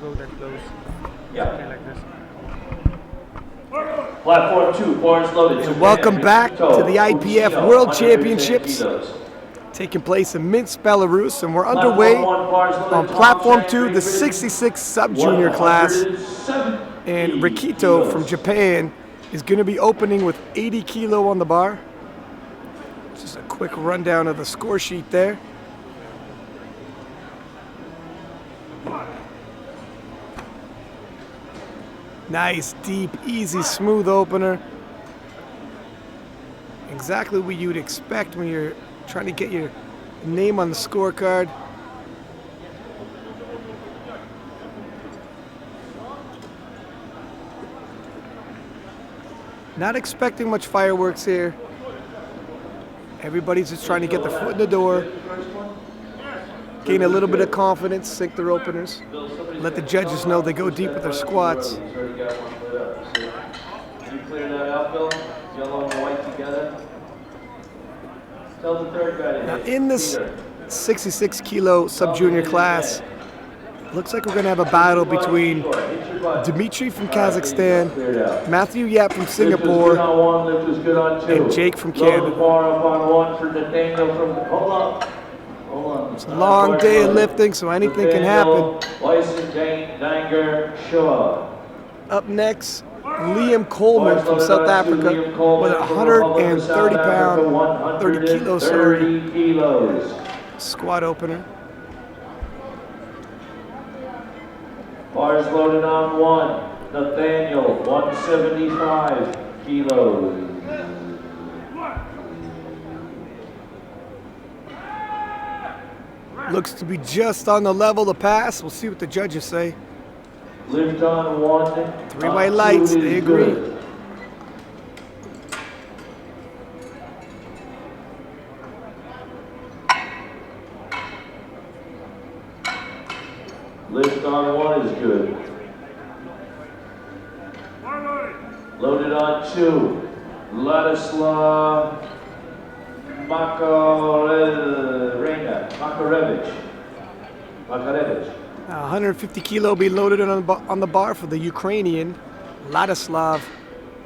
go that close. Yeah. Okay, like this. Platform 2, bars loaded. And welcome back to the IPF World Championships, taking place in Minsk, Belarus, and we're underway on Platform 2, the 66 sub-junior class. And Rikito from Japan is going to be opening with 80 kilo on the bar. Just a quick rundown of the score sheet there. Nice, deep, easy, smooth opener. Exactly what you'd expect when you're trying to get your name on the scorecard. Not expecting much fireworks here. Everybody's just trying to get their foot in the door, gain a little bit of confidence, sink their openers, let the judges know they go deep with their squats. You clear that out, Bill? Yellow and white together. Tell the third guy to Now in this 66 kilo sub-junior class, looks like we're going to have a battle between Dimitri from Kazakhstan, Matthew Yap from Singapore, and Jake from Canada. It's a long day of lifting, so anything can happen. Up next, Liam Coleman from South Africa with a 130 pound, 30 kilos, squat opener. Bars loaded on 1. Nathaniel, 175 kilos. Looks to be just on the level to pass. We'll see what the judges say. Lift on 1. 3 white lights, they agree. Good. Lift on 1 is good. Loaded on 2. Ladislav Makarevich. 150 kilo be loaded on the bar for the Ukrainian Ladislav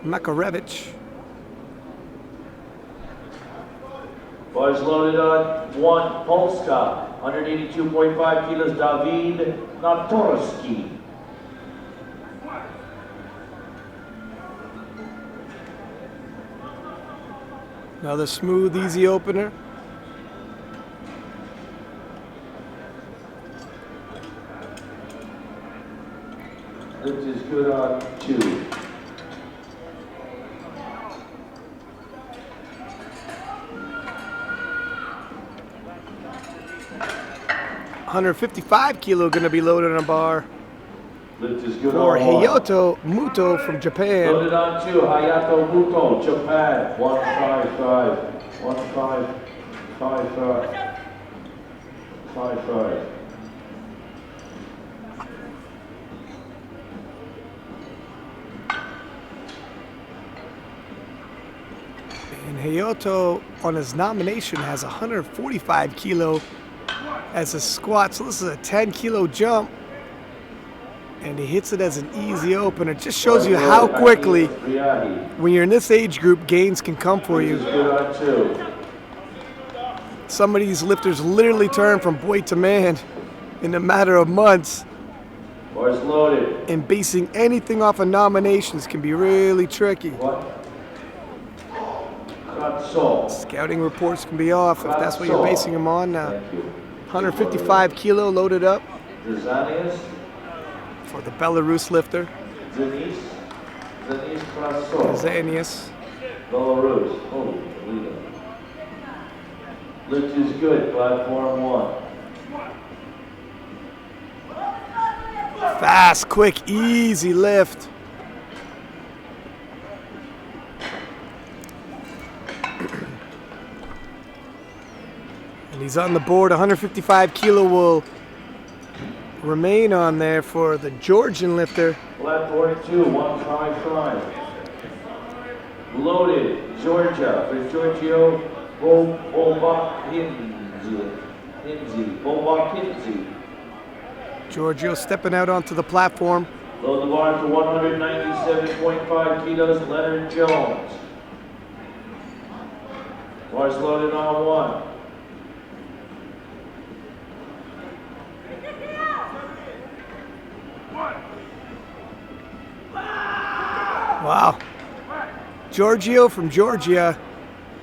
Makarevich. Bars loaded on 1. Polska, 182.5 kilos, David Natorski. Another smooth, easy opener. Lift is good on 2. $155 kilo going to be loaded on a bar Lift is good for on 1. Hayato Muto from Japan. Loaded on 2. Hayato Muto, Japan. 155. 55. And Hayato on his nomination has 145 kilo as a squat. So this is a 10 kilo jump. And he hits it as an easy opener. It just shows you how quickly, when you're in this age group, gains can come for you. Some of these lifters literally turn from boy to man in a matter of months. Bars loaded. And basing anything off of nominations can be really tricky. Scouting reports can be off if that's what you're basing them on now. 155 kilo loaded up for the Belarus lifter. Zanius. Belarus. Oh, lift is good, platform 1. Fast, quick, easy lift. And he's on the board. 155 kilo will remain on there for the Georgian lifter. Platform 2, 155. Loaded, Georgia, for Giorgio Bobakidze. Giorgio stepping out onto the platform. Load the bar to 197.5 kilos, Leonard Jones. Bars loaded on 1. Wow. Giorgio from Georgia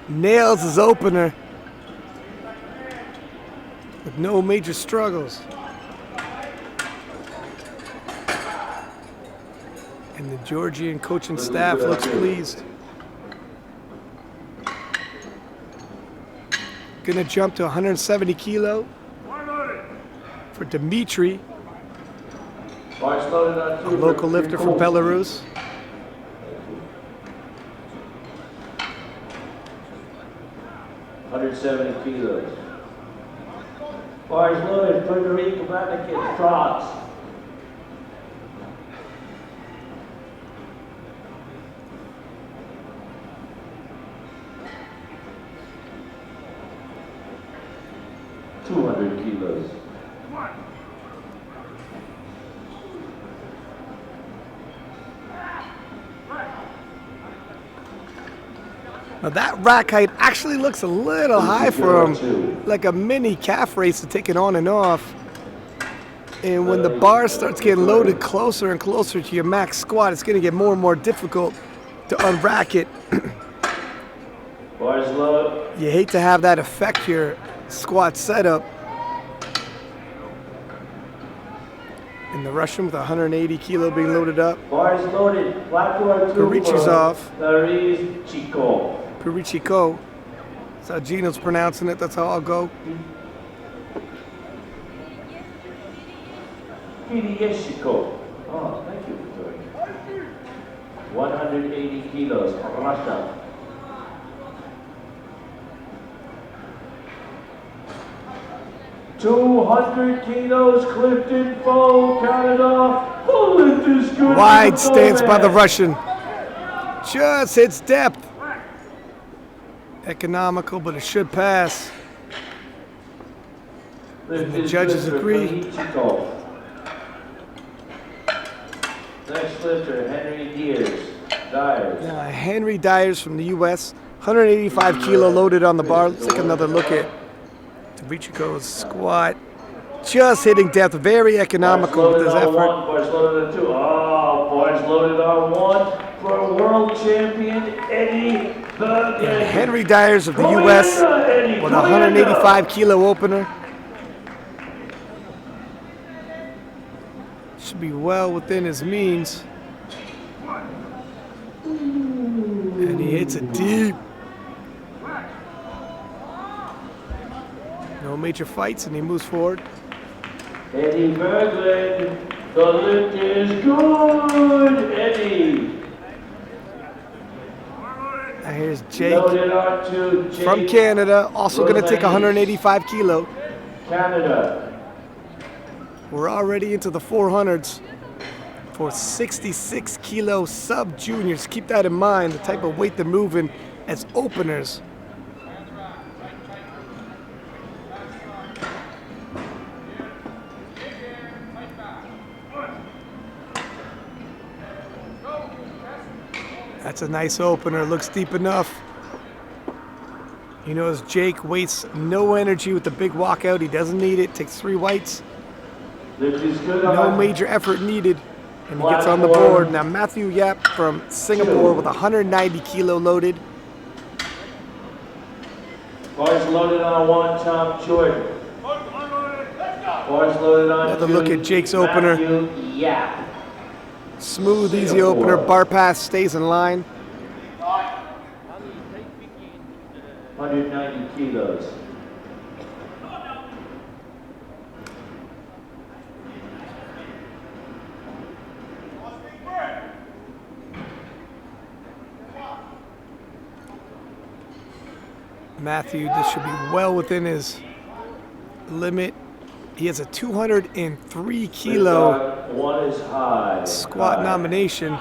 nails his opener with no major struggles. And the Georgian coaching staff looks pleased. Gonna jump to 170 kilo for Dmitry, a local lifter from Belarus. $170. Bars loaded, Puerto Rico, Vatican, drops. $200. Now that rack height actually looks a little high for him, like a mini calf racer taking on and off. And when the bar starts getting loaded closer and closer to your max squat, it's going to get more and more difficult to unrack it. Bars low. You hate to have that affect your squat setup. In the Russian with 180 kilo being loaded up. Bars loaded. Platform 2. Parichi's off. Parichico. Parichico. That's how Gino's pronouncing it. That's how I'll go. Pirichico. Oh, thank you for doing it. 180 kilos. Russia. $200 kilos, Clifton Foe, Canada. Oh, lift is good. Wide stance by the Russian. Just hits depth. Economical, but it should pass. And the judges agree. Next lifter, Henry Dyers. Now, Henry Dyers from the U.S. 185 kilo loaded on the bar. Let's take another look at Dimitrico's squat. Just hitting depth, very economical with his effort. Bars loaded on 2. Oh, bars loaded on 1 for world champion Eddie Bergen. And Henry Dyers of the U.S. with a 185 kilo opener. Should be well within his means. And he hits it deep. No major fights, and he moves forward. Eddie Berglund, the lift is good, Eddie. Now here's Jake from Canada, also going to take 185 kilo. Canada. We're already into the 400s for 66 kilo sub juniors. Keep that in mind, the type of weight they're moving as openers. That's a nice opener, looks deep enough. You know, as Jake wastes no energy with the big walkout, he doesn't need it, takes 3 whites. No major effort needed, and he gets on the board. Now Matthew Yap from Singapore with 190 kilo loaded. Bars loaded on 1, Tom Jordan. Bars loaded on 2. Another look at Jake's opener. Yap. Smooth, easy opener. Bar pass stays in line. 190 kilos. Matthew, this should be well within his limit. He has a 203 kilo One is high. squat nomination.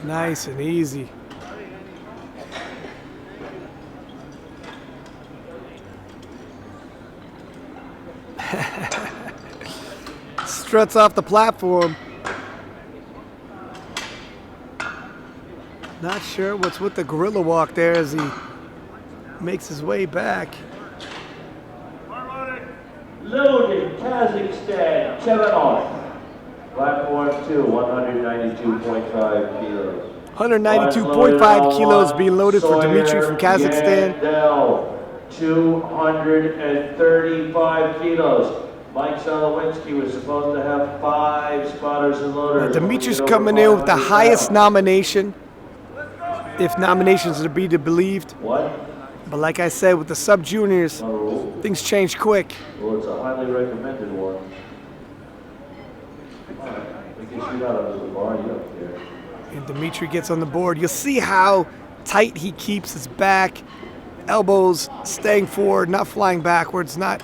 Nice and easy. struts off the platform. Not sure what's with the gorilla walk there as he makes his way back. Loaded, Kazakhstan, Chevanov. Platform 2, 192.5 kilos. 192.5 kilos being loaded for Dmitry from Kazakhstan. Yandel, 235 kilos. Mike Solowinski was supposed to have 5 spotters and loaders. Dimitri's coming in with the highest nomination, if nominations are to be believed. What? But like I said, with the sub-juniors, things change quick. Well, it's a highly recommended one. All right, we can shoot out under the bar, you don't care. And Dmitry gets on the board. You'll see how tight he keeps his back, elbows staying forward, not flying backwards, not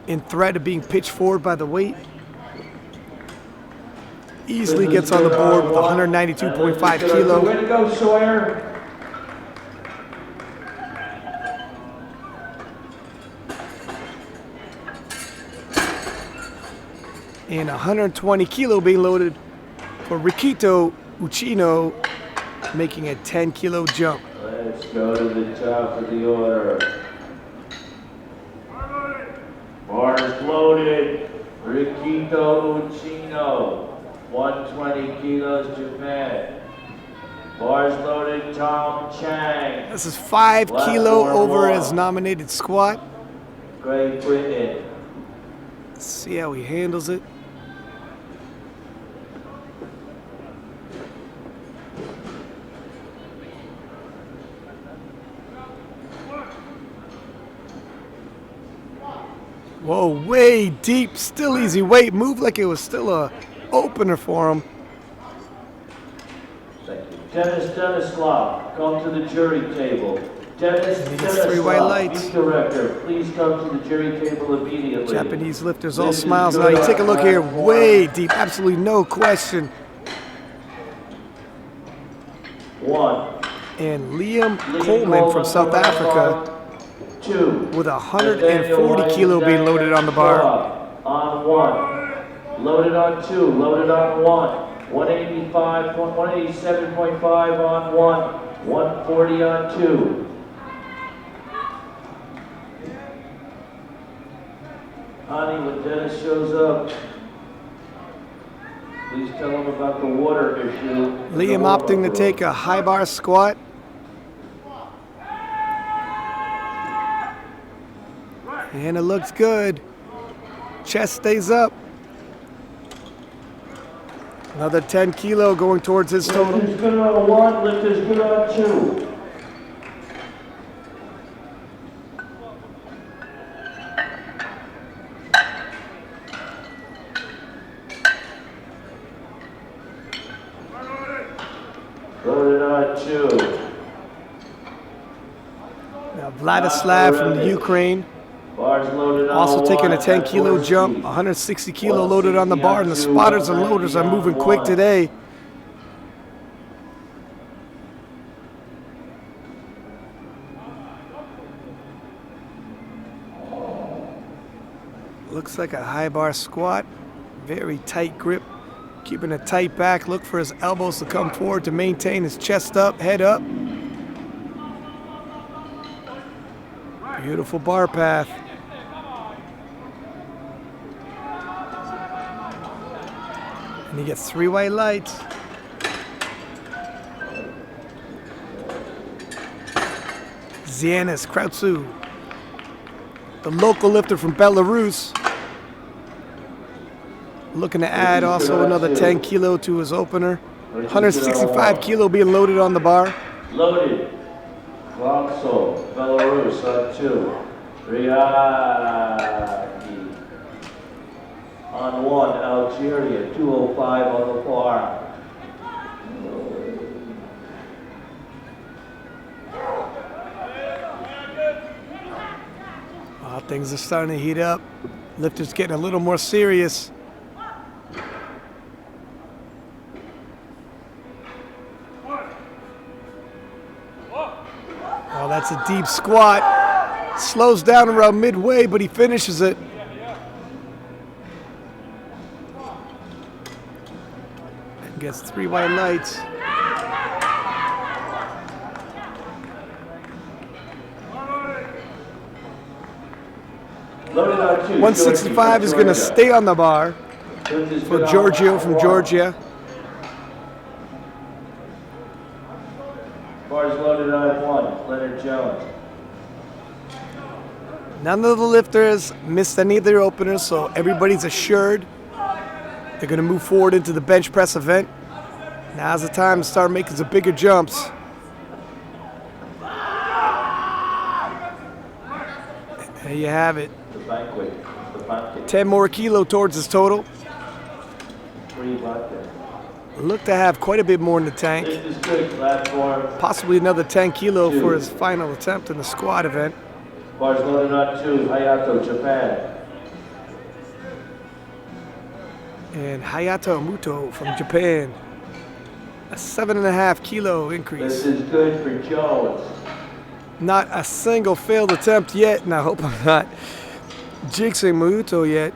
in threat of being pitched forward by the weight. Easily gets on the board with 192.5 kilo. Way to go, Sawyer. And 120 kilo being loaded for Rikito Uchino, making a 10 kilo jump. Let's go to the top of the order. Bars loaded. Rikito Uchino, 120 kilos, Japan. Bars loaded, Tom Chang. This is 5 kilo over his nominated squat. Great Britain. Let's see how he handles it. Whoa, way deep, still easy weight. Moved like it was still a opener for him. Thank you. Dennis Denislav, come to the jury table. Dennis And he gets 3 white lights. meet director, please come to the jury table immediately. Japanese lifters all smiles. Now you take a look here, way deep, absolutely no question. 1. And Liam Coleman from South Africa 2. with 140 kilo being loaded on the bar. On 1. Loaded on 2. Loaded on 1. 187.5 on 1. 140 on 2. Honey, when Dennis shows up, please tell him about the water issue. Liam opting to take a high bar squat. And it looks good. Chest stays up. Another 10 kilo going towards his total. Lift is good on 1, lift is good on 2. Loaded on 2. Now Vladislav from the Ukraine. Bars loaded on Also taking a 1, 10 kilo jump, 160 kilo loaded on the bar, and the spotters and loaders are moving quick today. Looks like a high bar squat, very tight grip, keeping a tight back. Look for his elbows to come forward to maintain his chest up, head up. Beautiful bar path. And he gets 3 white lights. Zianis Krautsu, the local lifter from Belarus, looking to add also another 10 kilo to his opener. 165 kilo being loaded on the bar. Loaded. Vauxhall, Belarus on 2. Riaki. On 1, Algeria, 205 on the bar. Things are starting to heat up. Lifters getting a little more serious. Oh, that's a deep squat. Slows down around midway, but he finishes it. Gets 3 white lights. Loaded on 2. 165 is going to stay on the bar for Giorgio from Georgia. Bars loaded on 1. Leonard Jones. None of the lifters missed any of their openers, so everybody's assured they're going to move forward into the bench press event. Now's the time to start making some bigger jumps. There you have it. 10 more kilo towards his total. Look to have quite a bit more in the tank. Possibly another 10 kilo for his final attempt in the squat event. Bars loaded on 2. Hayato, Japan. And Hayato Muto from Japan. A 7.5 kilo increase. This is good for Jones. Not a single failed attempt yet, and I hope I'm not jinxing Muto yet.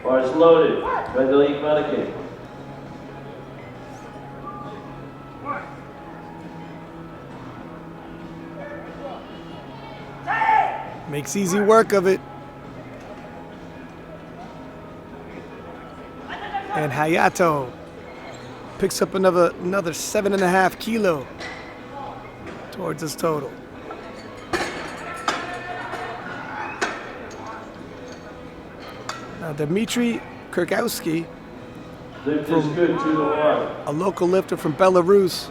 Bars loaded. Red League Medicaid. Makes easy work of it. And Hayato picks up another 7.5 kilo towards his total. Now Dmitry Kurkowski, Lift is good, 2 to 1. a local lifter from Belarus,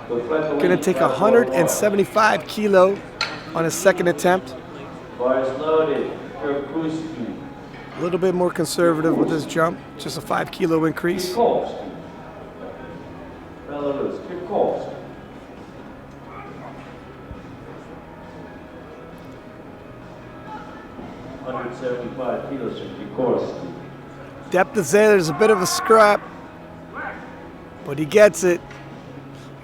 going to take 175 kilo on his second attempt. Bars loaded. Kurkowski. A little bit more conservative with his jump, just a 5 kilo increase. Kurkowski. Belarus. Kurkowski. $175 kilos from Kurkowski. Depth is there, there's a bit of a scrap, but he gets it.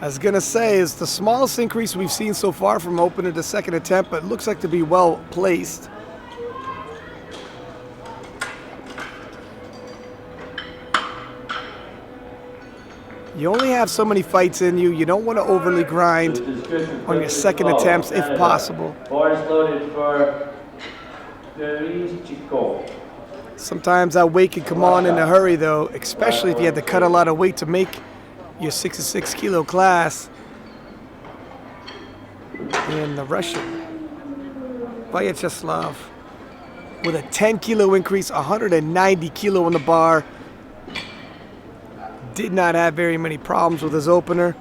I was going to say, it's the smallest increase we've seen so far from opener to second attempt, but it looks like to be well placed. You only have so many fights in you. You don't want to overly grind on your second attempts if possible. Bars loaded for Chico. Sometimes that weight can come on in a hurry though, especially if you had to cut a lot of weight to make your 66 kilo class. And the Russian, Vyacheslav, with a 10 kilo increase, 190 kilo on the bar. Did not have very many problems with his opener.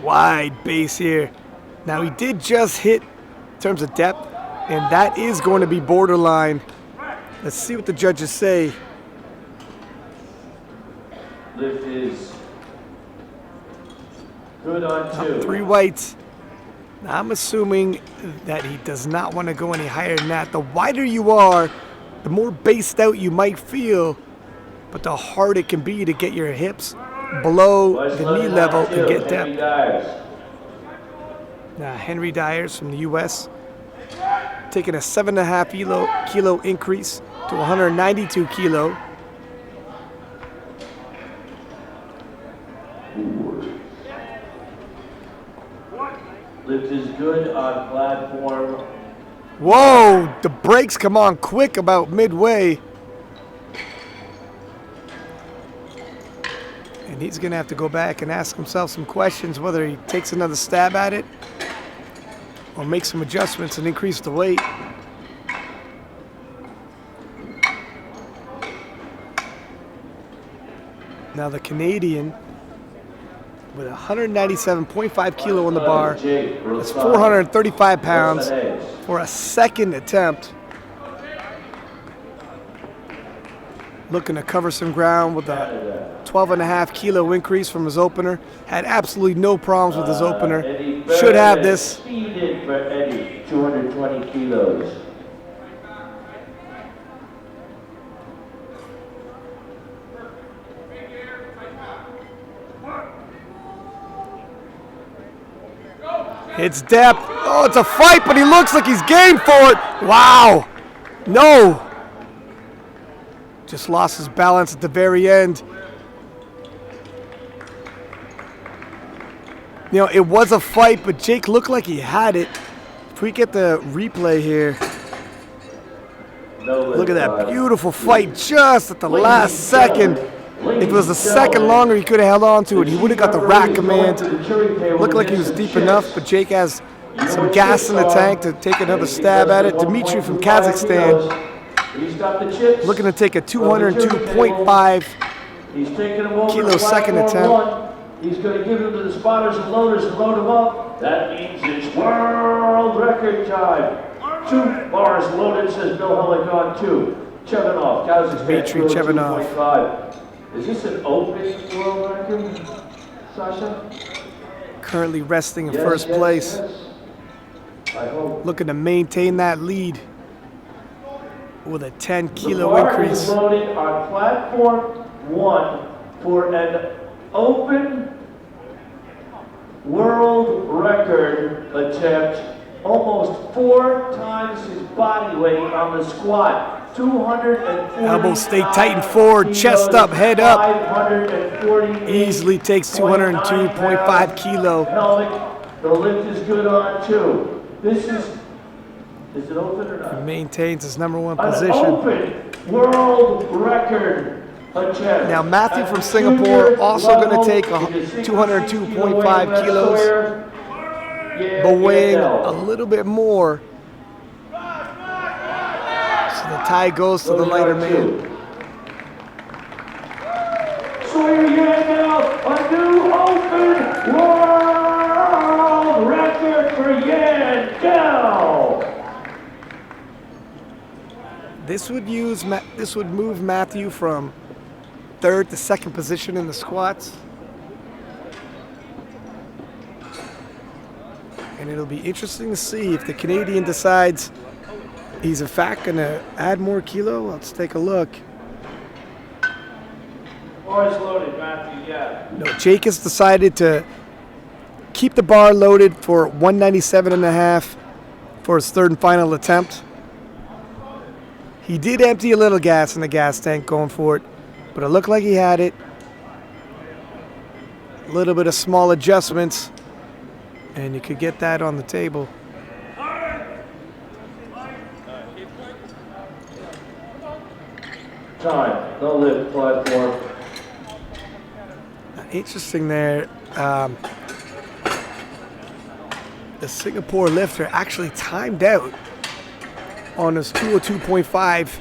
Wide base here. Now he did just hit in terms of depth, and that is going to be borderline. Let's see what the judges say. Lift is good on 2. 3 whites. Now I'm assuming that he does not want to go any higher than that. The wider you are, the more based out you might feel, but the harder it can be to get your hips below the knee level and get depth. Now Henry Dyers from the US, taking a 7.5 kilo increase to 192 kilo. Lift is good on platform. Whoa, the brakes come on quick about midway. And he's going to have to go back and ask himself some questions, whether he takes another stab at it or make some adjustments and increase the weight. Now the Canadian with 197.5 kilo on the bar, that's 435 pounds for a second attempt. Looking to cover some ground with a 12.5 kilo increase from his opener. Had absolutely no problems with his opener. Should have this. Speed in for Eddie, 220 kilos. It's depth. Oh, it's a fight, but he looks like he's game for it. Wow. No. Just lost his balance at the very end. You know, it was a fight, but Jake looked like he had it. If we get the replay here. Look at that beautiful fight just at the last second. If it was a second longer, he could have held on to it. He would have got the rack command. Looked like he was deep enough, but Jake has some gas in the tank to take another stab at it. Dimitri from Kazakhstan looking to take a 202.5 kilo second attempt. He's going to give him to the spotters and loaders and load him up. That means it's world record time. 2 bars loaded, says Bill Helik 2. Chevanov, Kazakhstan, Dmitry Chevanov. 202.5. Is this an open world record, Sasha? Currently resting in first place. Yes. I hope. Looking to maintain that lead with a 10 kilo The bar increase. is loaded on platform 1 for an open world record attempt, almost 4 times his body weight on the squat. 240 Elbows stay tight and forward, chest up, head up. 540 Easily takes 202.5 kilo. Pelvic. The lift is good on too. This is it open or not? Maintains his #1 An position. open world record attempt. Now Matthew At from the Singapore junior also level, going to take it is 202.5 60 kilos, Yeah, but weighing no. a little bit more. So the tie goes to the lighter man. Sawyer Yandel, a new open world record for Yandel. This would move Matthew from 3rd to 2nd position in the squats. And it'll be interesting to see if the Canadian decides he's in fact going to add more kilo. Let's take a look. Bars loaded, Matthew, yeah. No, Jake has decided to keep the bar loaded for 197.5 for his 3rd and final attempt. He did empty a little gas in the gas tank going for it, but it looked like he had it. A little bit of small adjustments, and you could get that on the table. Time, no lift, platform. Interesting there. The Singapore lifter actually timed out on his 202.5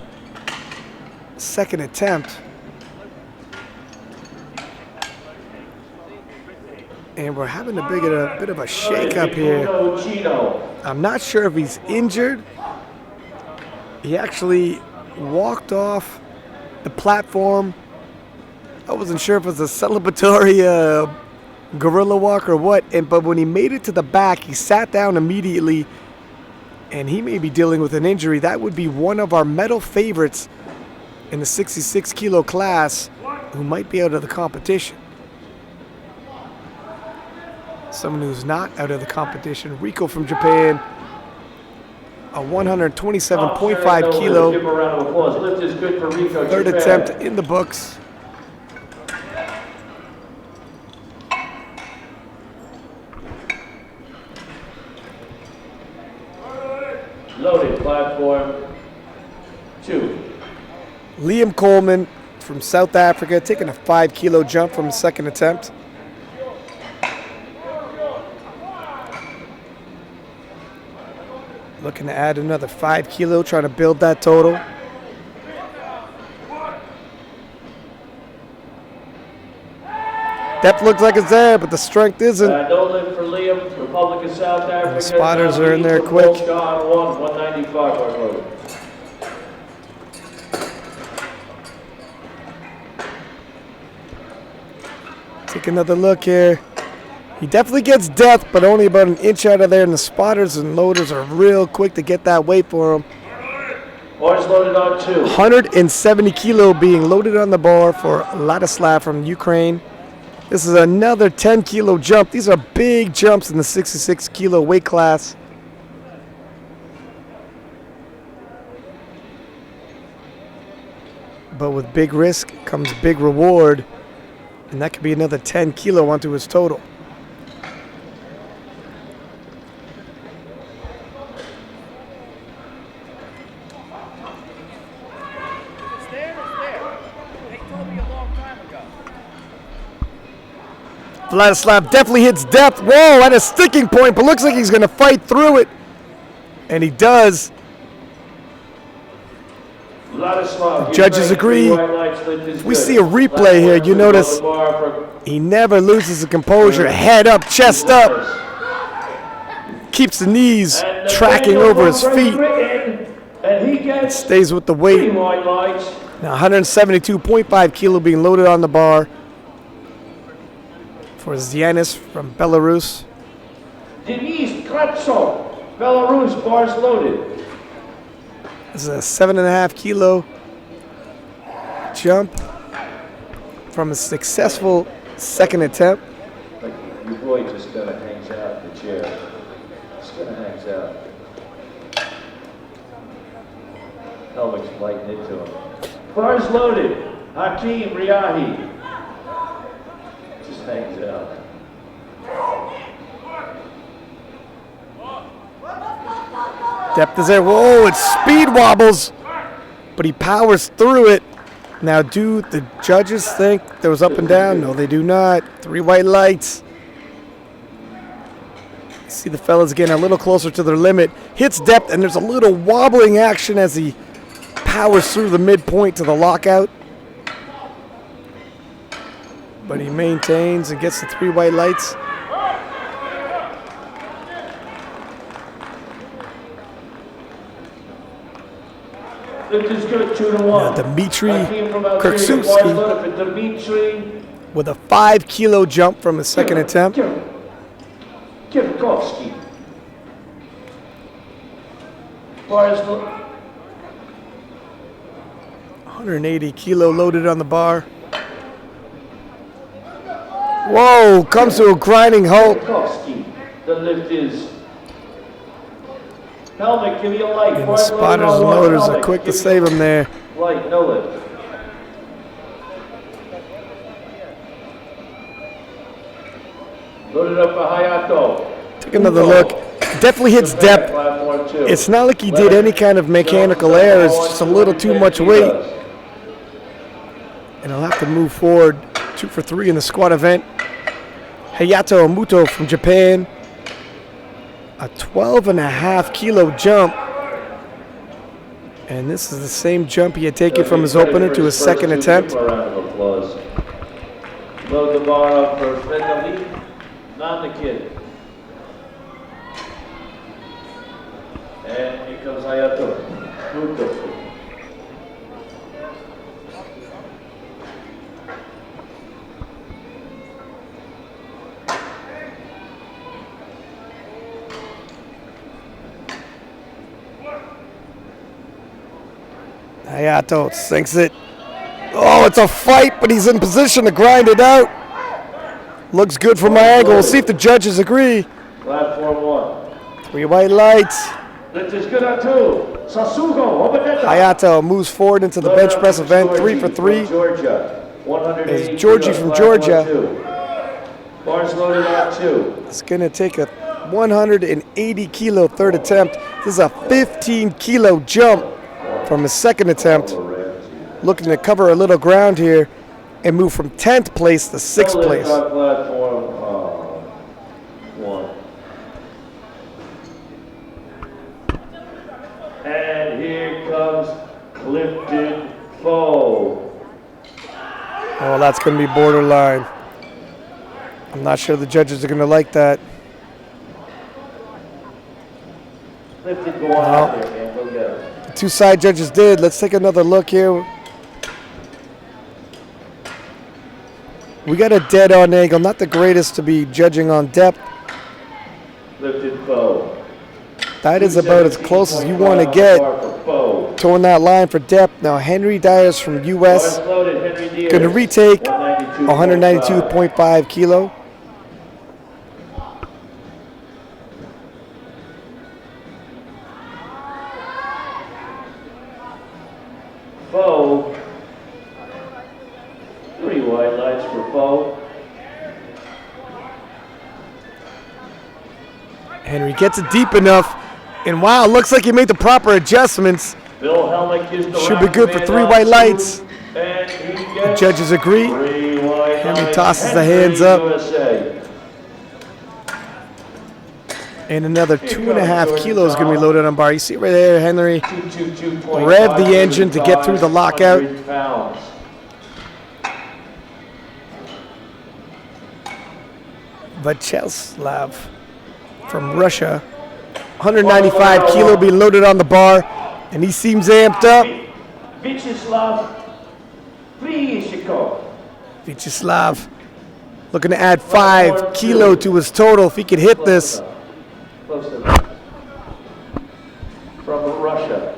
second attempt. And we're having a bit of a shake-up here. I'm not sure if he's injured. He actually walked off the platform. I wasn't sure if it was a celebratory gorilla walk or what. But when he made it to the back, he sat down immediately. And he may be dealing with an injury. That would be one of our medal favorites in the 66 kilo class who might be out of the competition. Someone who's not out of the competition, Rico from Japan, a 127.5 kilo, Give him a round of applause. Lift is good for Rico, 3rd Japan. attempt in the books. Loaded, platform 2. Liam Coleman from South Africa taking a 5 kilo jump from his 2nd attempt. Looking to add another 5 kilo, trying to build that total. Depth looks like it's there, but the strength isn't. No lift for Liam, Republic of South Africa. The spotters are in there quick. 195 bar loaded. Take another look here. He definitely gets depth, but only about an inch out of there, and the spotters and loaders are real quick to get that weight for him. Bars loaded on 2. 170 kilo being loaded on the bar for Ladislav from Ukraine. This is another 10 kilo jump. These are big jumps in the 66 kilo weight class. but with big risk comes big reward, and that could be another 10 kilo onto his total. Vladislav definitely hits depth. Whoa, at a sticking point, but looks like he's going to fight through it. And he does. The judges agree. If we see a replay here, you notice he never loses his composure. Head up, chest up. Keeps the knees tracking over his feet. Stays with the weight. Now 172.5 kilo being loaded on the bar for Zianis from Belarus. Denis Kravtsov, Belarus, bars loaded. This is a 7.5 kilo jump from a successful second attempt. Your boy just kind of hangs out in the chair. Just kind of hangs out. Helmets lighting into him. Bars loaded. Hakeem Riahi. Just hangs out. Depth is there. Whoa, it speed wobbles, but he powers through it. Now, do the judges think there was up and down? No, they do not. 3 white lights. See the fellas getting a little closer to their limit. Hits depth, and there's a little wobbling action as he powers through the midpoint to the lockout. But he maintains and gets the 3 white lights. Now Dmitry Kirksuski with a 5 kilo jump from his second attempt. Kirkovsky. 180 kilo loaded on the bar. Whoa, comes to a grinding halt. The lift is. Helmet, give me a light. And the spotters and loaders are quick to save him there. Light, no lift. Loaded up for Hayato. Take another look. Definitely hits depth. It's not like he did any kind of mechanical error. It's just a little too much weight. And he'll have to move forward 2 for 3 in the squat event. Hayato Muto from Japan. A 12.5 kilo jump. And this is the same jump he had taken from his opener to his second attempt. Load the bar up for Fedali, not the kid. And here comes Hayato. Muto. Hayato sinks it. Oh, it's a fight, but he's in position to grind it out. Looks good from my angle. We'll see if the judges agree. Platform 1. 3 white lights. This is good on 2. Sasugo, Hayato moves forward into the bench press event, 3 for 3. As Georgie from Georgia Bars loaded on 2. is going to take a 180 kilo third attempt. This is a 15 kilo jump from his second attempt. Looking to cover a little ground here and move from 10th place to 6th place. Platform 1. And here comes Clifton Foe. Oh, that's going to be borderline. I'm not sure the judges are going to like that. Clifton, go on out there, man. Go get him. The 2 side judges did. Let's take another look here. We got a dead-on angle. Not the greatest to be judging on depth. Clifton Foe. That is about as close as you want to get towing that line for depth. Now, Henry Dyers from U.S. going to retake 192.5 kilo. Foe foe. Henry gets it deep enough, and wow, looks like he made the proper adjustments. Bill Helmick is the Should be good for 3 white lights. And he The gets judges agree. 3 white Henry lights. tosses the hands up. USA. And another 2.5 kilos going to be loaded on bar. You see right there, Henry 222.5 rev the engine to get through the lockout. pounds. Vyacheslav from Russia, 195 kilo being loaded on the bar, and he seems amped up. Vyacheslav Vrishikov. Vyacheslav looking to add 5 kilo to his total if he could hit this. Close to from Russia.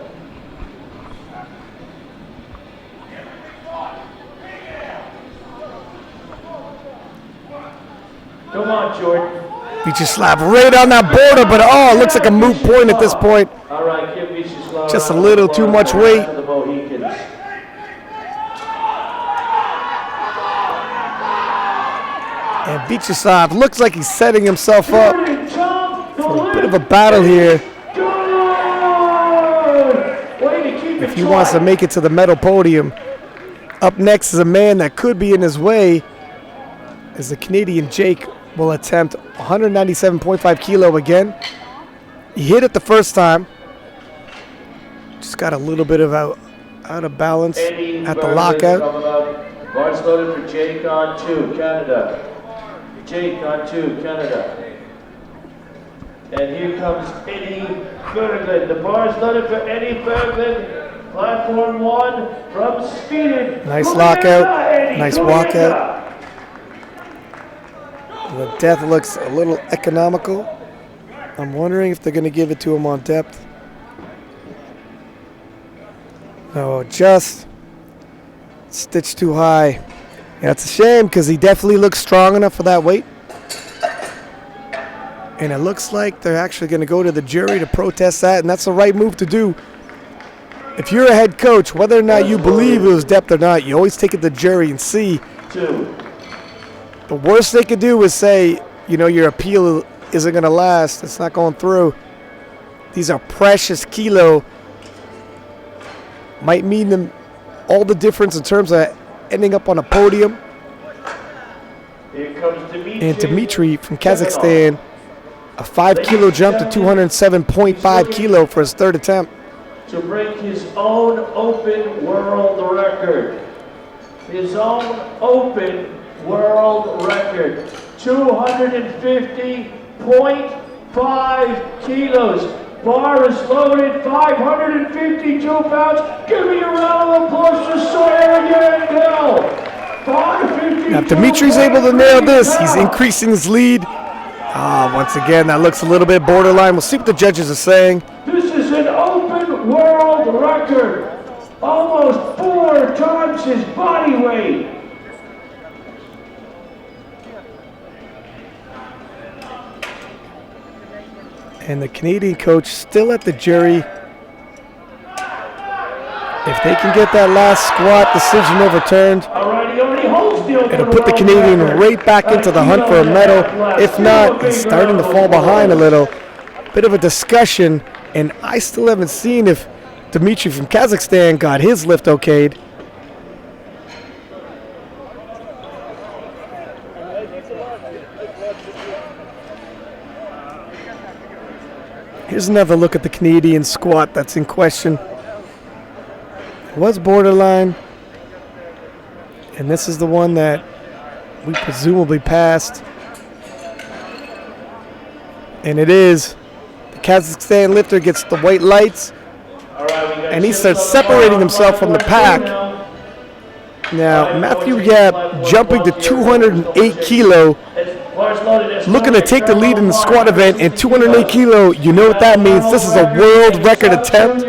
Come on, Jordan. Vyacheslav right on that border, but oh, it looks like a moot point at this point. All right, give Vyacheslav Just a little too much weight. to the Mohicans. And Vyacheslav looks like he's setting himself up for a bit of a battle here if he wants to make it to the medal podium. Up next is a man that could be in his way, as the Canadian Jake will attempt 197.5 kilo again. He hit it the first time. Just got a little bit of out of balance at the lockout. Bars loaded for Jake on 2, Canada. Jake on 2, Canada. And here comes Eddie Berglund. The bar's loaded for Eddie Berglund. Platform 1 from Sweden. Nice lockout, nice walkout. The death looks a little economical. I'm wondering if they're going to give it to him on depth. No, just stitched too high. Yeah, it's a shame because he definitely looks strong enough for that weight. And it looks like they're actually going to go to the jury to protest that, and that's the right move to do. If you're a head coach, whether or not you believe it was depth or not, you always take it to the jury and see. 2. The worst they could do is say, you know, your appeal isn't going to last. It's not going through. These are precious kilo. Might mean them all the difference in terms of ending up on a podium. Here comes Dmitry. And Dmitry from Kazakhstan, a 5 kilo jump to 207.5 kilo for his third attempt. To break his own open world record. His own open world record. 250.5 kilos. Bar is loaded, 552 pounds. Give me a round of applause to Sawyer again, Bill. 552. Now, if Dimitri's able to nail this, he's increasing his lead. Once again, that looks a little bit borderline. We'll see what the judges are saying. This is an open world record. Almost 4 times his body weight. And the Canadian coach still at the jury. If they can get that last squat decision overturned, it'll put the Canadian right back into the hunt for a medal. If not, he's starting to fall behind a little. Bit of a discussion, and I still haven't seen if Dmitry from Kazakhstan got his lift okayed. Here's another look at the Canadian squat that's in question. It was borderline, and this is the one that we presumably passed. And it is. The Kazakhstan lifter gets the white lights, and he starts separating himself from the pack. Now, Matthew Yap jumping to 208 kilo, looking to take the lead in the squat event, and 208 kilo, you know what that means. This is a world record attempt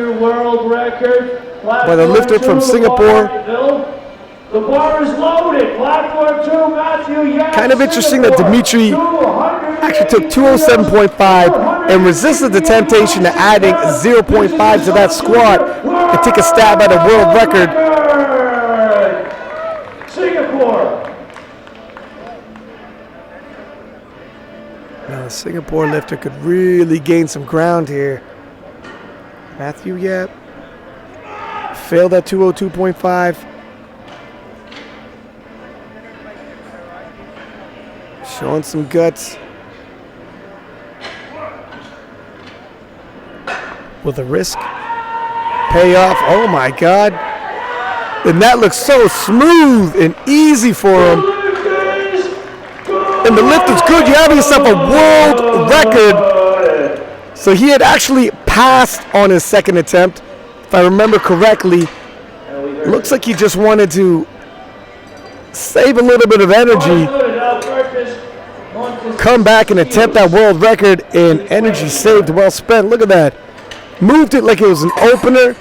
by the lifter from Singapore. The bar is loaded. Platform 2, Matthew Yap. Kind of interesting that Dmitry actually took 207.5 and resisted the temptation to adding 0.5 to that squat and take a stab at a world record. Singapore. The Singapore lifter could really gain some ground here. Matthew Yap failed at 202.5. Showing some guts. Will the risk pay off? Oh my God. And that looks so smooth and easy for him. And the lift is good. You have yourself a world record. So he had actually passed on his second attempt, if I remember correctly. Looks like he just wanted to save a little bit of energy, come back and attempt that world record, and energy saved, well spent. Look at that. Moved it like it was an opener.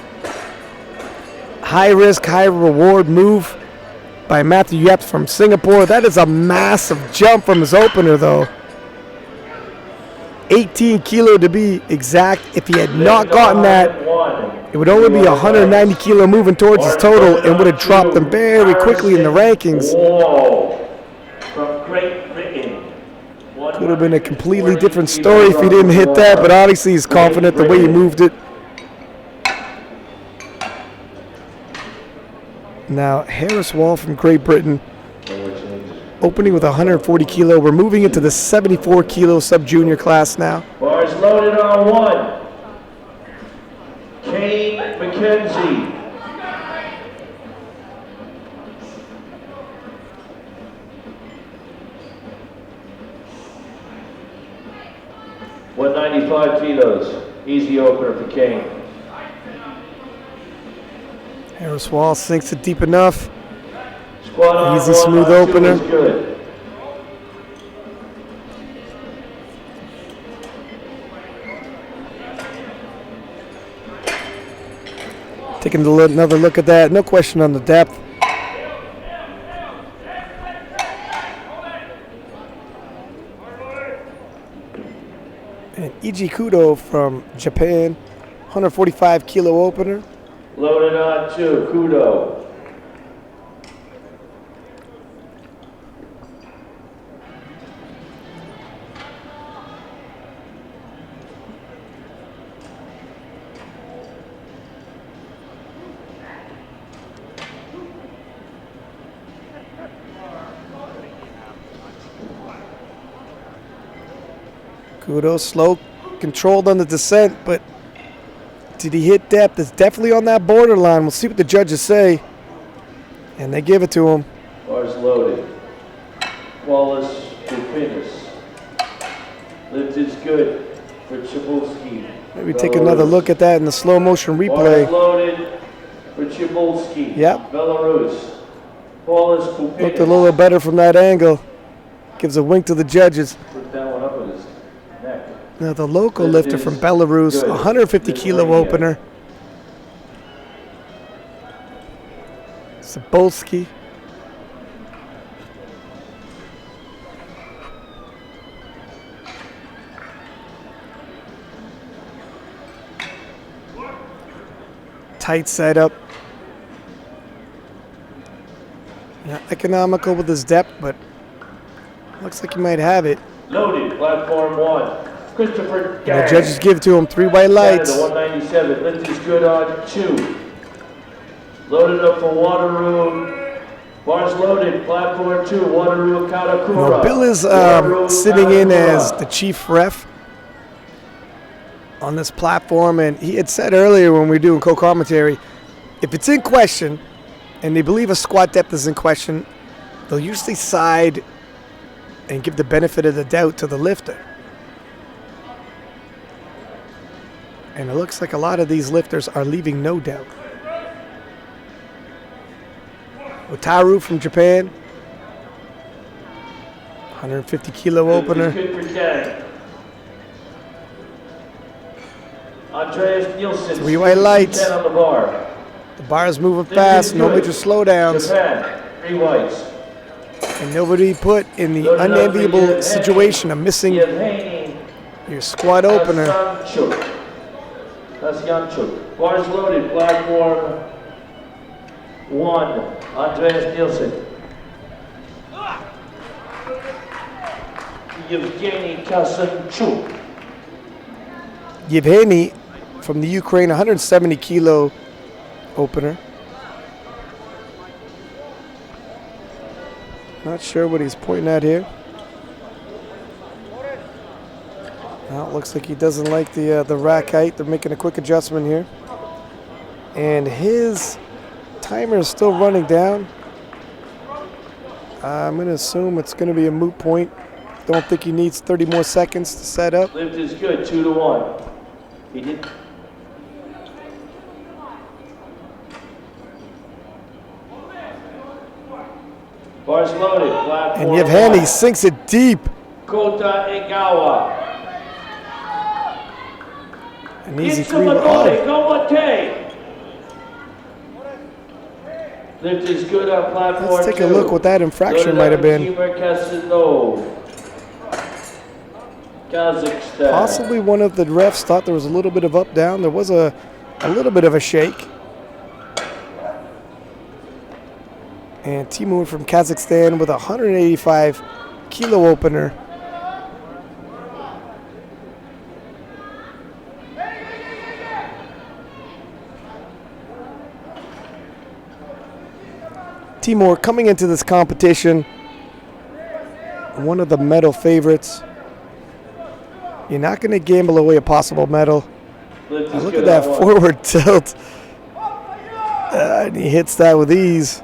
High risk, high reward move by Matthew Yap from Singapore. That is a massive jump from his opener, though. 18 kilo to be exact. If he had not gotten that, it would only be 190 kilo moving towards his total and would have dropped him very quickly in the rankings. Could have been a completely different story if he didn't hit that, but obviously he's confident the way he moved it. Now, Harris Wall from Great Britain, opening with 140 kilo. We're moving into the 74 kilo sub-junior class now. Bars loaded on 1. Kane McKenzie. $195 kilos. Easy opener for Kane. Harris Wall sinks it deep enough. Easy, smooth opener. Good. Taking another look at that. No question on the depth. And Iji Kudo from Japan, 145 kilo opener. Loaded on 2, Kudo. Kudo slow, controlled on the descent, but did he hit depth? It's definitely on that borderline. We'll see what the judges say. And they give it to him. Bars loaded. Wallace to finish. Lift is good for Chabulski. Maybe take another look at that in the slow motion replay. Bars loaded for Chabulski. Yep. Belarus. Wallace Pupinis. Looked a little better from that angle. Gives a wink to the judges. Put that one up with his neck. Now the local lifter from Belarus, 150 kilo opener. Chabulski. Tight setup. Not economical with his depth, but looks like he might have it. Loaded, platform 1. Christopher And the judges give it to him. 3 white lights. Canada, 197. Lift is good on 2. Loaded up for Waterloo. Bars loaded, platform 2. Waterloo, Katakura. Well, Bill is sitting in as the chief ref on this platform, and he had said earlier when we were doing co-commentary, if it's in question, and they believe a squat depth is in question, they'll usually side and give the benefit of the doubt to the lifter. And it looks like a lot of these lifters are leaving no doubt. Otaru from Japan, 150 kilo opener. Andreas Nielsen, 3 white lights. on the bar. The bar is moving fast, no major slowdowns. Japan, 3 whites. And nobody put in the unenviable situation of missing your squat opener. That's Yanchuk. Bars loaded, platform 1. Andreas Nielsen. Yevgeny Kasanchuk. Yevgeny from the Ukraine, 170 kilo opener. Not sure what he's pointing at here. Well, it looks like he doesn't like the rack height. They're making a quick adjustment here. And his timer is still running down. I'm going to assume it's going to be a moot point. Don't think he needs 30 more seconds to set up. Lift is good, 2-1. He did. Bars loaded, platform. And Yevgeny sinks it deep. Kota Egawa. An easy 3-1. Lift is good on platform. Let's take a look what that infraction might have been. Kazakhstan. Possibly one of the refs thought there was a little bit of up down. There was a little bit of a shake. And Timur from Kazakhstan with a 185 kilo opener. Timur coming into this competition, one of the medal favorites. You're not going to gamble away a possible medal. Now look at that forward tilt. And he hits that with ease.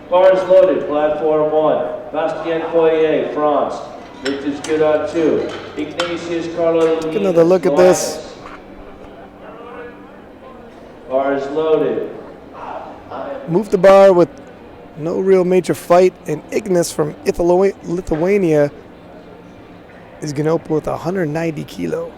Bars loaded, platform 1. Bastien Foyer, France. Lift is good on 2. Ignatius Carlo. Take another look at this. Bars loaded. Move the bar with no real major fight, and Ignas from Lithuania is going to open with 190 kilo.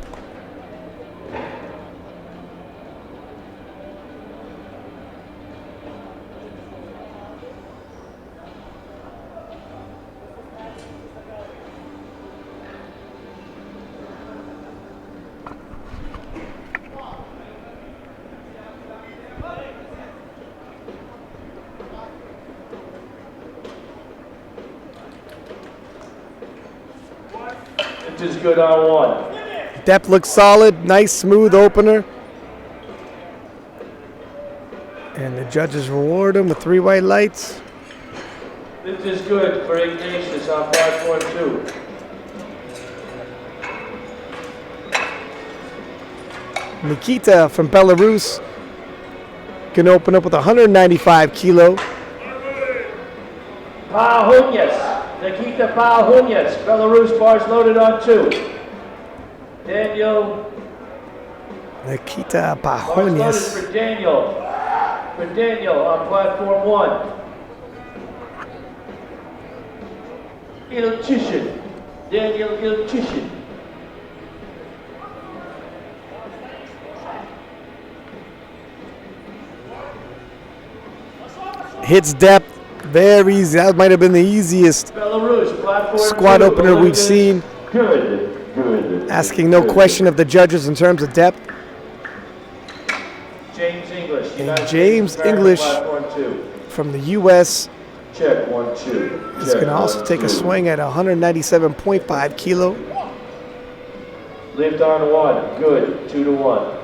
Is good on 1. Depth looks solid, nice smooth opener. And the judges reward him with 3 white lights. This is good for Ignatius on platform 2. Nikita from Belarus can open up with 195 kilo. Pahunyas. Nikita Pahunyas, Belarus, bars loaded on 2. Daniel. Nikita Bars loaded Pahunyas. for Daniel. For Daniel on platform 1. Ilchishin. Daniel Ilchishin. Hits depth very easy. That might have been the easiest Belarus, platform squat 2. opener we've seen. Good. Asking no question of the judges in terms of depth. James English. And James English Platform 2. from the U.S. Check 1, 2. is going to also take a swing at 197.5 kilo. Lift on 1. Good. 2-1.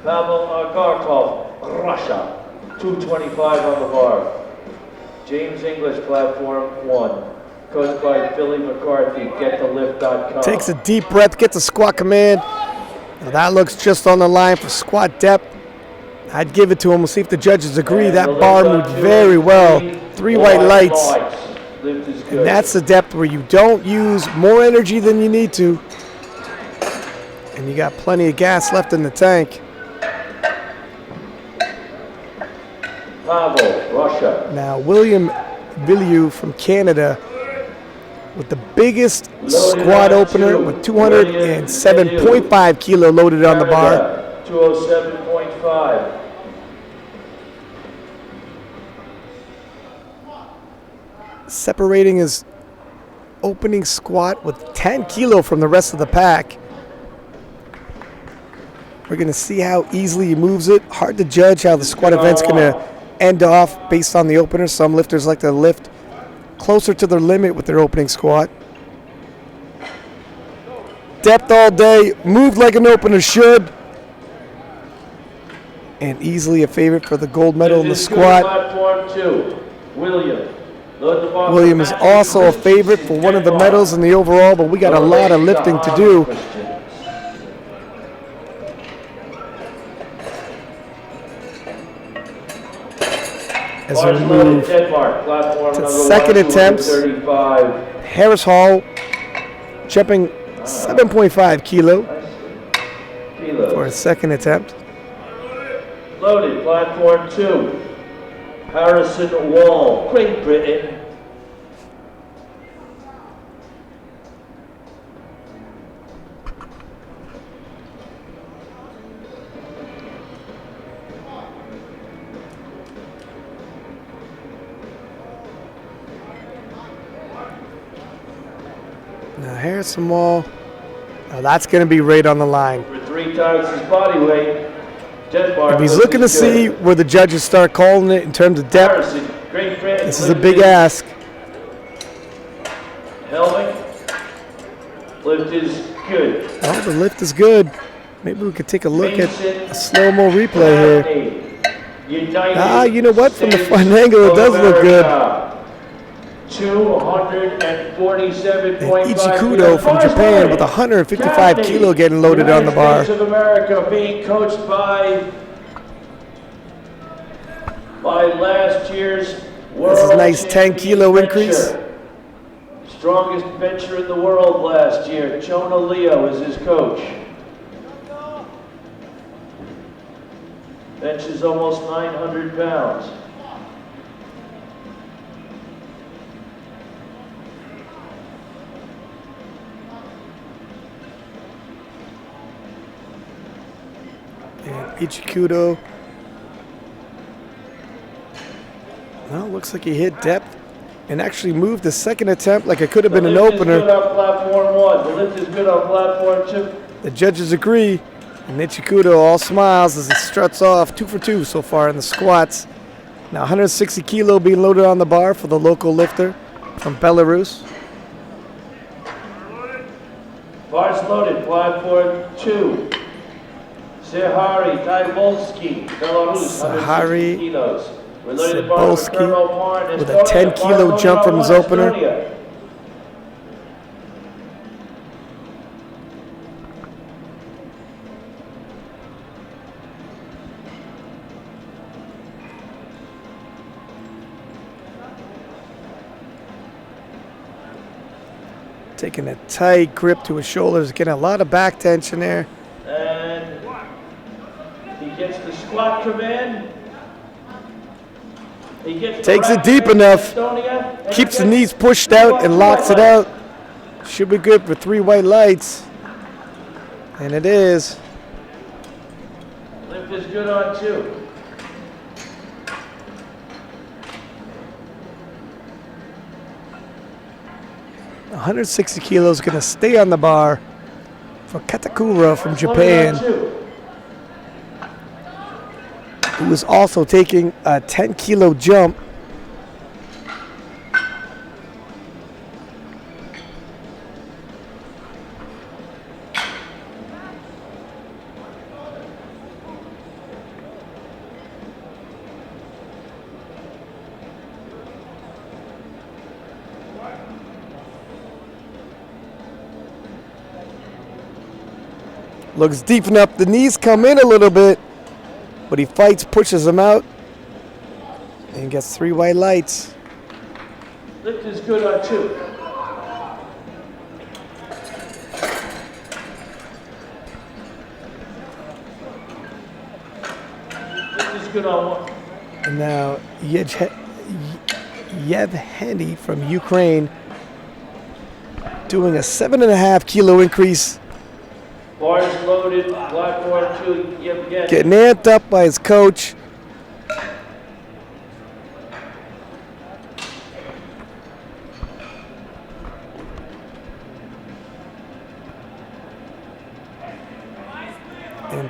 Pavel Agarkov, Russia, 225 on the bar. James English, platform 1. Coached by Billy McCarthy, GetTheLift.com. Takes a deep breath, gets a squat command. Now that looks just on the line for squat depth. I'd give it to him. We'll see if the judges agree. And that bar moved very well. 3 white lights. Lift is good. And that's the depth where you don't use more energy than you need to. And you got plenty of gas left in the tank. Pavel, Russia. Now William Villieu from Canada with the biggest squat opener with 207.5 kilo loaded on the bar. 207.5. Separating his opening squat with 10 kilo from the rest of the pack. We're going to see how easily he moves it. Hard to judge how the squat event's going to end off based on the opener. Some lifters like to lift closer to their limit with their opening squat. Depth all day, moved like an opener should. And easily a favorite for the gold medal in the squat. William is also a favorite for one of the medals in the overall, but we got a lot of lifting to do. As we move to second attempts, Harris Hall jumping 7.5 kilo for a second attempt. Loaded, platform 2, Harrison Wall, Great Britain. Now Harrison Wall, now that's going to be right on the line. For 3 times his body weight. If he's looking to see where the judges start calling it in terms of depth, this is a big ask. Helming, lift is good. Oh, the lift is good. Maybe we could take a look at a slow-mo replay here. You know what? From the front angle, it does look good. 247.5 and Ichikudo from Japan with 155 kilo getting loaded on the bar. Of America being coached by last year's world. This is a nice 10 kilo increase. Strongest bencher in the world last year. Jonah Leo is his coach. Benches almost 900 pounds. And Ichikudo. Well, looks like he hit depth and actually moved the second attempt like it could have been an opener. The lift is good on platform 1. The lift is good on platform 2. The judges agree, and Ichikudo all smiles as he struts off 2 for 2 so far in the squats. Now 160 kilo being loaded on the bar for the local lifter from Belarus. Bars loaded, platform 2. Sahari Taivolsky, Belarus, 160 kilos. Cebulski with a 10 kilo jump from his opener. Taking a tight grip to his shoulders, getting a lot of back tension there. And he gets the squat command. He gets takes it deep enough, keeps the knees pushed out and locks it out. Should be good for 3 white lights. And it is. Lift is good on 2. $160 kilos going to stay on the bar for Katakura from Japan, who is also taking a 10 kilo jump. Looks deep enough. The knees come in a little bit, but he fights, pushes them out, and gets 3 white lights. Lift is good on 2. Lift is good on 1. And now Yevgeny from Ukraine doing a 7.5 kilo increase. Bars loaded, platform 2, Yevgeny. Getting amped up by his coach.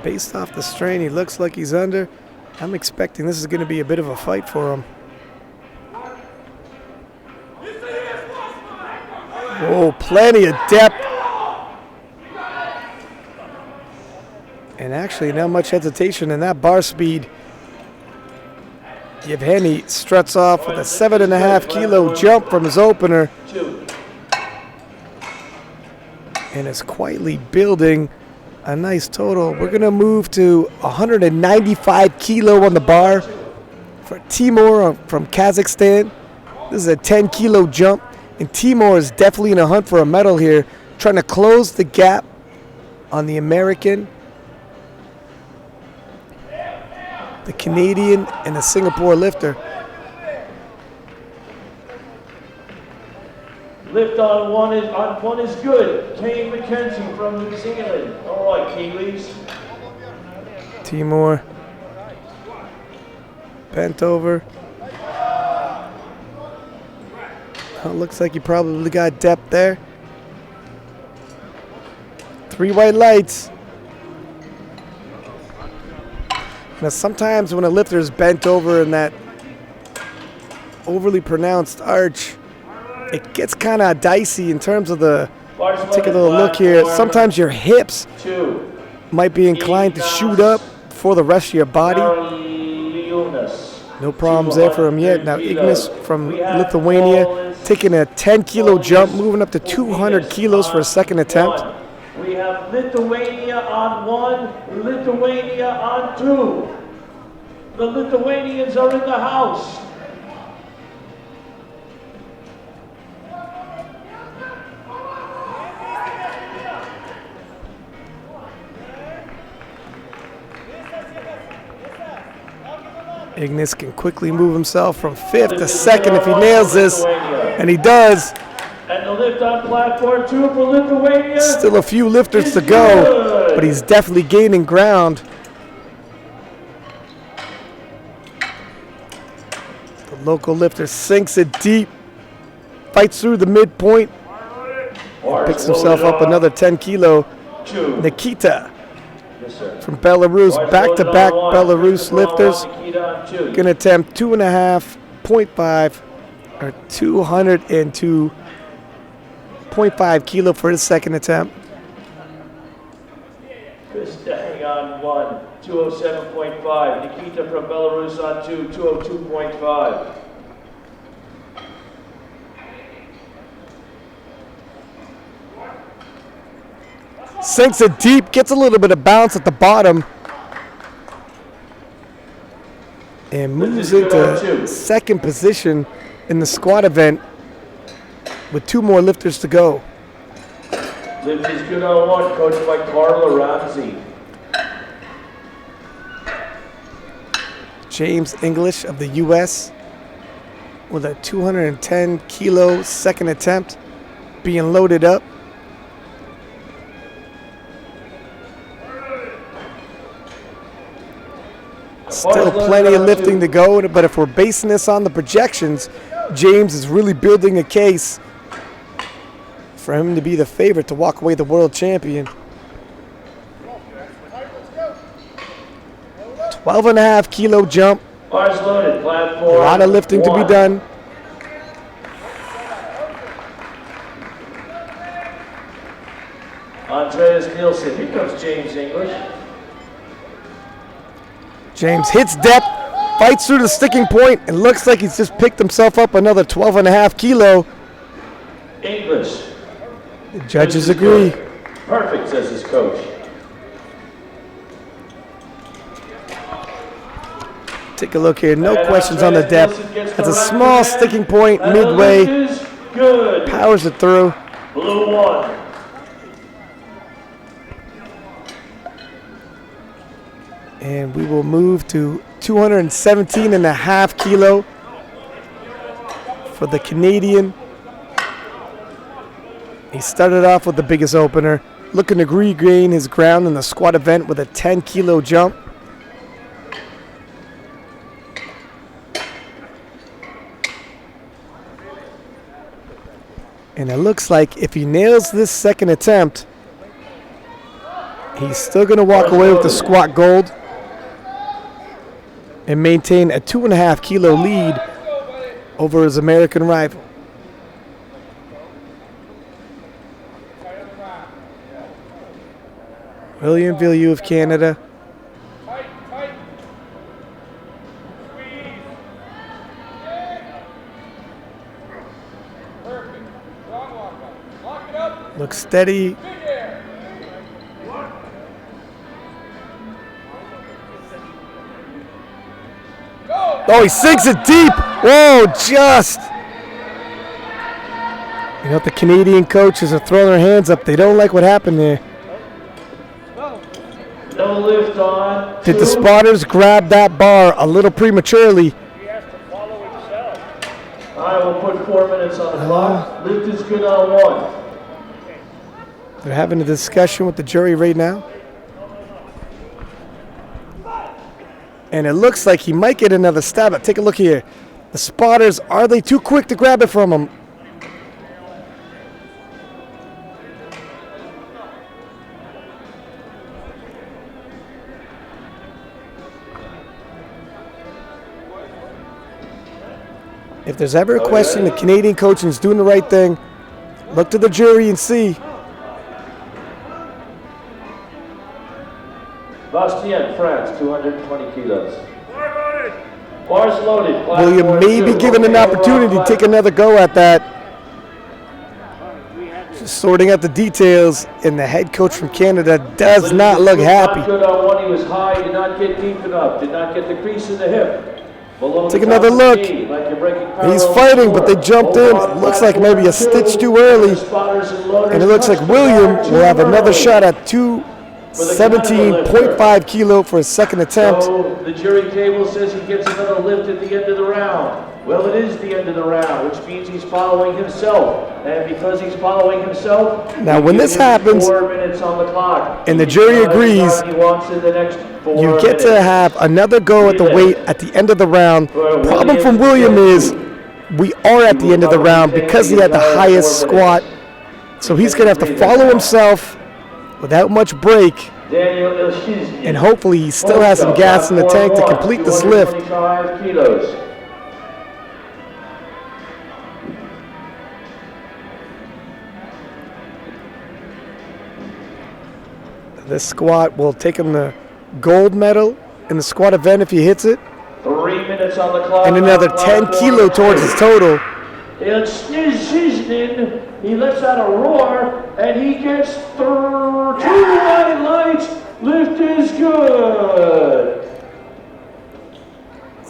based off the strain, he looks like he's under. I'm expecting this is going to be a bit of a fight for him. Oh, plenty of depth. And actually, not much hesitation in that bar speed. Yevgeny struts off with a 7.5 kilo jump from his opener. And is quietly building a nice total. We're going to move to 195 kilo on the bar for Timur from Kazakhstan. This is a 10 kilo jump. And Timur is definitely in a hunt for a medal here, trying to close the gap on the American, the Canadian, and the Singapore lifter. Lift on one is good. Kane McKenzie from New Zealand. All right, Kiwis. Timur bent over. Oh, looks like he probably got depth there. 3 white lights. Now sometimes when a lifter is bent over in that overly pronounced arch, it gets kind of dicey in terms of the, take a little look here. Sometimes your hips might be inclined to shoot up for the rest of your body. No problems there for him yet. Now Ignas from Lithuania taking a 10 kilo jump, moving up to 200 kilos for a second attempt. We have Lithuania on 1, Lithuania on 2. The Lithuanians are in the house. Ignas can quickly move himself from 5th to 2nd if he nails this, and he does. And the lift on platform 2 for Lithuania. Still a few lifters to go, but he's definitely gaining ground. The local lifter sinks it deep, fights through the midpoint, picks himself up another 10 kilo. Nikita from Belarus, back-to-back Belarus lifters, going to attempt 2.5 or 202.5 kilo for his second attempt. Staying on 1, 207.5. Nikita from Belarus on 2, 202.5. Sinks it deep, gets a little bit of bounce at the bottom, and moves into second position in the squat event with 2 more lifters to go. Lift is good on 1, coached by Carla Ramsey. James English of the U.S. with a 210 kilo second attempt, being loaded up. Still plenty of lifting to go, but if we're basing this on the projections, James is really building a case for him to be the favorite to walk away the world champion. 12.5 kilo jump. Bars loaded, platform. A lot of lifting 1 to be done. Andreas Nielsen. Here comes James English. James hits depth, fights through the sticking point, and looks like he's just picked himself up another 12.5 kilo. English. The judges agree. Perfect, says his coach. Take a look here. No questions on the depth. That's a small sticking point midway. Powers it through. Blue 1. And we will move to 217.5 kilo for the Canadian. He started off with the biggest opener, looking to regain his ground in the squat event with a 10 kilo jump. And it looks like if he nails this second attempt, He's still going to walk away with the squat gold and maintain a 2.5 kilo lead over his American rival. William Villieu of Canada. Looks steady. Oh, he sinks it deep. Whoa, just. You know, the Canadian coaches are throwing their hands up. They don't like what happened there. No lift on. Did the spotters grab that bar a little prematurely? He has to follow himself. All right, we'll put 4 minutes on the clock. Lift is good on 1. They're having a discussion with the jury right now. And it looks like he might get another stab at. Take a look here. The spotters, are they too quick to grab it from him? If there's ever a question, the Canadian coaching is doing the right thing. Look to the jury and see. Bastien, France, 220 kilos. Bars loaded. William may be given an opportunity to take another go at that. Just sorting out the details, and the head coach from Canada does not look happy. Not good on 1. He was high, did not get deep enough, did not get the crease in the hip. Take another look. He's fighting, but they jumped in. It looks like maybe a stitch too early. And it looks like William will have another shot at 217.5 kilo for his second attempt. So the jury table says he gets another lift at the end of the round. Well, it is the end of the round, which means he's following himself. And because he's following himself, now when this happens, 4 minutes on the clock, and the jury agrees, he wants in the next 4 you get to have another go at the weight at the end of the round. Problem from William is we are at the end of the round because he had the highest squat. So he's going to have to follow himself without much break. And hopefully he still has some gas in the tank to complete this lift. This squat will take him the gold medal in the squat event if he hits it. 3 minutes on the clock. And another 10 kilo towards his total. It's seasoning. He lets out a roar, and he gets 2 white lights. Lift is good.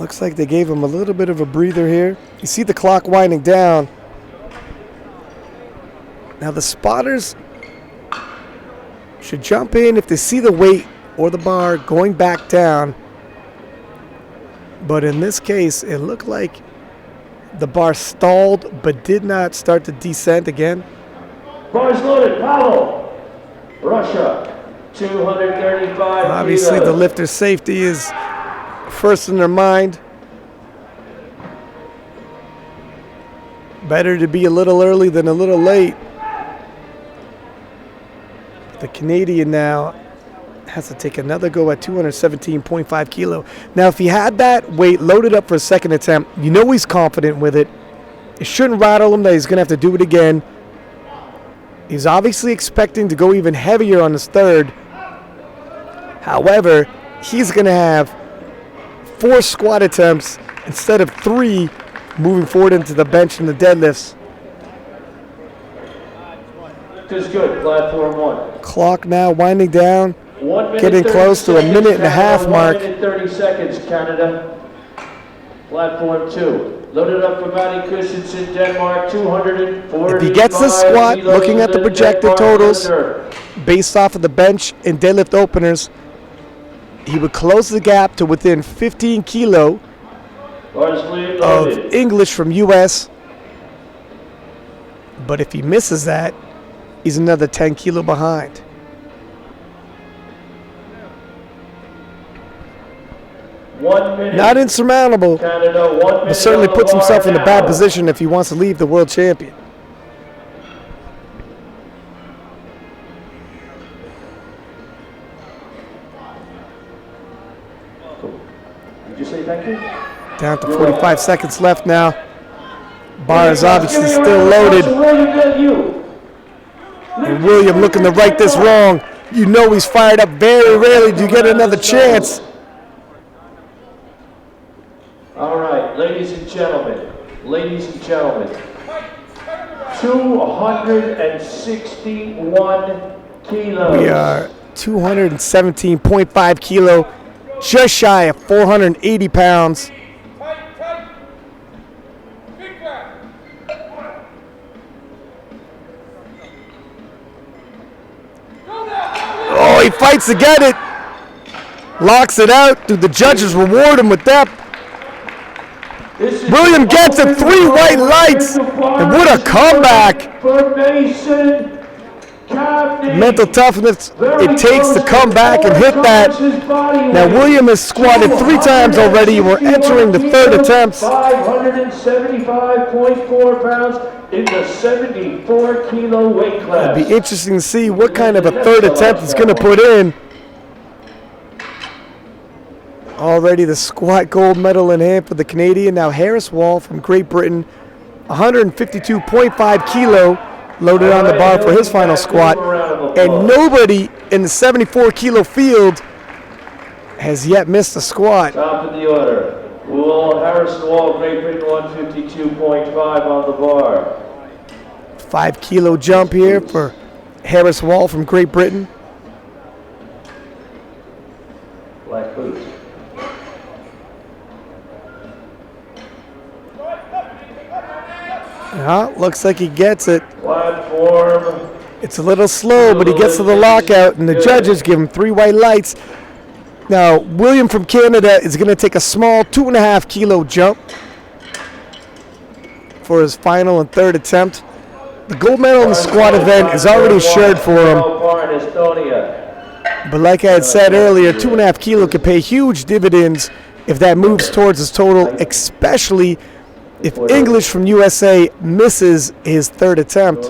Looks like they gave him a little bit of a breather here. You see the clock winding down. Now the spotters should jump in if they see the weight or the bar going back down. But in this case, it looked like the bar stalled but did not start to descend again. Bars loaded, Pavel, Russia, 235 Obviously, kilos. the lifter's safety is first in their mind. Better to be a little early than a little late. The Canadian now has to take another go at 217.5 kilo. Now, if he had that weight loaded up for a second attempt, you know he's confident with it. It shouldn't rattle him that he's going to have to do it again. He's obviously expecting to go even heavier on his third. However, he's going to have 4 squat attempts instead of 3 moving forward into the bench and the deadlifts. Is good, platform 1. Clock now winding down. 1 minute, Getting close to a minute and a half Canada, mark. 1 minute 30 seconds, Canada. Platform 2. Loaded up for Matty Christensen, Denmark, 240. If he gets this squat, looking at the projected totals, based off of the bench and deadlift openers, he would close the gap to within 15 kilo of English from US. But if he misses that, he's another 10 kilo behind. Not insurmountable, Canada, 1 minute but certainly on the puts himself in a bar bad now. position if he wants to leave the world champion. Down to 45 seconds left now. Bar is obviously still loaded. And William looking to right this wrong. You know he's fired up. Very rarely do you get another chance. All right, ladies and gentlemen, 261 kilos. We are 217.5 kilo, just shy of 480 pounds. Oh, he fights to get it. Locks it out. Do the judges reward him with that? William gets it. 3 white lights. And what a comeback. Mental toughness it takes to come back and hit that. Now William has squatted 3 times already. We're entering the 3rd attempt. 575.4 pounds in the 74 kilo weight class. It'll be interesting to see what kind of a 3rd attempt he's going to put in. Already the squat gold medal in hand for the Canadian. Now Harris Wall from Great Britain, 152.5 kilo. Loaded on the bar for his final squat, and nobody in the 74 kilo field has yet missed a squat. Top of the order, Harrison Wall, Great Britain, 152.5 on the bar. 5 kilo jump here for Harris Wall from Great Britain. Black boots. Looks like he gets it. Platform. It's a little slow, but he gets to the lockout, and the judges give him 3 white lights. Now, William from Canada is going to take a small 2.5 kilo jump for his final and 3rd attempt. The gold medal in the squat event is already assured for him. But like I had said earlier, 2.5 kilo could pay huge dividends if that moves towards his total, especially if English from USA misses his 3rd attempt.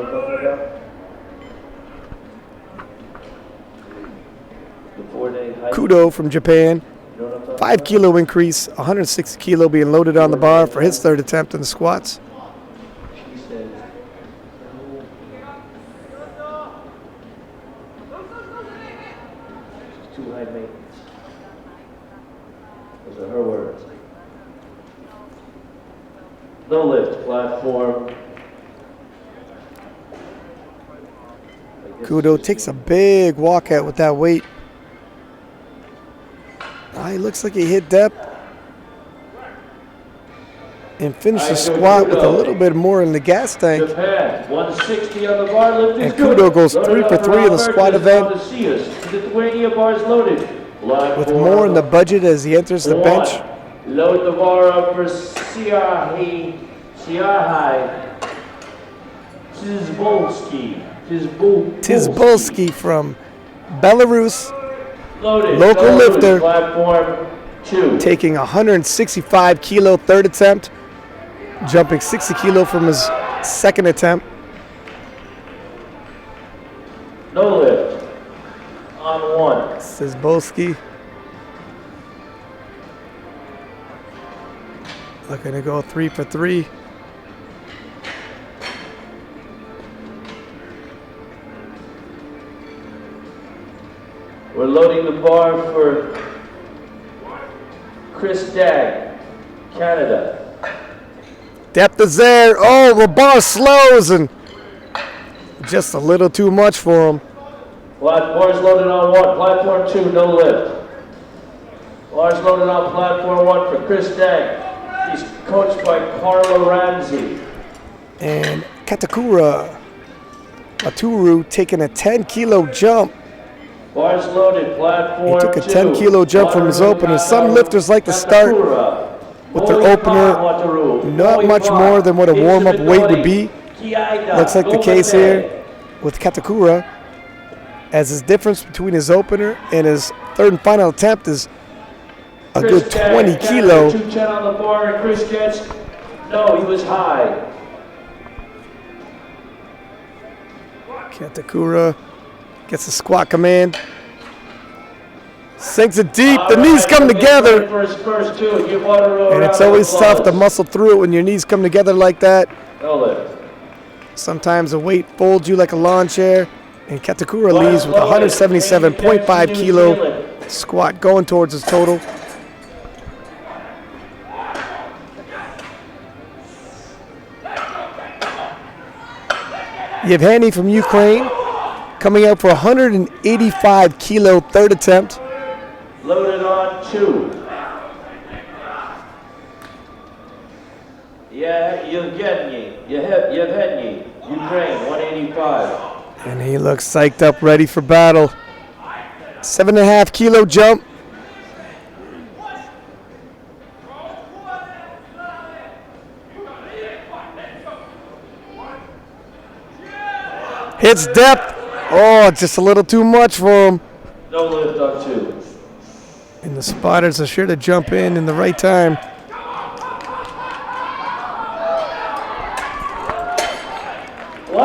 Kudo from Japan, 5 kilo increase, 160 kilo being loaded on the bar for his 3rd attempt in the squats. Too high maintenance. Those are her words. No lift, platform. Kudo takes a big walkout with that weight. He looks like he hit depth and finished the squat with a little bit more in the gas tank. Japan, 160 on the bar, lift is And Kudo goes 3 for 3 in the squat event, Lithuania bars loaded. with more in the budget as he enters the bench. Load the bar up for Siahai Tizbolski from Belarus, Loaded. local lifter, Platform 2. taking 165 kilo 3rd attempt, jumping 60 kilo from his 2nd attempt. No lift. On 1. Tizbolski looking to go 3 for 3. We're loading the bar for Chris Dagg, Canada. Depth is there. Oh, the bar slows and just a little too much for him. Bar's loaded on 1. Platform 2, no lift. Bar's loaded on platform 1 for Chris Dagg. He's coached by Carla Ramsey. And Katakura Aturu taking a 10 kilo jump. Bars loaded, platform 2. He took a 10 kilo jump from his opener. Some lifters like to start with their opener not much more than what a warm-up weight would be. Looks like the case here with Katakura, as his difference between his opener and his 3rd and final attempt is a good 20 kilo. 210 on the bar, and Chris gets, no, he was high. Katakura gets a squat command. Sinks it deep. The knees come together. And it's always tough to muscle through it when your knees come together like that. Sometimes the weight folds you like a lawn chair. And Katakura leaves with 177.5 kilo squat going towards his total. Yevgeny from Ukraine coming out for 185 kilo third attempt. Loaded on 2. Yevgeny, Ukraine, 185. And he looks psyched up, ready for battle. 7.5 kilo jump. Hits depth. Oh, just a little too much for him. No lift on 2. And the spotters are sure to jump in the right time.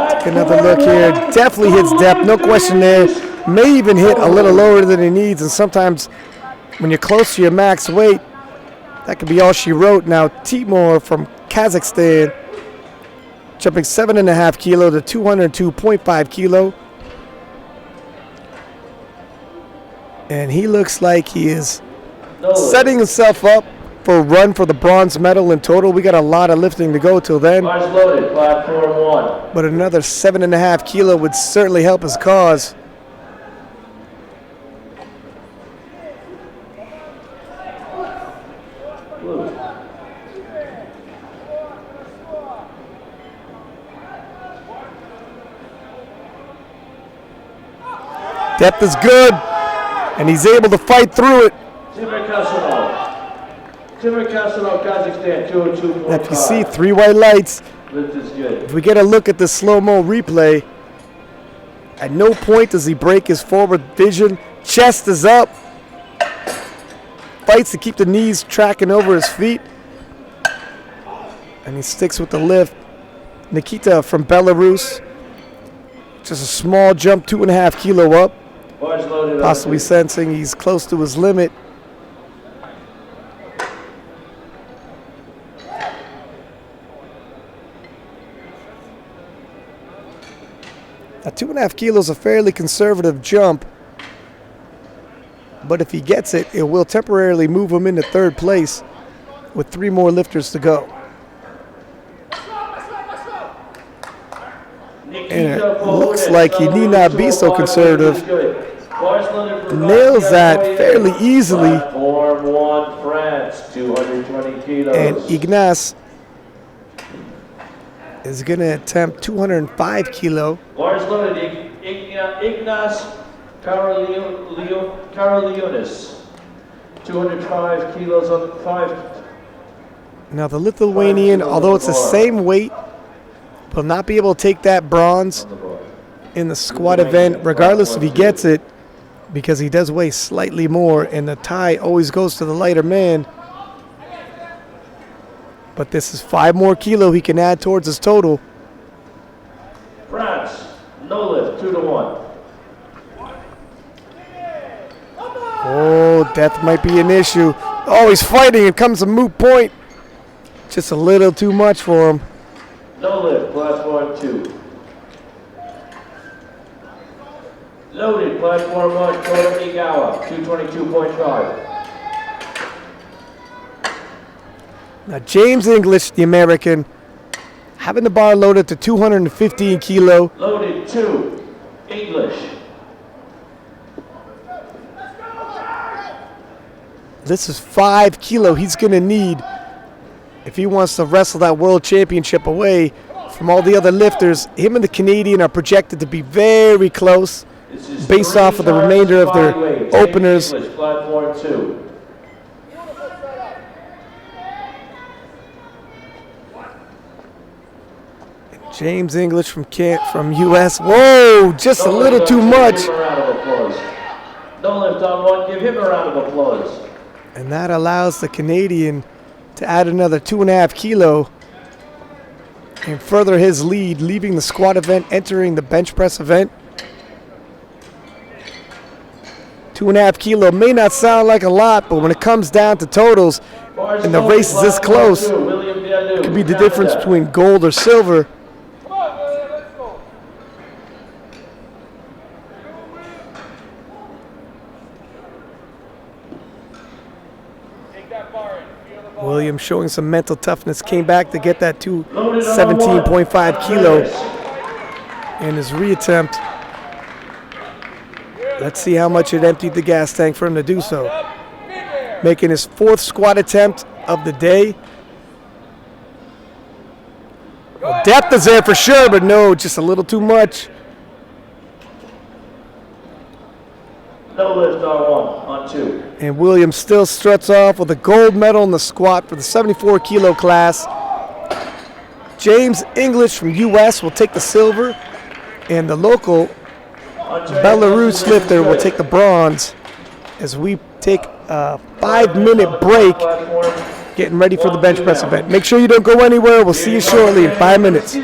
Take another look here. Definitely hits depth, no question there. May even hit a little lower than he needs, and sometimes when you're close to your max weight, that could be all she wrote. Now Timur from Kazakhstan jumping 7.5 kilo to 202.5 kilo. And he looks like he is setting himself up for a run for the bronze medal in total. We got a lot of lifting to go till then. Loaded, platform 1. But another 7.5 kilo would certainly help his cause. Depth is good, and he's able to fight through it. Timur Kasanov, Kazakhstan, 202.5. If you see 3 white lights, Lift is good. if we get a look at the slow-mo replay, at no point does he break his forward vision. Chest is up. Fights to keep the knees tracking over his feet. And he sticks with the lift. Nikita from Belarus. Just a small jump, 2.5 kilo up. Possibly sensing he's close to his limit. Now 2.5 kilos is a fairly conservative jump, but if he gets it, it will temporarily move him into third place with 3 more lifters to go. And it looks like he need not be so conservative. Nails that fairly easily. And Ignace is going to attempt 205 kilo. Ignace Karolionis, 205 kilos on 5. Now the Lithuanian, although it's the same weight, will not be able to take that bronze in the squat event, regardless if he gets it, because he does weigh slightly more, and the tie always goes to the lighter man. But this is 5 more kilo he can add towards his total. France, no lift, 2-1. Oh, death might be an issue. Oh, he's fighting. It comes a moot point. Just a little too much for him. No lift, platform 2. Loaded, platform 1, Kota Igawa, 222.5. Now James English, the American, having the bar loaded to 215 kilo. Loaded 2, English. This is 5 kilo he's going to need if he wants to wrestle that world championship away from all the other lifters. Him and the Canadian are projected to be very close based off of the remainder of their openers. English, platform 2. James English from US. Whoa, just a little too much. Give him a round of applause. No lift on 1, give him a round of applause. And that allows the Canadian to add another 2.5 kilo and further his lead, leaving the squat event, entering the bench press event. 2.5 kilo may not sound like a lot, but when it comes down to totals and the race is this close, it could be the difference between gold or silver. William showing some mental toughness, came back to get that 17.5 kilo in his reattempt. Let's see how much it emptied the gas tank for him to do so. Making his 4th squat attempt of the day. Well, depth is there for sure, but no, just a little too much. No lift on 1, on 2. And Williams still struts off with a gold medal in the squat for the 74 kilo class. James English from US will take the silver, and the local Belarus lifter will take the bronze as we take a 5-minute break getting ready for the bench press event. Make sure you don't go anywhere. We'll see you shortly in 5 minutes.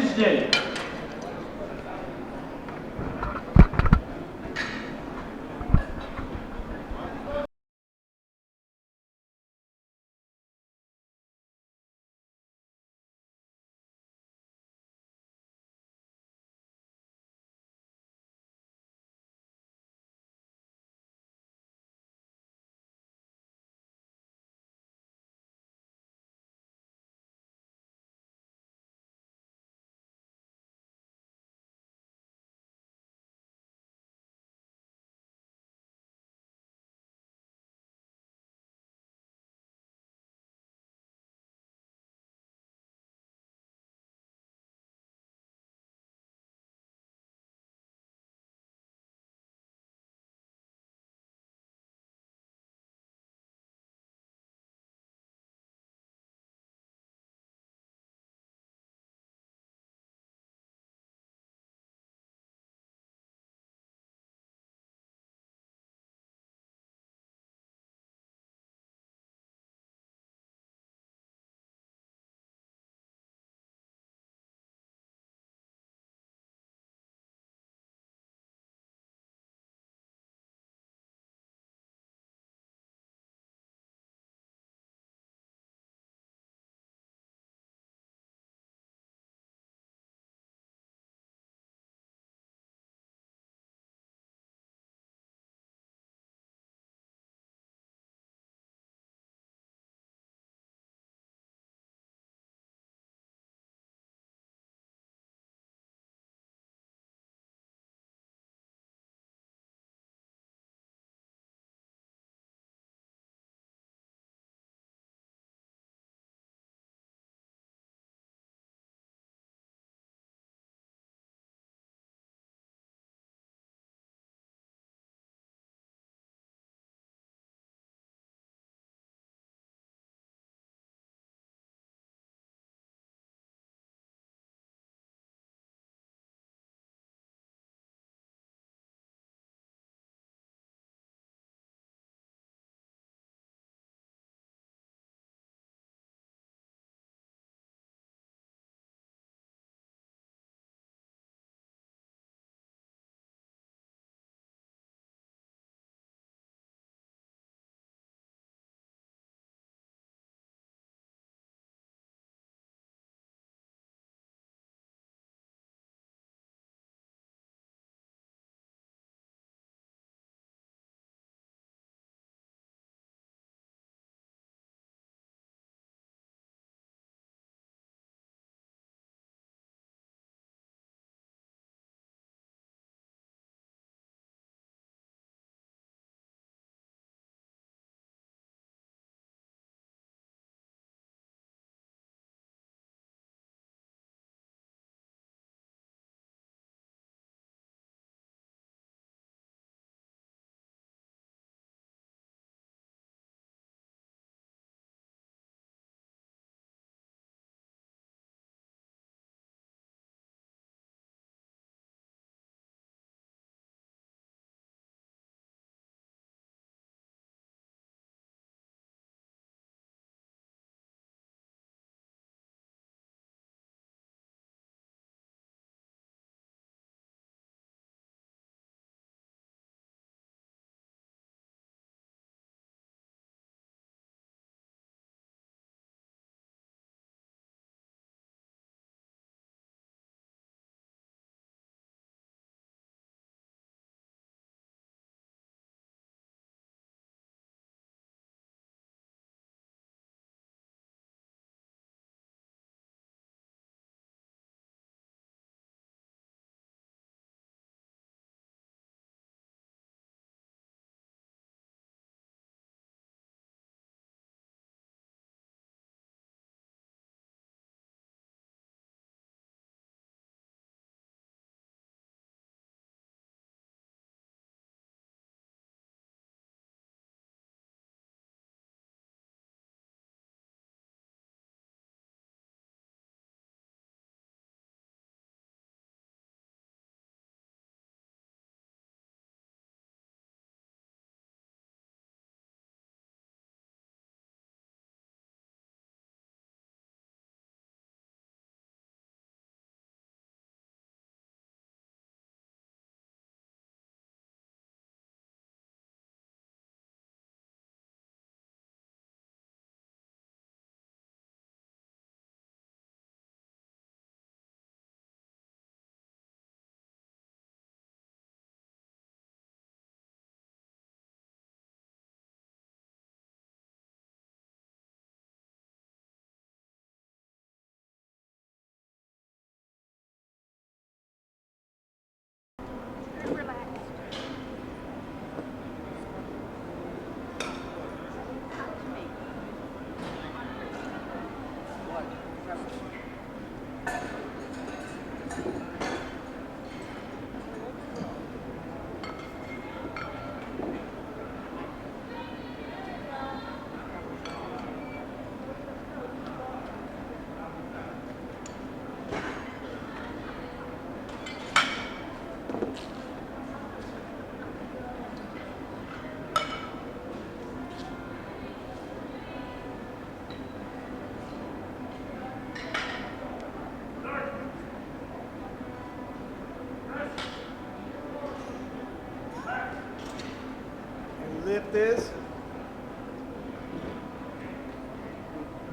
lift is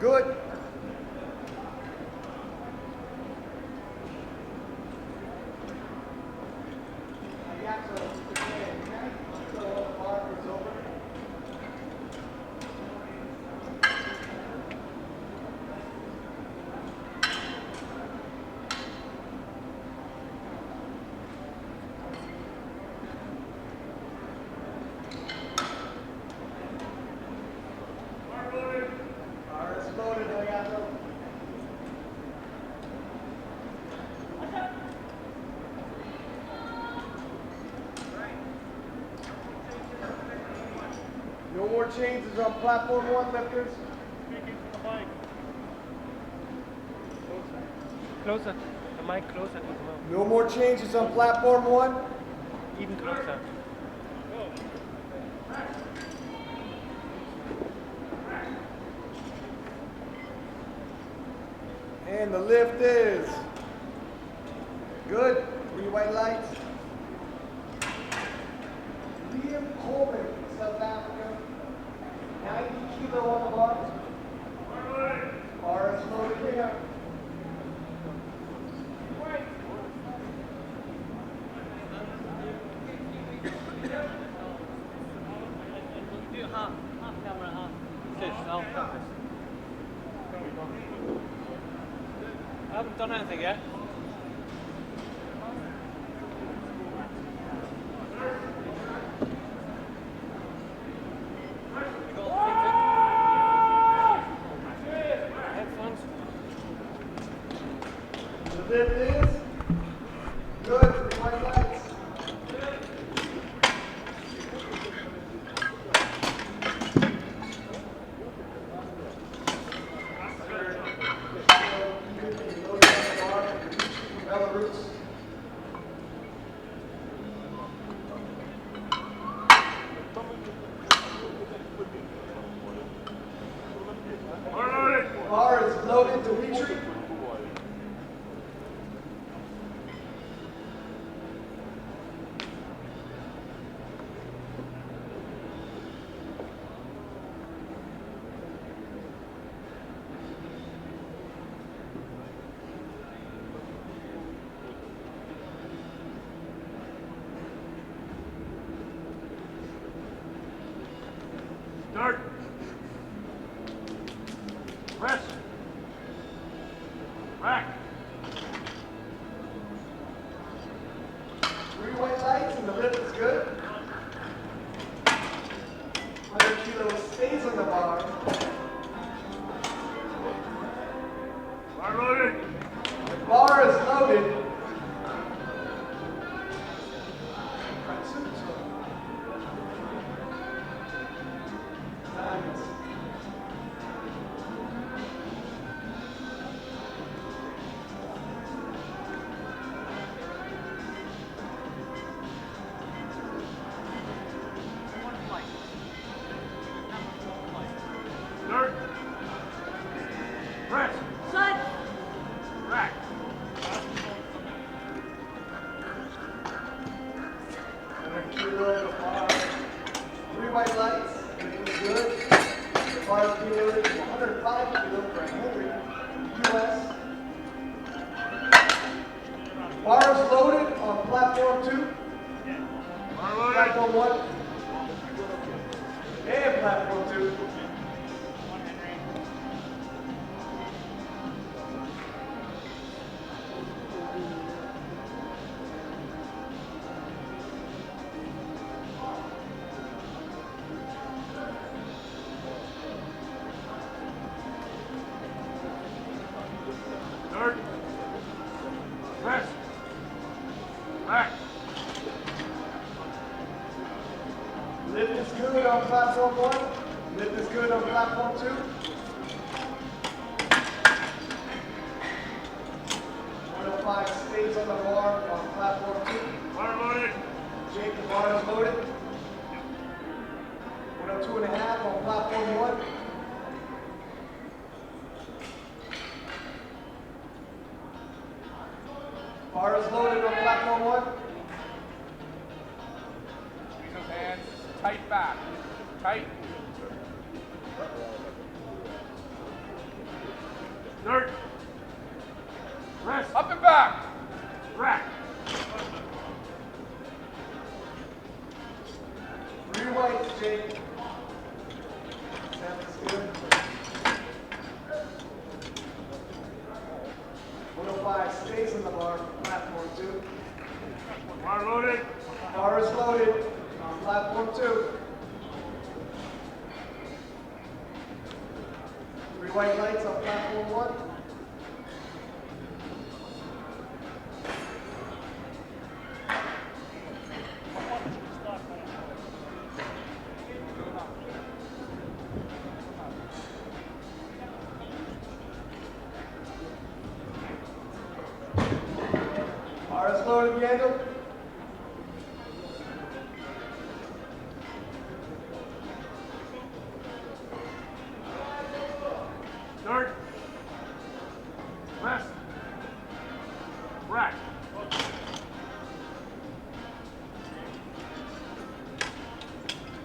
good. No more changes on platform 1, lifters. Closer. The mic closer to the mouth. No more changes on platform 1. Even closer. And the lift is good. 3 white lights. Liam Coleman, South Africa. 90 kilo on the bar. Bar is loaded here. Do half camera, half fish, half focus. I haven't done anything yet. You got all the things in? Headphones? The lift is good. 3 white lights. Bar is loaded to retreat. Start. Press. Rack. 3 white lights and the lift is good. 100 kilos stays on the bar. Bar loaded. The bar is loaded. Start. Press. Shut. Rack. 100 kilo bar. 3 white lights. It is good. The bar is being loaded to 105 kilo for Henry, US. Bar is loaded on platform 2, Bar loaded. platform 1, and platform 2. Start. Press. Rack. Lift is good on platform 1. Lift is good on platform 2. 105 stays on the bar on platform 2. Bar loaded. Jake, the bar is loaded. 102.5 on platform 1. Bar is loaded on platform 1. Use those hands tight back. Tight. Dirt. Rest. Up and back. Rack. 3 weights, Jake. Sounds good. 105 stays on the bar, platform 2. Bar loaded. Bar is loaded on platform 2. 3 white lights on platform 1. Bar is loaded, Yandel. Dirt. Rest. Rack.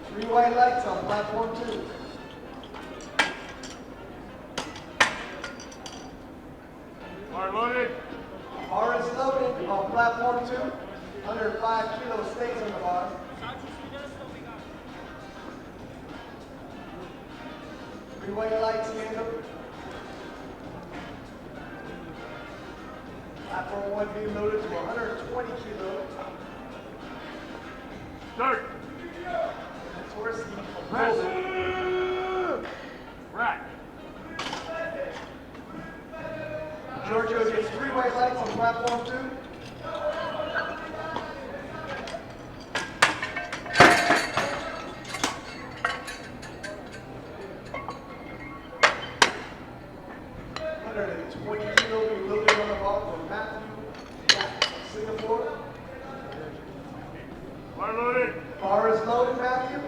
Three white lights on platform 2. Bar loaded. Bar is loaded on platform 2. 105 kilo stays on the bar. Three white lights, Yandel. Platform 1 being loaded to 120 kilo. Dirt. Torsi. Rest. Rack. Giorgio gets 3 white lights on platform 2. Kilo be loaded on the bar from Matthew, Singapore. Bar loaded. Bar is loaded, Matthew.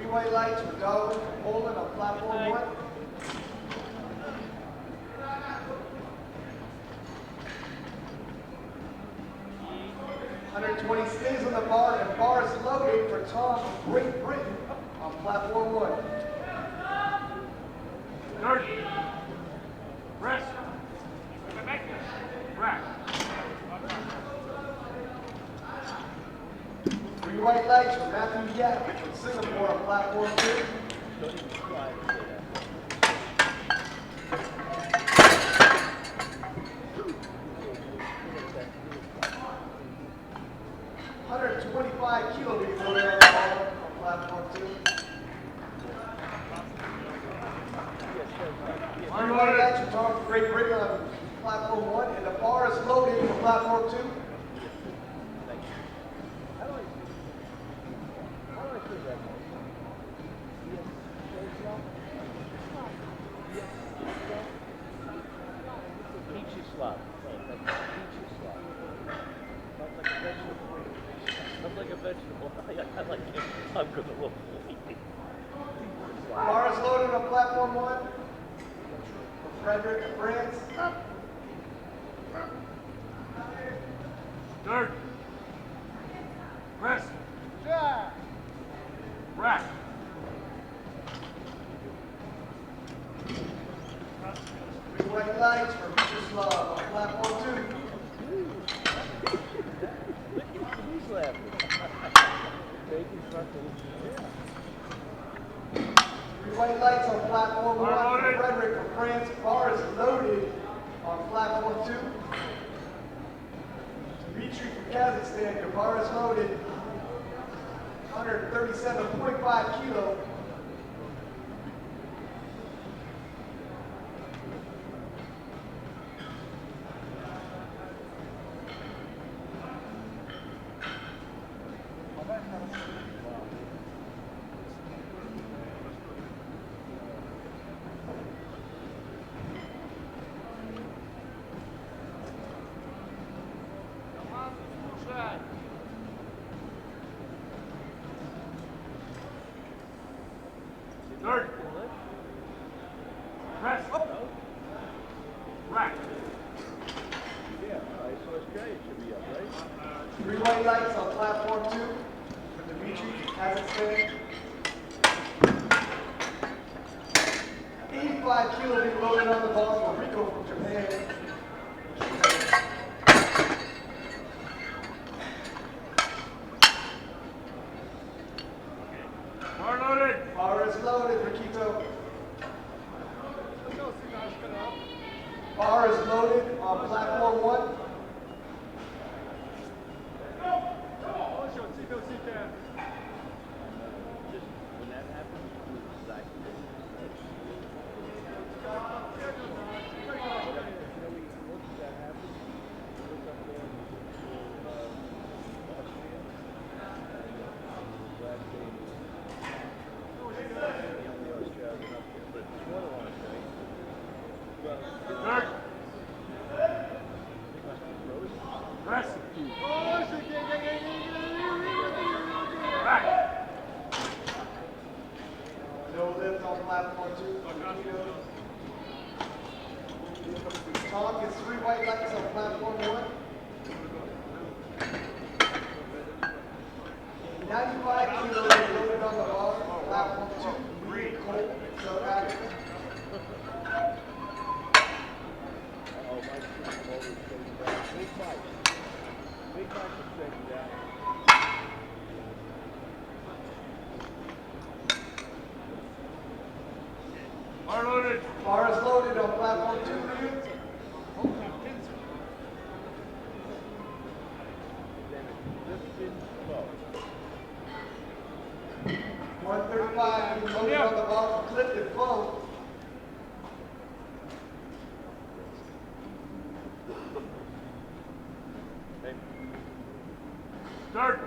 White lights for Darwin from Poland on platform 1. $120 stays on the bar, and bar is loaded for Tom from Great Britain on platform 1. Dirt. Rest. Rack. 3 white lights for Matthew Yap from Singapore on platform 2. $125 kilo being loaded on the bar on platform 2. Three white lights for Tom from Great Britain on platform 1, and the bar is loaded for platform 2. I'm gonna look. Bar is loaded on platform 1. Frederick, France. Dirt. Rest. Rack. Three white lights for Vyacheslav on platform 2. Who's laughing? Bacon fucking. Three white lights on platform 1 for Frederick from France. Bar is loaded on platform 2. Dimitri from Kazakhstan, your bar is loaded. 137.5 kilo. as it stands. 85 kilo being loaded on the bar for Rico from Japan. Bar loaded. Bar is loaded, Riquito. Bar is loaded on platform 1. Start. Press. Rack. No lift on platform 2. Tom gets 3 white lights on platform 1. 95 kilos loaded on the bar, platform 2. Green, cold, so active. Bar loaded. Bar is loaded on platform 2. Ryu. $135 being loaded on the bar for Clifton Flow. Start.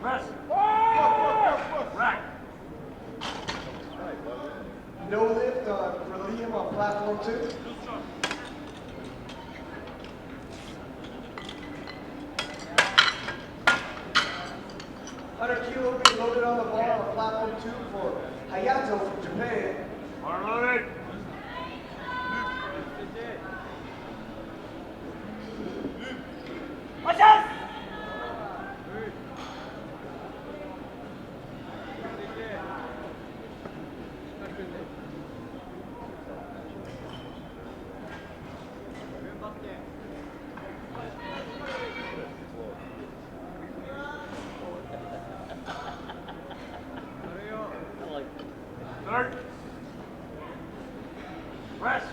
Press. Rack. No lift for Liam on platform 2. $100 being loaded on the bar on platform 2 for Hayato from Japan. Bar loaded. Start. Press.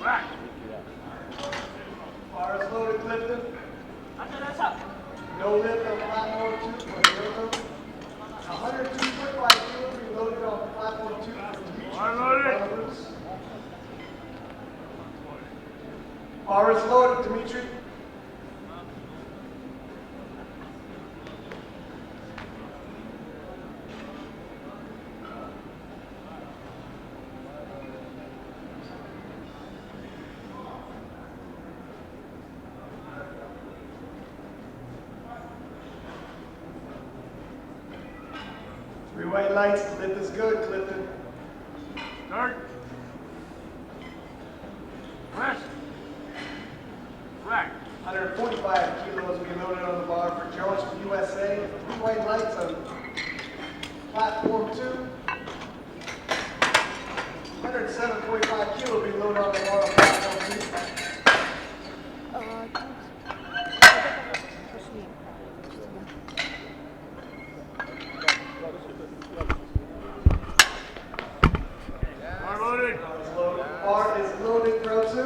Rack. Bar is loaded, Clifton. No lift on platform 2 for Naruto. 102.5 kilos being loaded on platform 2 for Dimitri. Bar loaded. Belarus. Bar is loaded, Dimitri. Three white lights, lift is good, Clifton. Start. Press. Rack. 145 kilos being loaded on the bar for Jones from USA. Three white lights on platform 2. 107.5 kilos being loaded on the bar on platform 2. Bar loaded. Bar is loaded, Grosu.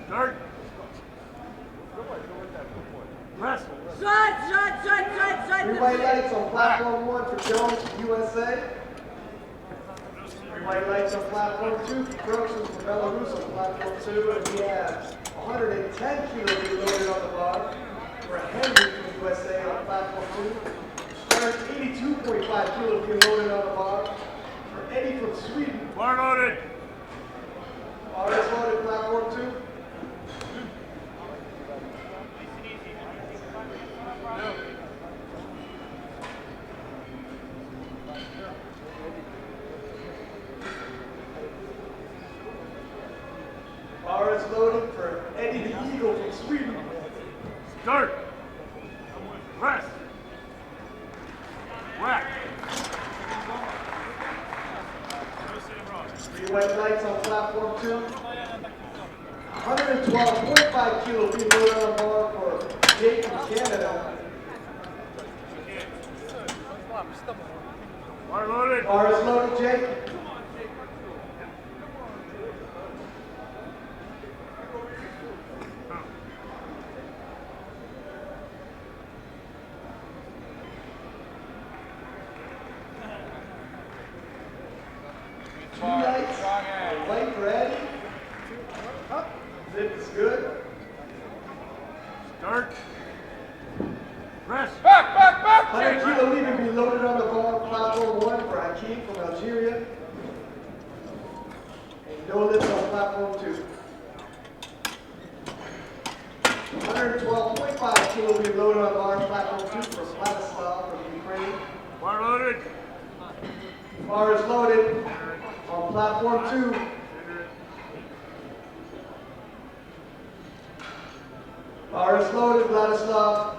Start. Press. Three white lights on platform 1 for Jones from USA. Three white lights on platform 2 for Grosu from Belarus on platform 2. And we have 110 kilos being loaded on the bar for Henry from USA on platform 2. 182.5 kilos being loaded on the bar for Eddie Bar loaded. Bar is loaded, platform 2. Bar is loaded for Eddie the Eagle from Sweden. Start. Press. Rack. Three white lights on platform 2. 112.5 kilo being loaded on bar for Jake from Canada. Bar loaded. Bar is loaded, Jake. Two lights, white for Eddie. Zip is good. Start. Press. 100 kilo lever being loaded on the bar, platform 1 for Hakeem from Algeria. And no lift on platform 2. 112.5 kilo being loaded on bar, platform 2 for Vladislav from Ukraine. Bar loaded. Bar is loaded on platform 2. Bar is loaded, Vladislav.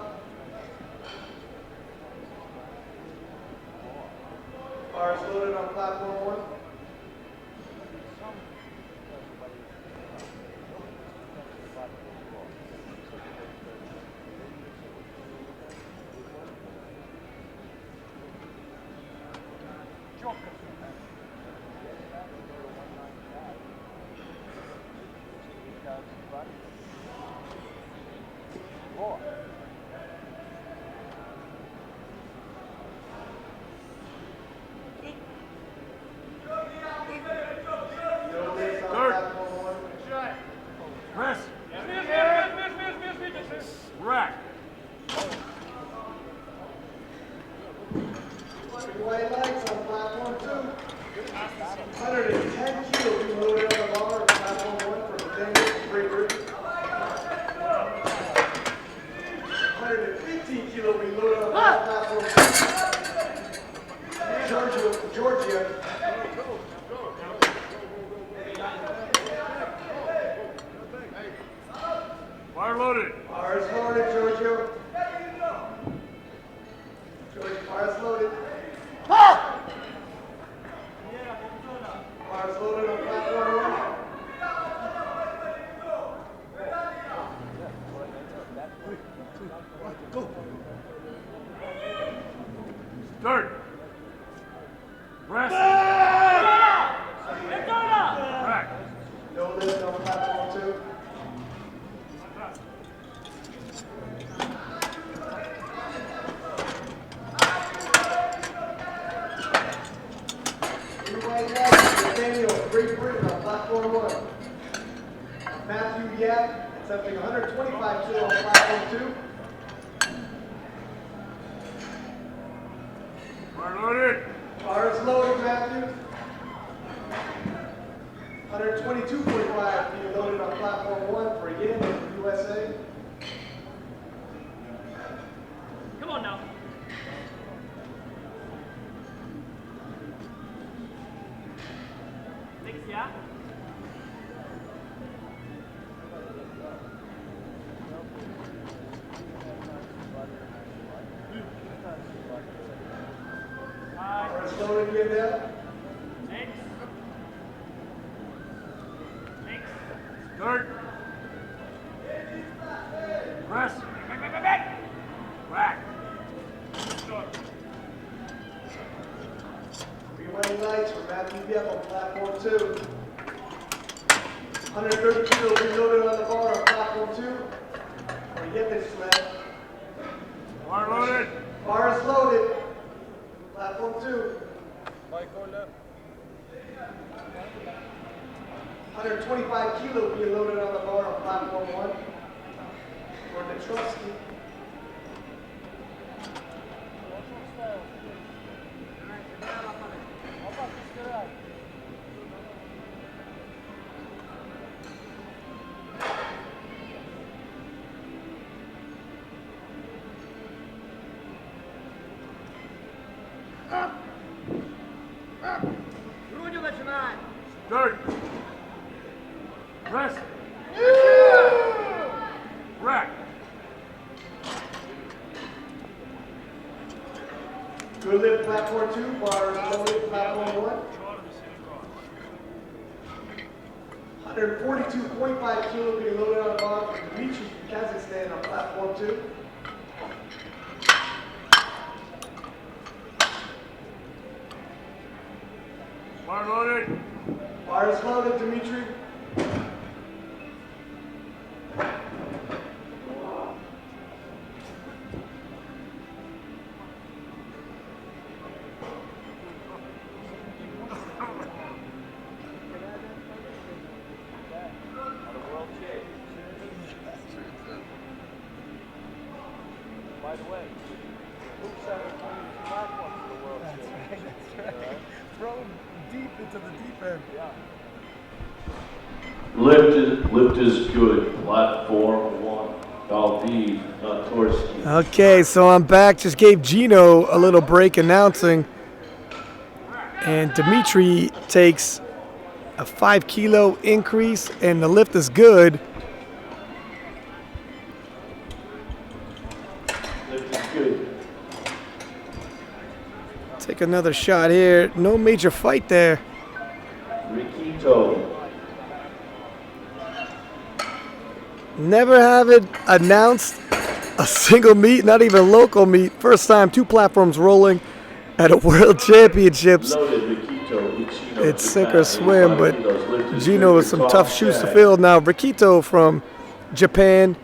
Bar is loaded on platform 1. Press. Rack. White lights on platform 2. 110 kilo being loaded on the bar on platform 1 for Daniel from Great Britain. 115 kilo being loaded on the bar on platform 2. Giorgio from Georgia. Bar loaded. Bar is loaded, Giorgio. Giorgio, bar is loaded. Bar is loaded on platform 1. Start. Press. Rack. No lift on platform 2. Daniel, Great Britain on platform 1. Matthew Yap, attempting 125 kilo on platform 2. Bar loaded. Bar is loaded, Matthew. 122.5 being loaded on platform 1 for Yin in the USA. Come on now. Thanks, yeah? Bar is loaded, give that. Thanks. Thanks. Start. Press. Rack. Three white lights for Matthew Yap on platform 2. 130 kilo being loaded on the bar on platform 2 for Yepis sled. Bar loaded. Bar is loaded. Platform 2. 125 kilo being loaded on the bar on platform 1 for Netrusky. Start. Rest. Rack. Good lift, platform 2, bars loaded, platform 1. 142.5 kilos being loaded on the bar from Dimitri, Kazakhstan on platform 2. Bar loaded. Bars loaded, Dimitri. By the way, who set up platforms for the world series? That's right. Throw him deep into the deep end. Yeah. Lift is good. Platform 1. Galdi, not Torski. Okay, so I'm back. Just gave Gino a little break announcing. And Dimitri takes a 5 kilo increase, and the lift is good. Lift is good. Take another shot here. No major fight there. Riquito. Never have it announced a single meet, not even local meet. First time 2 platforms rolling at a World Championships. Loaded Riquito. Ichino, It's sink Japan, or swim, 85 but kilos. Lift is Gino good. with some tough shoes to Jack. fill. Now Riquito from Japan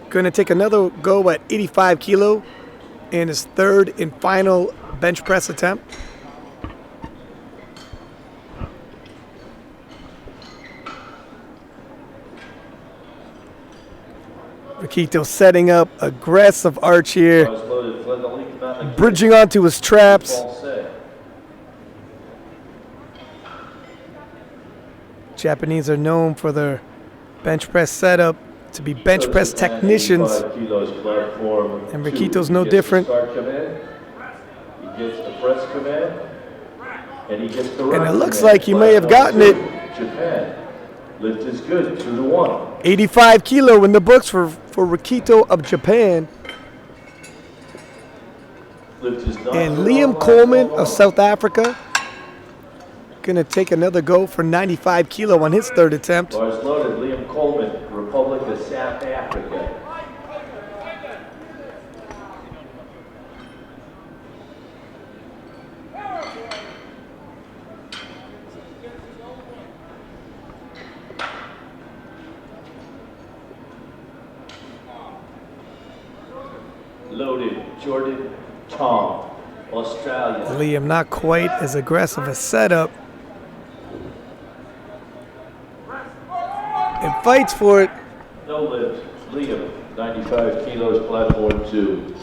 going to take another go at 85 kilo in his 3rd and final bench press attempt. Riquito setting up aggressive arch here, Bars loaded. Fled the link about the bridging onto his traps. Ball set. Japanese are known for their bench press setup to be bench press technicians. 85 kilos platform And 2. Riquito's He no gets the different. start command. He gets the press command. And he gets the And run it looks command. like he may have Platform gotten 2, Japan. Lift is good. 2-1. 85 kilo in the books for Riquito of Japan. Lift is not And good Liam on Coleman platform of South Africa gonna take another go for 95 kilo on his 3rd attempt. Bars loaded. Liam Coleman, Republic of South Africa. Loaded. Jordan Tom, Australia. Liam not quite as aggressive a setup. And fights for it. No lift. Liam, 95 kilos, platform 2.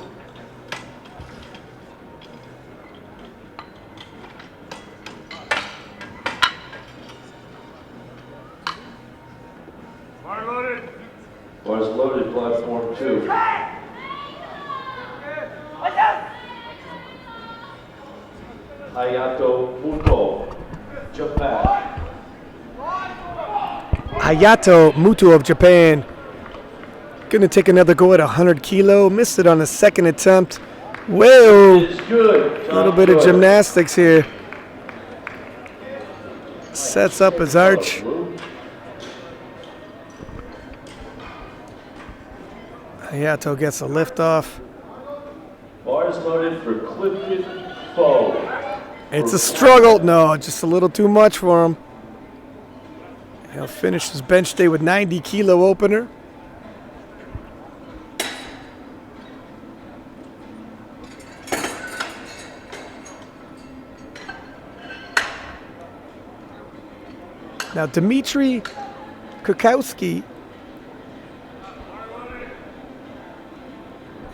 Bar loaded. Bars loaded, platform 2. Hayato Muto, Japan. Hayato Muto of Japan gonna take another go at 100 kilo. Missed it on the 2nd attempt. Whoa, It's good. a little bit of gymnastics here. Sets up his arch. Hayato gets a lift off. Bars loaded for Clifton Foe. It's a struggle. No, just a little too much for him. He'll finish his bench day with 90 kilo opener. Now Dmitry Kukowski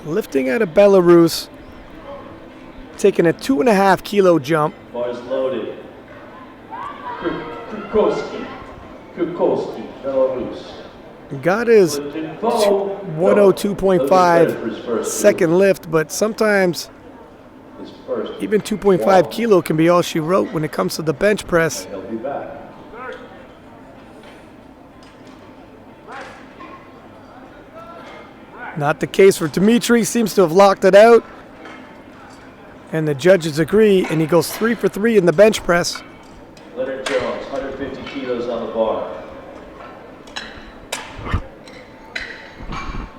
lifting out of Belarus, taking a 2.5 kilo jump. Bars loaded. Kukoski, Belarus. Got his Clifton Foe. 102.5 second lift, but sometimes his first. Even 2.5 kilo can be all she wrote when it comes to the bench press. He'll be back. Not the case for Dimitri. Seems to have locked it out. And the judges agree, and he goes 3 for 3 in the bench press. Leonard Jones, 150 kilos on the bar.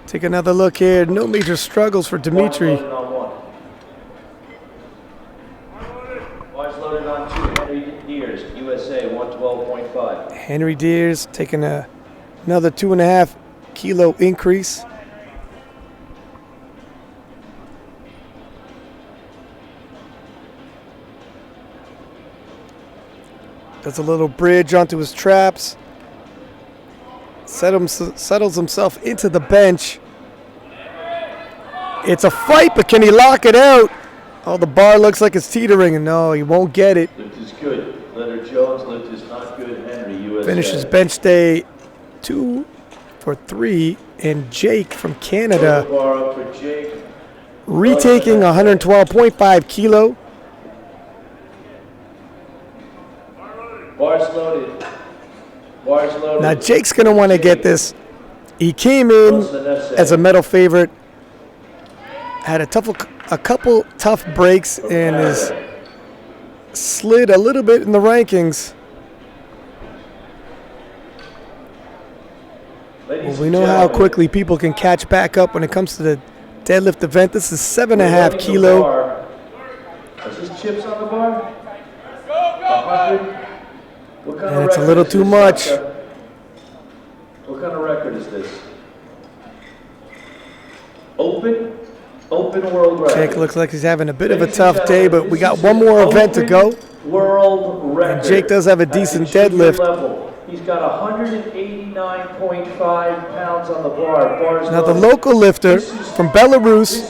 Take another look here. No major struggles for Dimitri. Bars loaded on 1. Bars loaded on 2. Henry Deers, USA, 112.5. Henry Deers taking another 2.5 kilo increase. Does a little bridge onto his traps. Settles himself into the bench. It's a fight, but can he lock it out? Oh, the bar looks like it's teetering, and no, he won't get it. Lift is good. Leonard Jones, lift is not good. Henry, USA. Finishes bench day 2 for 3, and Jake from Canada Bar up for Jake. retaking 112.5 kilo. Bars loaded. Bars loaded. Now Jake's going to want to get this. He came in as a medal favorite, had a couple tough breaks, and has slid a little bit in the rankings. Well, we know how quickly people can catch back up when it comes to the deadlift event. This is 7.5 kilo. Is this chips on the bar? 100? What kind And of it's a record little is too this, much. Sasha? What kind of record is this? Open world record. Jake looks like he's having a bit of a tough day, but we got one more event to go. World record. And Jake does have a at the decent junior deadlift. level. He's got 189.5 pounds on the bar. Bars Now the loaded. local lifter from Belarus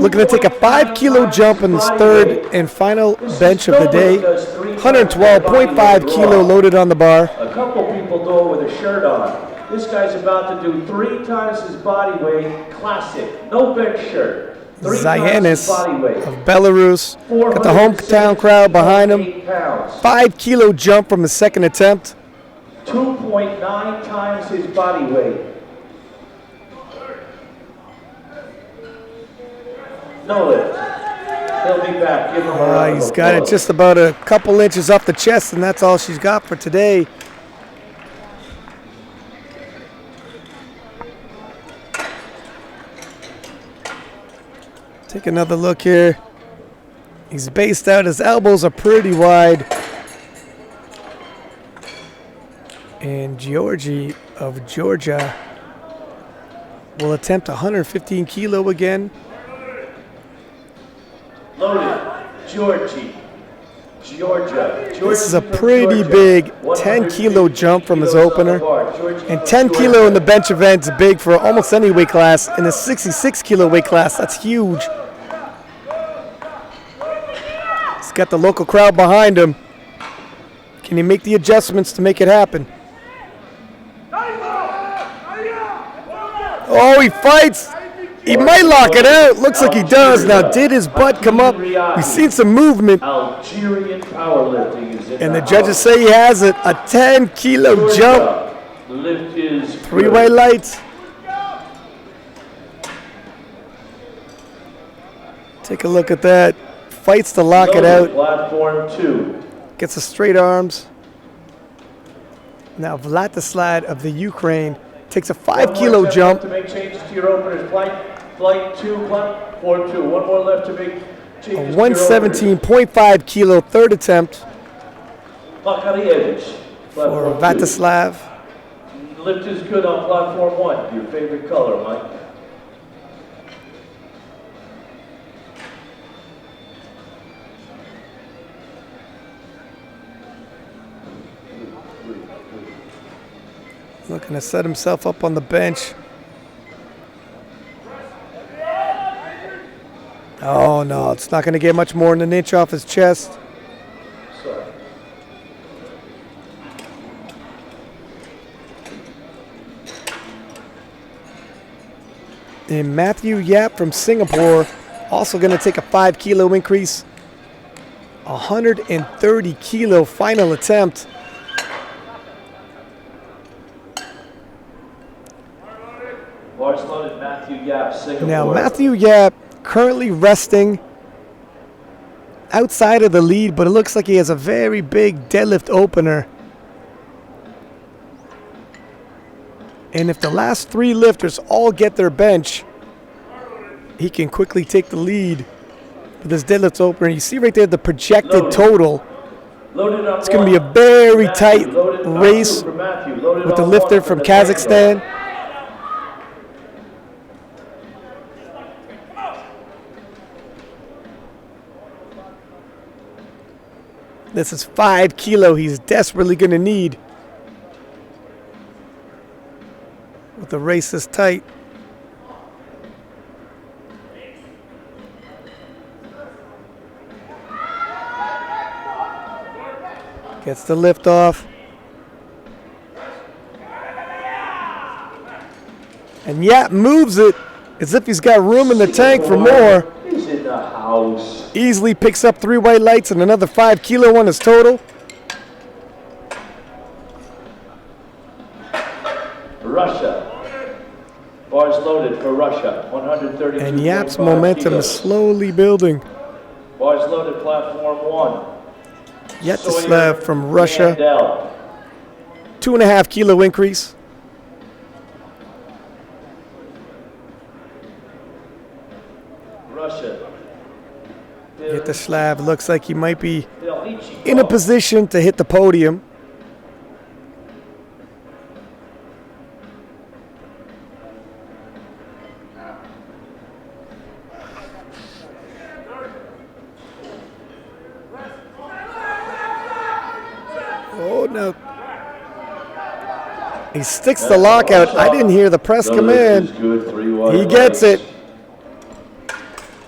looking to take a 5 kilo jump in his third and final bench of the day. 112.5 kilo loaded on the bar. A couple people do it with a shirt on. This guy's about to do 3 times his body weight. Classic. No bench shirt. 3 times his Zyanis body weight. of Belarus. Got the hometown crowd behind him. 478 pounds. 5 kilo jump from his second attempt. 2.9 times his body weight. No lift. He'll be back. Give him a round of He's got it applause. just about a couple inches off the chest, and that's all she's got for today. Take another look here. He's based out. His elbows are pretty wide. And Georgie of Georgia will attempt 115 kilo again. Loaded. Georgia. This is a pretty big 10 kilo jump from his opener. And 10 kilo in the bench event is big for almost any weight class. In the 66 kilo weight class, that's huge. He's got the local crowd behind him. Can he make the adjustments to make it happen? Oh, he fights. He might lock it out. Looks like he does. Now, did his butt come up? We've seen some movement. Algerian powerlifting is in And the judges say he has it. A 10 kilo jump. Lift is 3 white lights. Take a look at that. Fights to lock it out. Platform 2. Gets the straight arms. Now Vladislav of the Ukraine takes a 5 kilo jump. To make changes to your openers. Flight 2, platform 2. One more left to make changes A to your openers. 117.5 kilo third attempt Makarievich. for Platform 2. Vladislav. Lift is good on platform 1. Your favorite color, Mike. Looking to set himself up on the bench. Oh no, it's not going to get much more than an inch off his chest. Sorry. And Matthew Yap from Singapore Also going to take a 5 kilo increase. 130 kilo final attempt. Bars loaded, Matthew Yap, Singapore. Now, Matthew Yap currently resting outside of the lead, but it looks like he has a very big deadlift opener. And if the last 3 lifters all get their bench, he can quickly take the lead with his deadlift opener. You see right there the projected total. It's going to be a very tight race with the lifter from Kazakhstan. This is 5 kilo he's desperately going to need with the race this tight. Gets the lift off. And Yap moves it as if he's got room in the tank for more. He's in the house. Easily picks up 3 white lights and another 5 kilo on his total. Russia. Bars loaded for Russia. 132. And Yap's momentum is slowly building. Bars loaded, platform 1. Yetislav from Russia. 2.5 kilo increase. Russia. Yetislav looks like he might be in a position to hit the podium. Oh, no. He sticks the lockout. I didn't hear the press command. He gets it.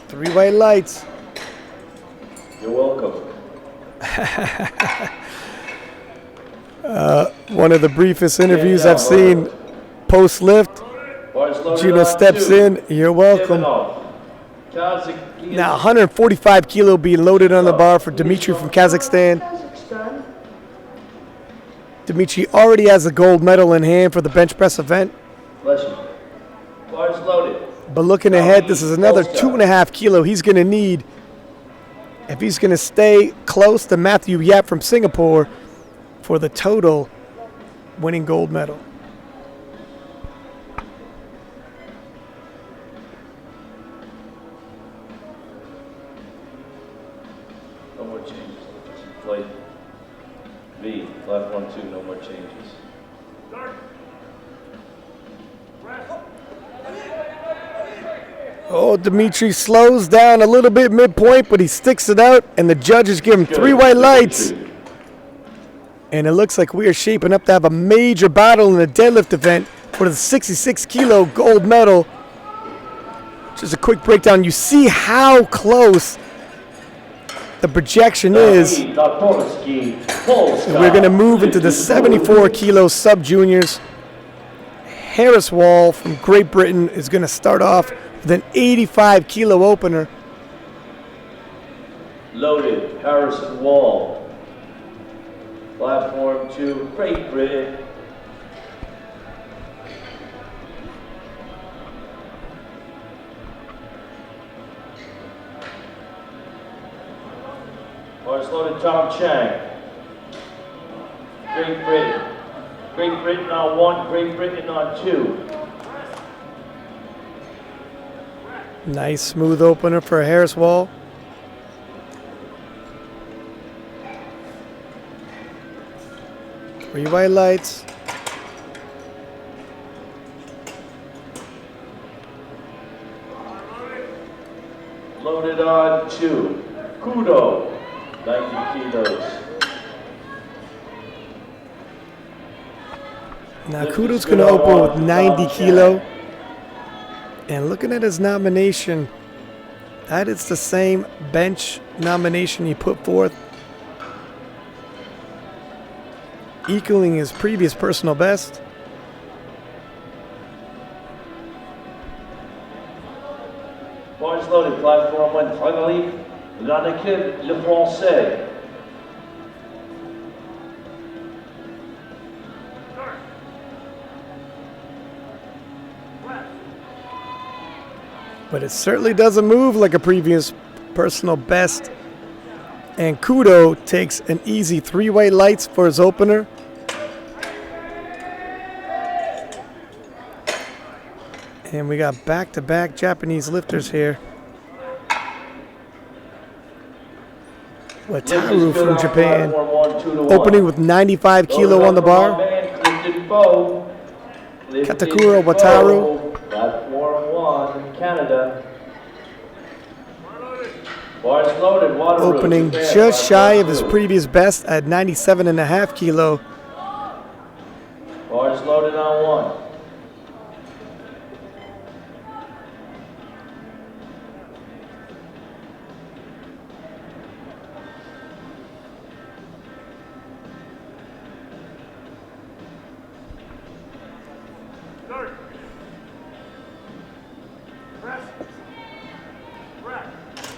3 white lights. You're welcome. One of the briefest interviews I've seen post-lift. Gino steps in. You're welcome. Now 145 kilo being loaded on the bar for Dmitry from Kazakhstan. Dmitry already has a gold medal in hand for the bench press event. Bless you. Bars loaded. But looking ahead, this is another 2.5 kilo he's going to need if he's going to stay close to Matthew Yap from Singapore for the total winning gold medal. No more changes. Flight V, platform 2, no more changes. Oh, Dmitry slows down a little bit midpoint, but he sticks it out, and the judges give him 3 white lights. And it looks like we are shaping up to have a major battle in the deadlift event for the 66 kilo gold medal. Just a quick breakdown. You see how close the projection is. And we're going to move into the 74 kilo sub-juniors. Harris Wall from Great Britain is going to start off with an 85 kilo opener. Loaded, Harrison Wall. Platform 2, Great Britain. Bars loaded, Tom Chang. Great Britain. Great Britain on 1, Great Britain on 2. Nice smooth opener for Harris Wall. Three white lights. Loaded on 2. Kudo, 90 kilos. Now Kudo's going to open with 90 kilo. And looking at his nomination, that is the same bench nomination he put forth, equaling his previous personal best. Bars loaded, platform platform 1, Frédéric Lannequin, le Français. But it certainly doesn't move like a previous personal best. And Kudo takes an easy 3 white lights for his opener. And we got back-to-back Japanese lifters here. Wataru from Japan, opening with 95 kilo on the bar. Katakura Wataru. Platform 1, Canada. Bars loaded, water Opening just shy of his previous best at 97.5 kilo. Bars loaded on 1.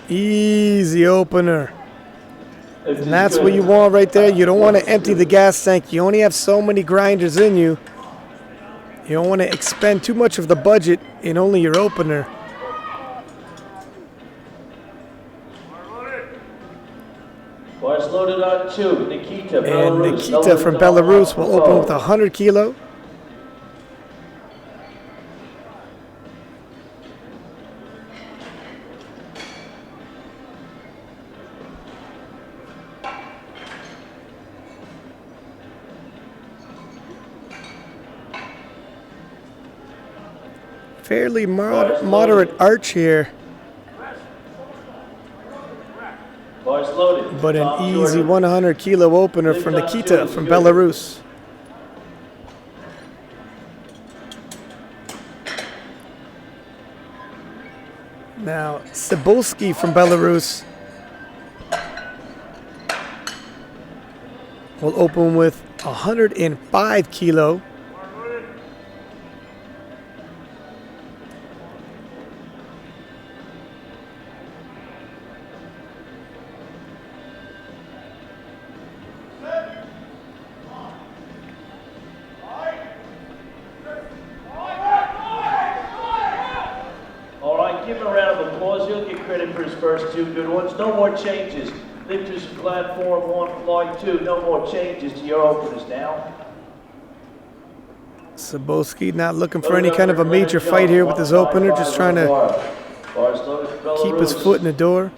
Easy opener. And that's what you want right there. You don't want to empty the gas tank. You only have so many grinders in you. You don't want to expend too much of the budget in only your opener. Bars loaded on 2. Nikita, And Belarus. Nikita from Belarus will open with 100 kilo. Fairly moderate arch here, Bars loaded. but an easy 100 kilo opener from Nikita from Belarus. Now, Cebulski from Belarus will open with 105 kilo. Give him a round of applause. He'll get credit for his first 2 good ones. No more changes. Lifters platform 1, flight 2. No more changes to your openers now. Cebulski not looking for any kind of a major fight here with his opener, just trying to keep his foot in the door,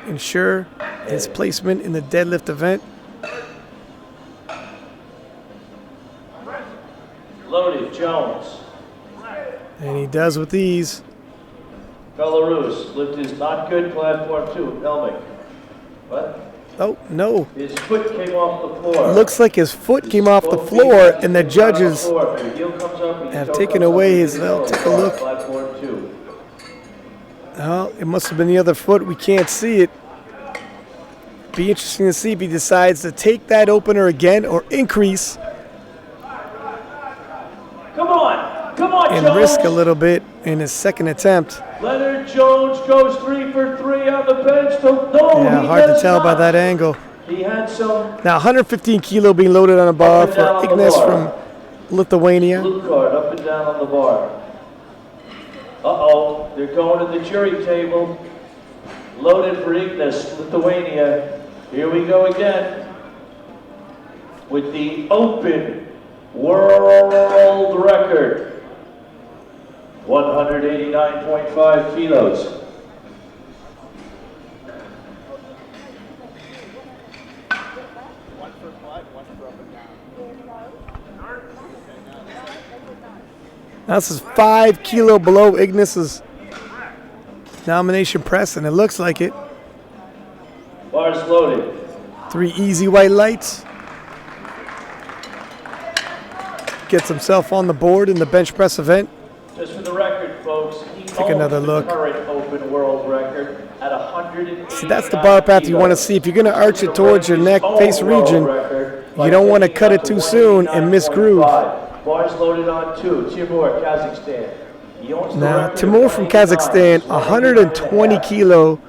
ensure his placement in the deadlift event. Loaded, Jones. And he does with ease. Belarus, lift is not good, platform 2, Helmick. What? Oh, no. His foot came off the floor. Looks like his foot came off the floor, and the judges have taken away his, they'll take a look. Platform 2. Oh, it must have been the other foot. We can't see it. Be interesting to see if he decides to take that opener again or increase Come on! Come on, and Jones. risk a little bit in his second attempt. Leonard Jones goes 3 for 3 on the bench. No, Yeah, he hard to does tell by not. that angle. He had some Now 115 kilo being loaded on a bar Up and down for on the Ignas bar. from Lithuania. blue card up and down on the bar. Uh-oh, they're going to the jury table. Loaded for Ignas, Lithuania. Here we go again with the open world record. 189.5 kilos. One for butt, one for up and down. This is 5 kilo below Ignas's nomination press, and it looks like it. Bars loaded. 3 easy white lights. Gets himself on the board in the bench press event. Just for the record, folks, he Take another owns look. the current open world record at 100. See, that's the bar path you want to see. If you're going to arch it towards your neck face region, you don't want to cut it too soon and miss groove. Bars loaded on 2. Timur, Kazakhstan. He owns the Now, record Timur of from 28 Kazakhstan, times, 120 189.5. kilo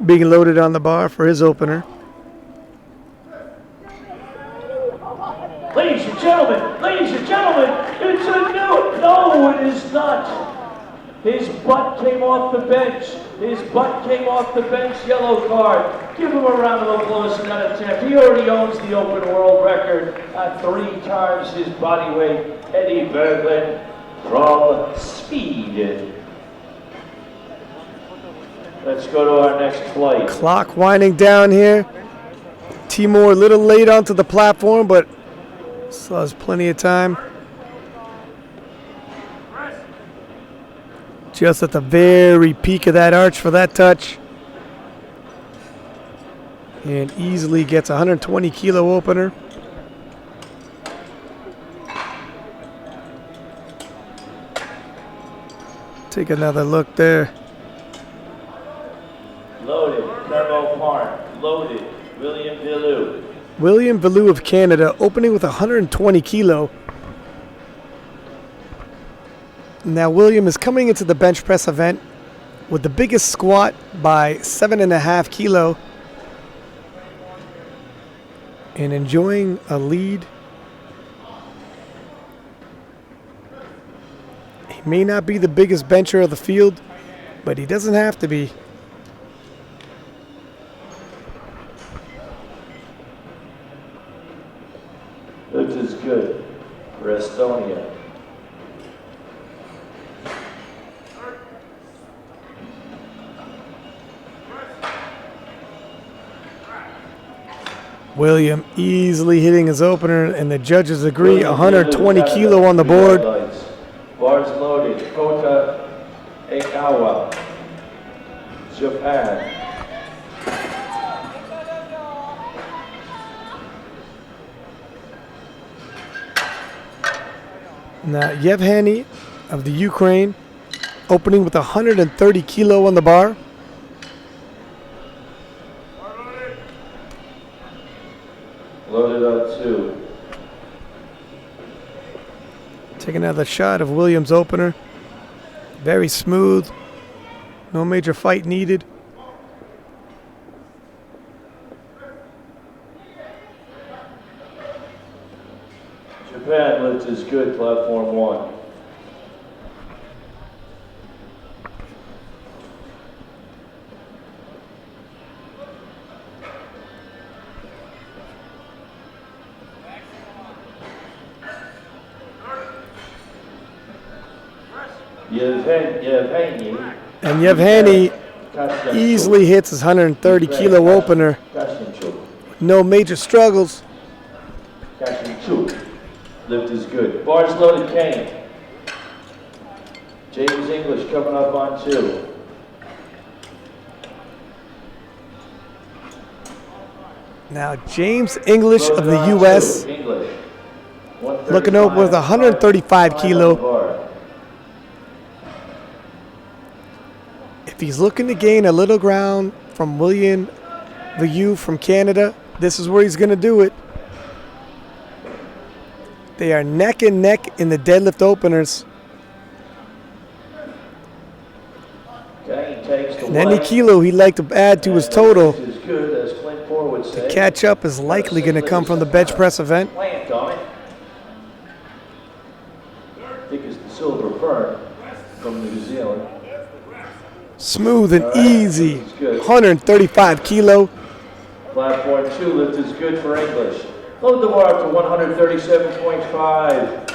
being loaded on the bar for his opener. Ladies and gentlemen, it's a new, no, it is not. His butt came off the bench. Yellow card. Give him a round of applause in that attempt. He already owns the open world record at 3 times his body weight. Eddie Berglund from Sweden. Let's go to our next flight. Clock winding down here. Timur a little late onto the platform, but still has plenty of time. Just at the very peak of that arch for that touch. And easily gets 120 kilo opener. Take another look there. Loaded, Kermo Park. Loaded, William Villou. William Villou of Canada opening with 120 kilo. Now William is coming into the bench press event with the biggest squat by 7.5 kilo and enjoying a lead. He may not be the biggest bencher of the field, but he doesn't have to be. This is good for Estonia. William easily hitting his opener, and the judges agree. 120 kilo on the board. Bars loaded. Kota Egawa, Japan. Now Yevgeny of the Ukraine opening with 130 kilo on the bar. Loaded up 2. Take another shot of Williams' opener. Very smooth. No major fight needed. Japan lift is good, platform 1. And Yevgeny easily hits his 130 kilo opener. No major struggles. Lift is good. Bars loaded, Kane. James English coming up on 2. Now James English of the U.S. looking up with 135 kilo. If he's looking to gain a little ground from William Villou from Canada, this is where he's going to do it. They are neck and neck in the deadlift openers. And any kilo he'd like to add to his total to catch up is likely going to come from the bench press event. I think it's the silver fern from New Zealand. Smooth and easy, 135 kilo. Platform 2 lift is good for English. Load the bar up to 137.5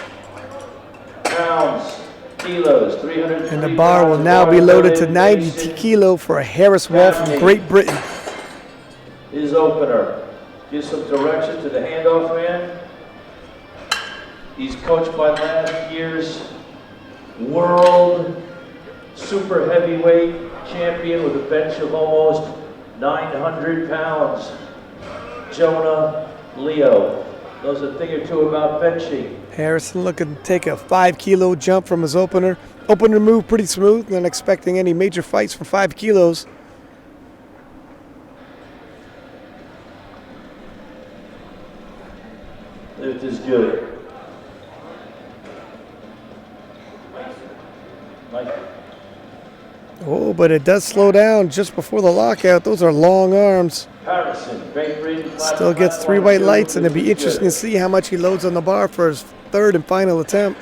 pounds, kilos, 300. And the bar will now be loaded to 90 kilo for a Harris Wall from Great Britain. His opener. Give some direction to the handoff man. He's coached by last year's world super heavyweight champion with a bench of almost 900 pounds, Jonah Leo. Knows a thing or two about benching. Harrison looking to take a 5 kilo jump from his opener. Opener move pretty smooth, not expecting any major fights for 5 kilos. Lift is good. Oh, but it does slow down just before the lockout. Those are long arms. Harrison, Great Britain. Still gets 3 white lights, and it'd be interesting to see how much he loads on the bar for his third and final attempt.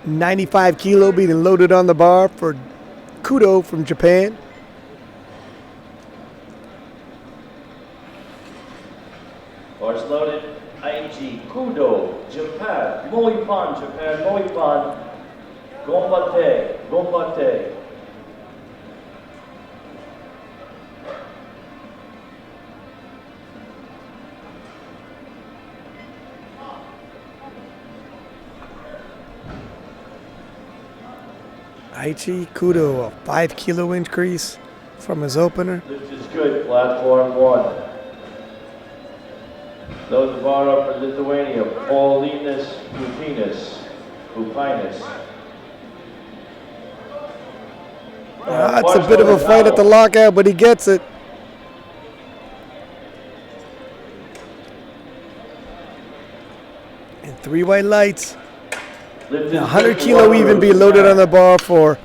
$95 kilo being loaded on the bar for Kudo from Japan. Bars loaded. Aichi Kudo, Japan. Moipan, Japan. Moipan. Gombate. Gombate. Aichi Kudo, a 5 kilo increase from his opener. Lift is good. Platform 1. Load the bar up for Lithuania. Paulinas Pupinas. It's a bit of a fight at the lockout, but he gets it. And 3 white lights. 100 kilo even be loaded on the bar for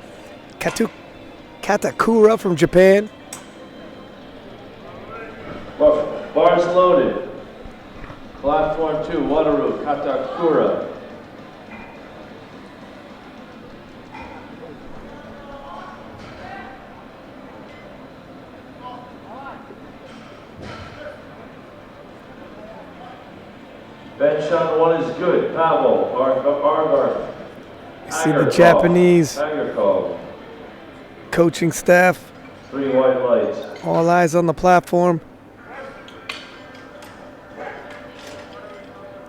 Katakura from Japan. Bars loaded. Platform 2, Wataru, Katakura. Bench on 1 is good. Pavel, Argar. You see the Japanese Agarkov. coaching staff. 3 white lights. All eyes on the platform.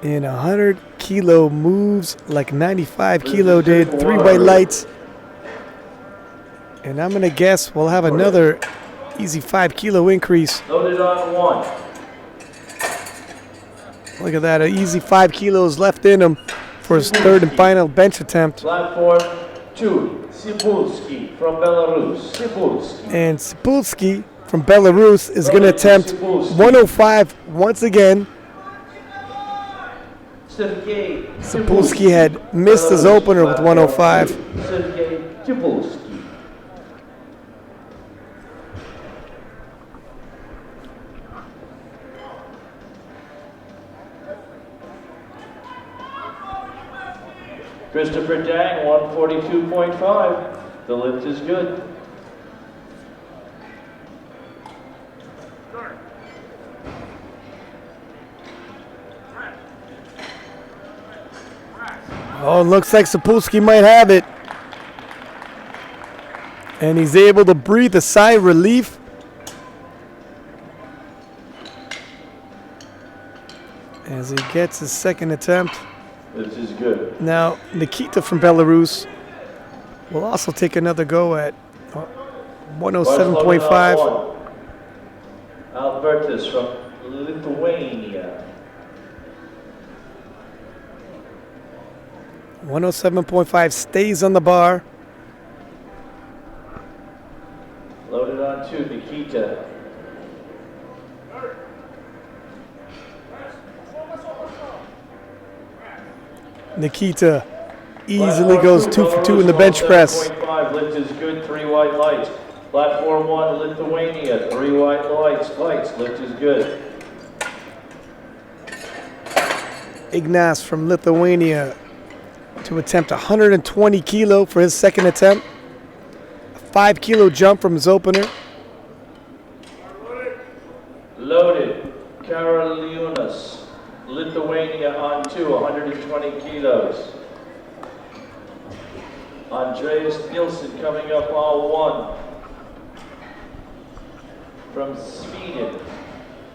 And 100 kilo moves like 95 kilo did. 3 white lights. And I'm going to guess we'll have another easy 5 kilo increase. Loaded on 1. Look at that, an easy 5 kilos left in him for his third and final bench attempt. Platform 2, Sibulski from Belarus. Sibulski. And Sibulski from Belarus is going to attempt 105 once again. Sibulski had missed his opener with 105. Sergei Sibulski. Christopher Dang, 142.5. The lift is good. Oh, it looks like Sapolsky might have it. And he's able to breathe a sigh of relief. As he gets his second attempt. This is good. Now, Nikita from Belarus will also take another go at 107.5. Albertus from Lithuania. 107.5 stays on the bar. Loaded on 2, Nikita. Nikita easily goes 2 for 2 in the bench press. 5 lift is good, 3 white lights. Platform 1, Lithuania, 3 white lights. Lift is good. Ignas from Lithuania to attempt 120 kilo for his second attempt. A 5 kilo jump from his opener. Loaded, Karoliunas, Lithuania on 2, 120 kilos. Andreas Nilsson coming up on 1. From Sweden,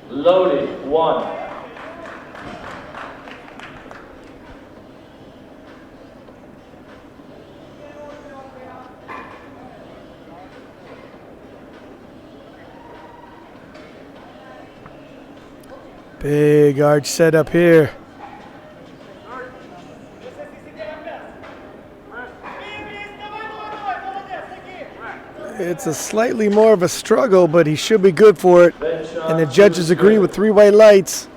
loaded, 1. Big arch setup here. It's a slightly more of a struggle, but he should be good for it. Bench And the on judges 2 is agree good. with 3 white lights.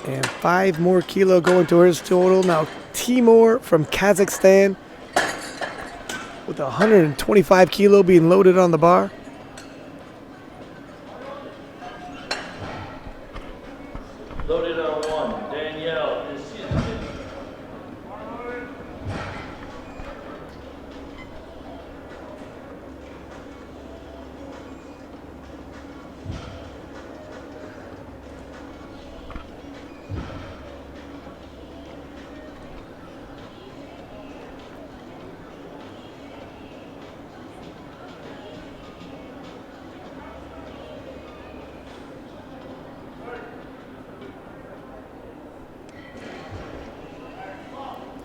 And 5 more kilo going to his total. Now Timur from Kazakhstan with 125 kilo being loaded on the bar. Loaded on 1, Danielle is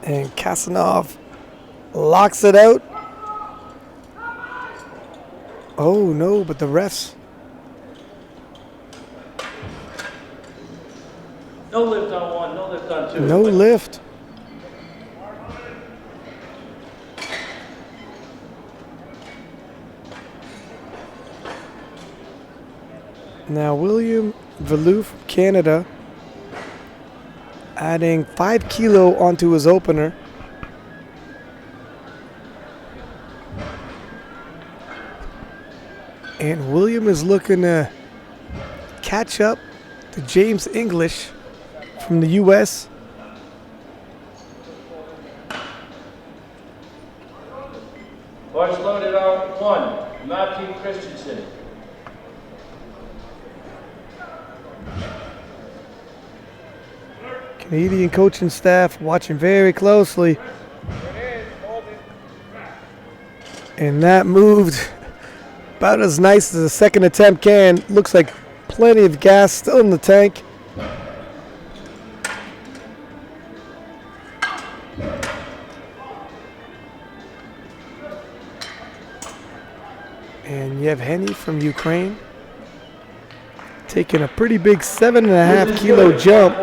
And Kasanov locks it out. Oh no, but the refs. no lift on 1, no lift on 2. No lift. Now William Valou from Canada adding 5 kilo onto his opener. And William is looking to catch up to James English from the U.S. Bars loaded on 1, Matthew Christensen. Canadian coaching staff watching very closely. And that moved about as nice as a second attempt can. Looks like plenty of gas still in the tank. And Yevgeny from Ukraine taking a pretty big 7.5 kilo jump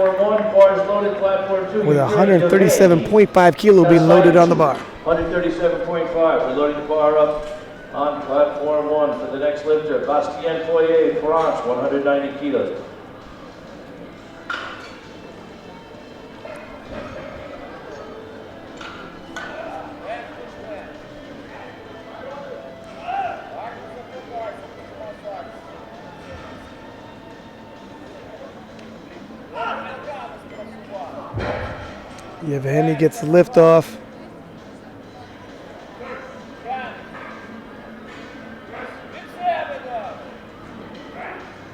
with 137.5 kilo being loaded on the bar. 137.5. We're loading the bar up on platform 1 for the next lifter. Bastien Foyer, France, 190 kilos. Yevgeny gets the lift off.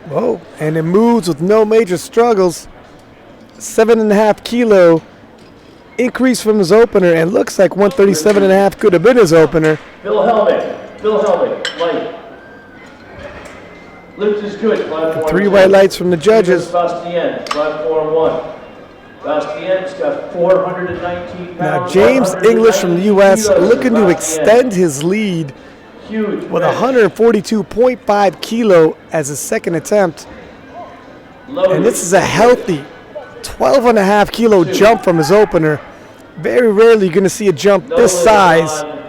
Whoa, and it moves with no major struggles. 7.5 kilo increase from his opener, and looks like 137.5 could have been his opener. Bill Helmick, light. Lift is good, platform 3 2. white lights from the judges. Bastien, platform 1. Bastien's got 419 pounds. Now James English from the U.S. looking to extend his lead Huge with bench. 142.5 kilo as his second attempt. Loaded. And this is a healthy 12.5 kilo jump from his opener. Very rarely you're going to see a jump No this lift size on-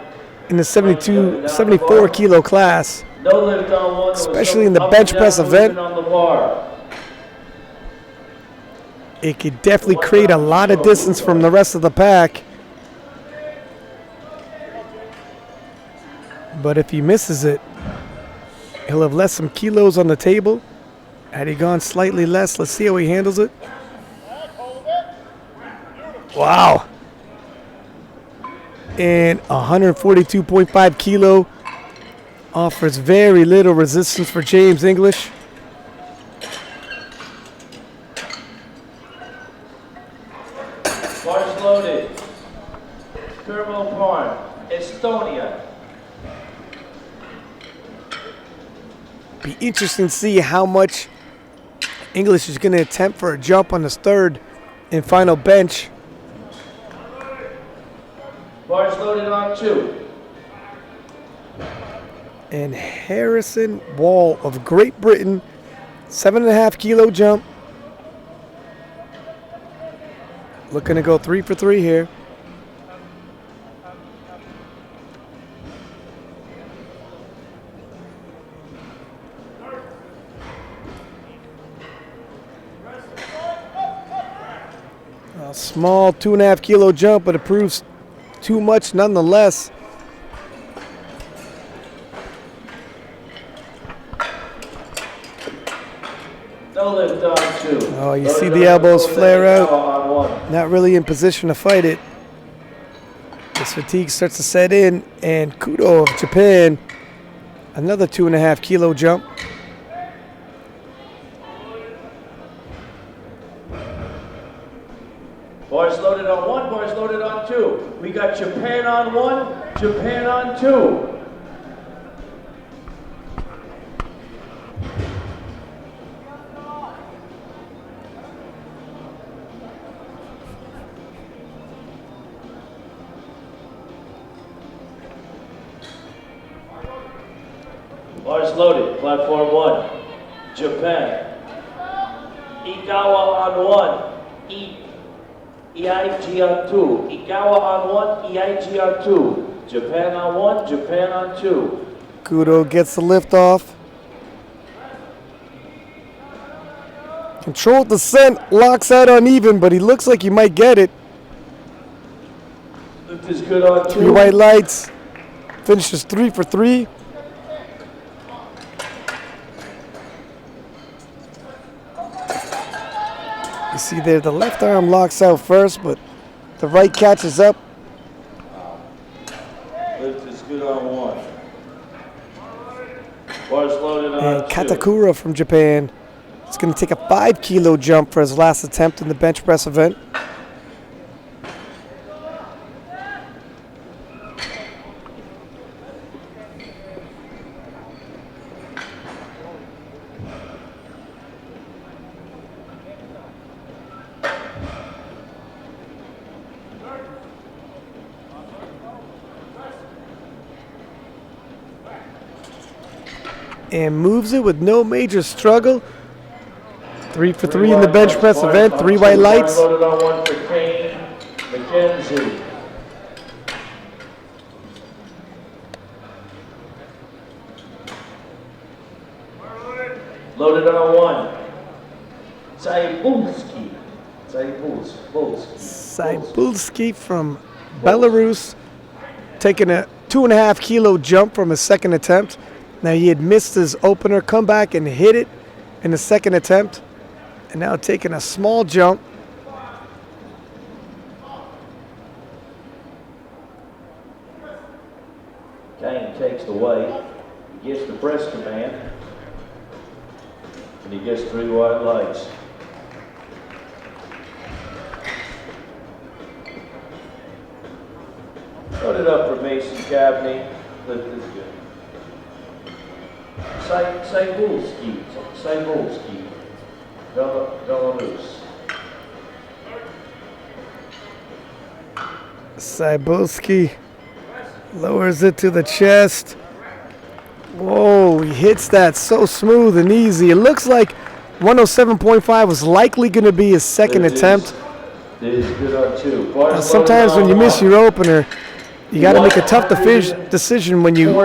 in the 74 kilo class. No lift on 1. Especially in the bench press event. On the bar. It could definitely create a lot of distance from the rest of the pack. But if he misses it, he'll have left some kilos on the table. Had he gone slightly less, let's see how he handles it. Wow. And 142.5 kilo offers very little resistance for James English. Bars loaded. Turbo Parn, Estonia. Be interesting to see how much English is going to attempt for a jump on his third and final bench. Bars loaded on 2. And Harrison Wall of Great Britain, 7.5 kilo jump. Looking to go 3 for 3 here. Small 2.5 kilo jump, but it proves too much nonetheless. No lift on 2. Oh, you see the elbows flare out. Not really in position to fight it. This fatigue starts to set in, and Kudo of Japan, another 2.5 kilo jump. Bars loaded on 1, bars loaded on 2. We got Japan on 1, Japan on 2. Bars loaded, platform 1, Japan. Igawa on 1, EIG on 2. Igawa on 1, EIG on 2. Japan on 1, Japan on 2. Kudo gets the lift off. Controlled descent, locks out uneven, but he looks like he might get it. Lift is good on 2. 3 white lights. Finishes 3 for 3. You see there, the left arm locks out first, but the right catches up. Lift is good on 1. Bars loaded on And 2. Katakura from Japan is going to take a 5 kilo jump for his last attempt in the bench press event. And moves it with no major struggle. 3 for 3 in the bench press event. 3 white lights. Loaded on 1 for Kane McKenzie. Loaded on 1. Saibulski. Saibulski from Belarus, taking a 2.5 kilo jump from his second attempt. Now he had missed his opener, come back and hit it in the second attempt, and now taking a small jump. Kane takes the weight, he gets the press command, and he gets 3 white lights. Load it up for Mason Cavney. Lift is good. Saibulski, Belarus. Saibulski lowers it to the chest. Whoa, he hits that so smooth and easy. It looks like 107.5 was likely going to be his second attempt. It is good on 2. Now, sometimes when you miss your opener, you got to make a tough decision when you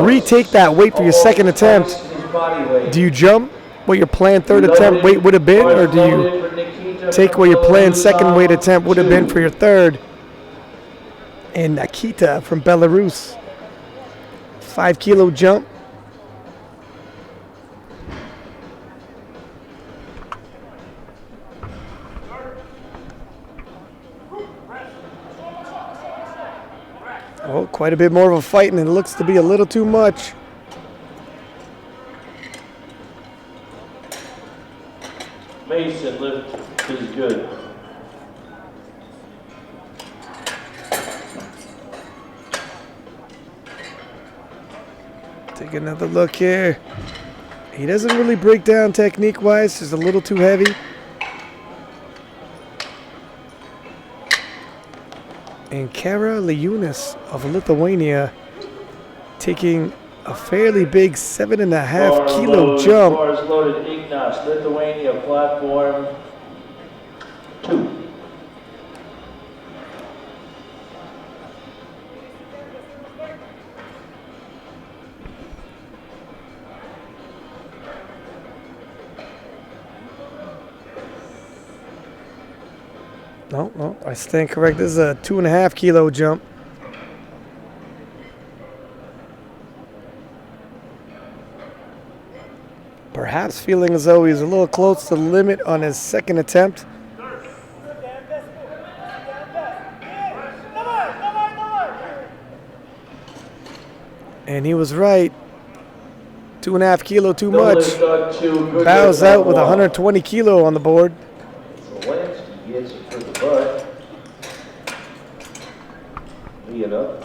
retake that weight for your second attempt. Do you jump what your planned third attempt weight would have been, or do you take what your planned second weight attempt would have been for your third? And Nikita from Belarus, 5 kilo jump. Oh, quite a bit more of a fight, and it looks to be a little too much. Mason lift is good. Take another look here. He doesn't really break down technique-wise, just a little too heavy. And Kara Liunis of Lithuania taking a fairly big 7.5 kilo jump. Bars loaded, Ignas, Lithuania, platform 2. No, I stand correct. This is a 2.5 kilo jump. Perhaps feeling as though he's a little close to the limit on his second attempt. And he was right. 2.5 kilo too much. Bows out with 120 kilo on the board. Zelensky gets it for the butt. Lead it up.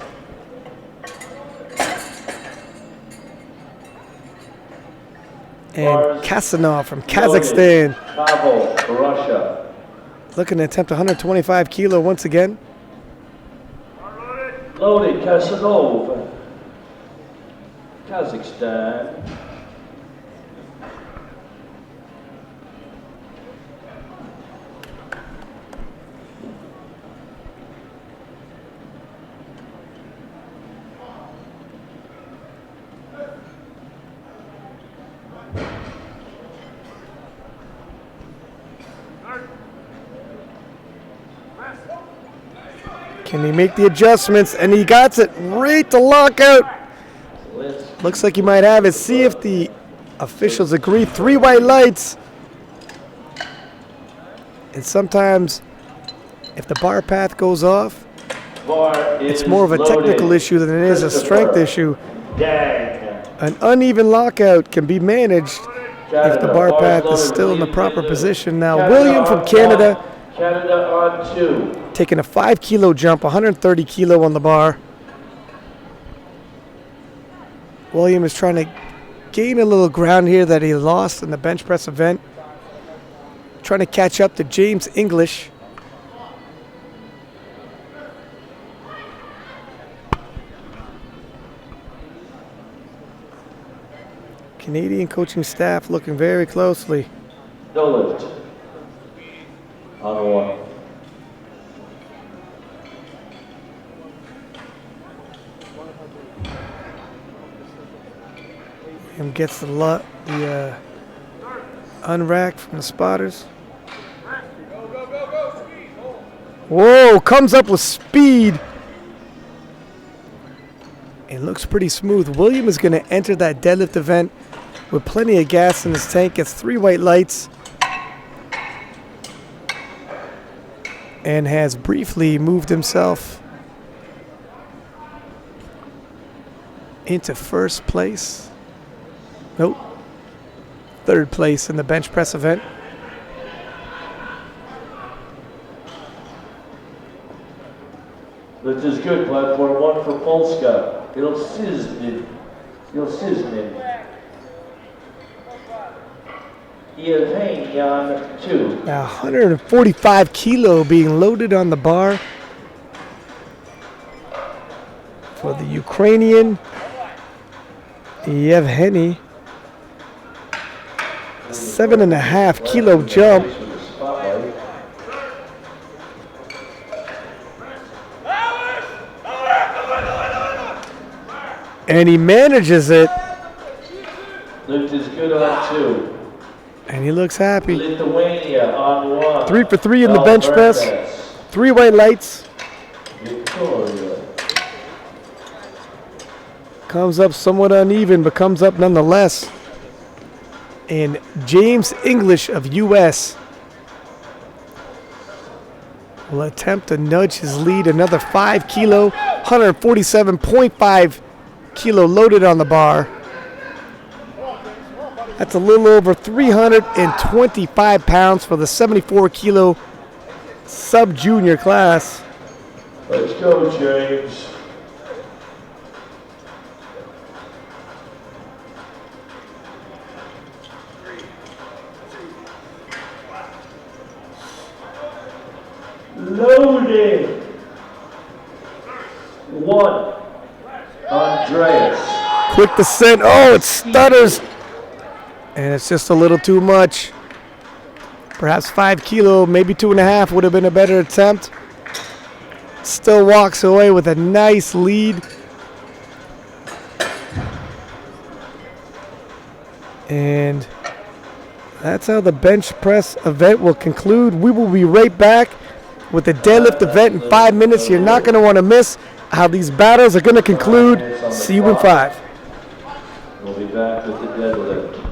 And Kasanov from Kazakhstan. Pavel, Russia. Looking to attempt 125 kilo once again. Loaded, Kasanov. Kazakhstan. Can he make the adjustments? And he got it right to lockout. Looks like he might have it. See if the officials agree. 3 white lights. And sometimes if the bar path goes off, it's more of a technical issue than it is a strength issue. An uneven lockout can be managed if the bar path is still in the proper position. Now, William from Canada. Canada on 2. Taking a 5 kilo jump, 130 kilo on the bar. William is trying to gain a little ground here that he lost in the bench press event. Trying to catch up to James English. Canadian coaching staff looking very closely. No lift. On 1. William gets the unrack from the spotters. Whoa, comes up with speed. It looks pretty smooth. William is going to enter that deadlift event with plenty of gas in his tank. Gets 3 white lights. And has briefly moved himself into first place. Nope. 3rd place in the bench press event. This is good, platform 1 for Polska. Ilsizmin. Yevhenyan 2. Now 145 kilo being loaded on the bar for the Ukrainian Yevgeny. 7.5 kilo jump. And he manages it. Lift is good on 2. And he looks happy. Lithuania on 1. 3 for 3 in the bench press. 3 white lights. Victoria. Comes up somewhat uneven, but comes up nonetheless. And James English of US will attempt to nudge his lead another 5 kilo, 147.5 kilo loaded on the bar. That's a little over 325 pounds for the 74 kilo sub-junior class. Let's go, James. Loaded. 1. Andreas. Quick descent. Oh, it stutters. And it's just a little too much. Perhaps 5 kilo, maybe 2.5 would have been a better attempt. Still walks away with a nice lead. And that's how the bench press event will conclude. We will be right back with the deadlift event in 5 minutes. You're not going to want to miss how these battles are going to conclude. See you in 5. We'll be back with the deadlift.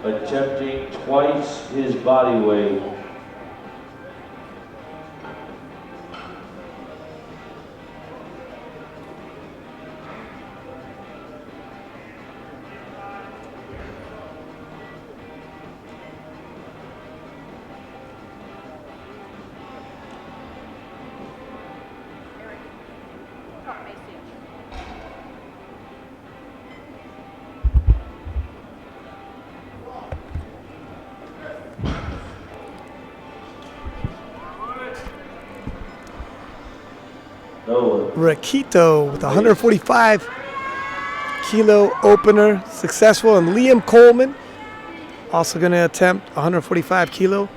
attempting twice his body weight. Rakito with 145 kilo opener, successful. And Liam Coleman also going to attempt 145 kilo.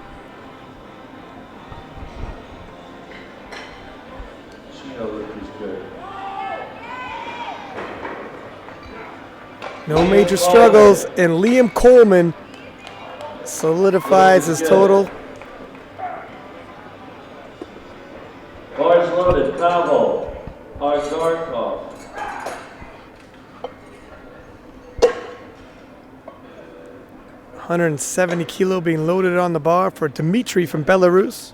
No major struggles, and Liam Coleman solidifies his total. Bars loaded, Cabo, Ardarkov. $170 kilo being loaded on the bar for Dmitry from Belarus.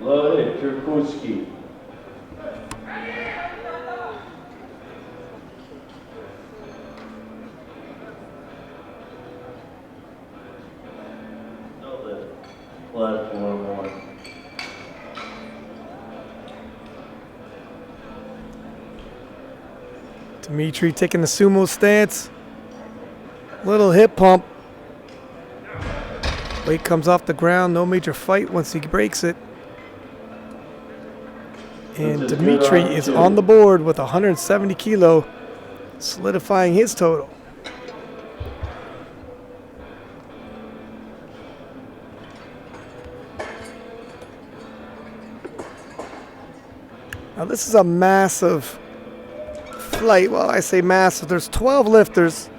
Loaded, Turkuski. Platform one. Dmitry taking the sumo stance. Little hip pump. Weight comes off the ground. No major fight once he breaks it. And Dmitry is on the board with 170 kilo, solidifying his total. Now this is a massive flight. Well, I say massive. There's 12 lifters.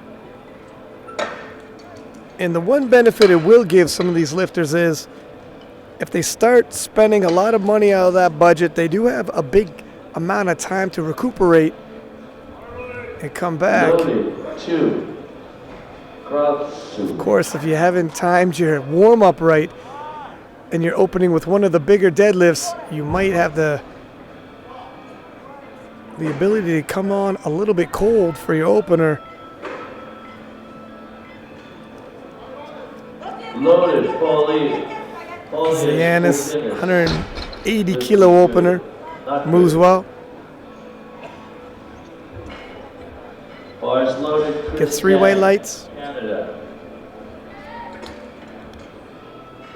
And the one benefit it will give some of these lifters is if they start spending a lot of money out of that budget, they do have a big amount of time to recuperate and come back. Of course, if you haven't timed your warm-up right and you're opening with one of the bigger deadlifts, you might have the ability to come on a little bit cold for your opener. Loaded, Paulie. Zianis, 180 kilo opener, moves well. Bars loaded. Gets 3 white lights. Canada.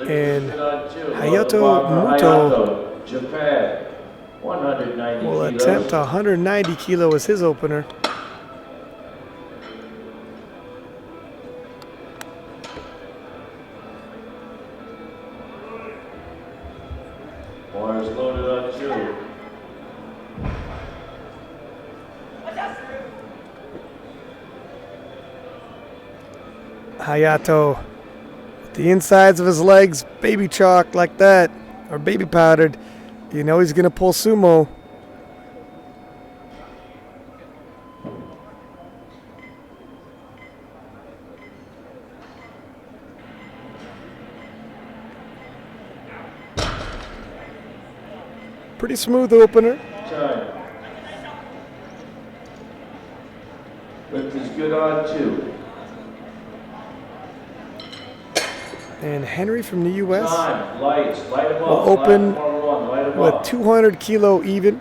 And Hayato Muto Japan. 190 will kilos. attempt 190 kilo as his opener. Bars loaded on 2. Hayato, the insides of his legs baby chalked like that, or baby powdered. You know he's gonna pull sumo. Pretty smooth opener. Time. Lift is good on 2. And Henry from the U.S. Time. Lights. Light them will up. open Light them with up. 200 kilo even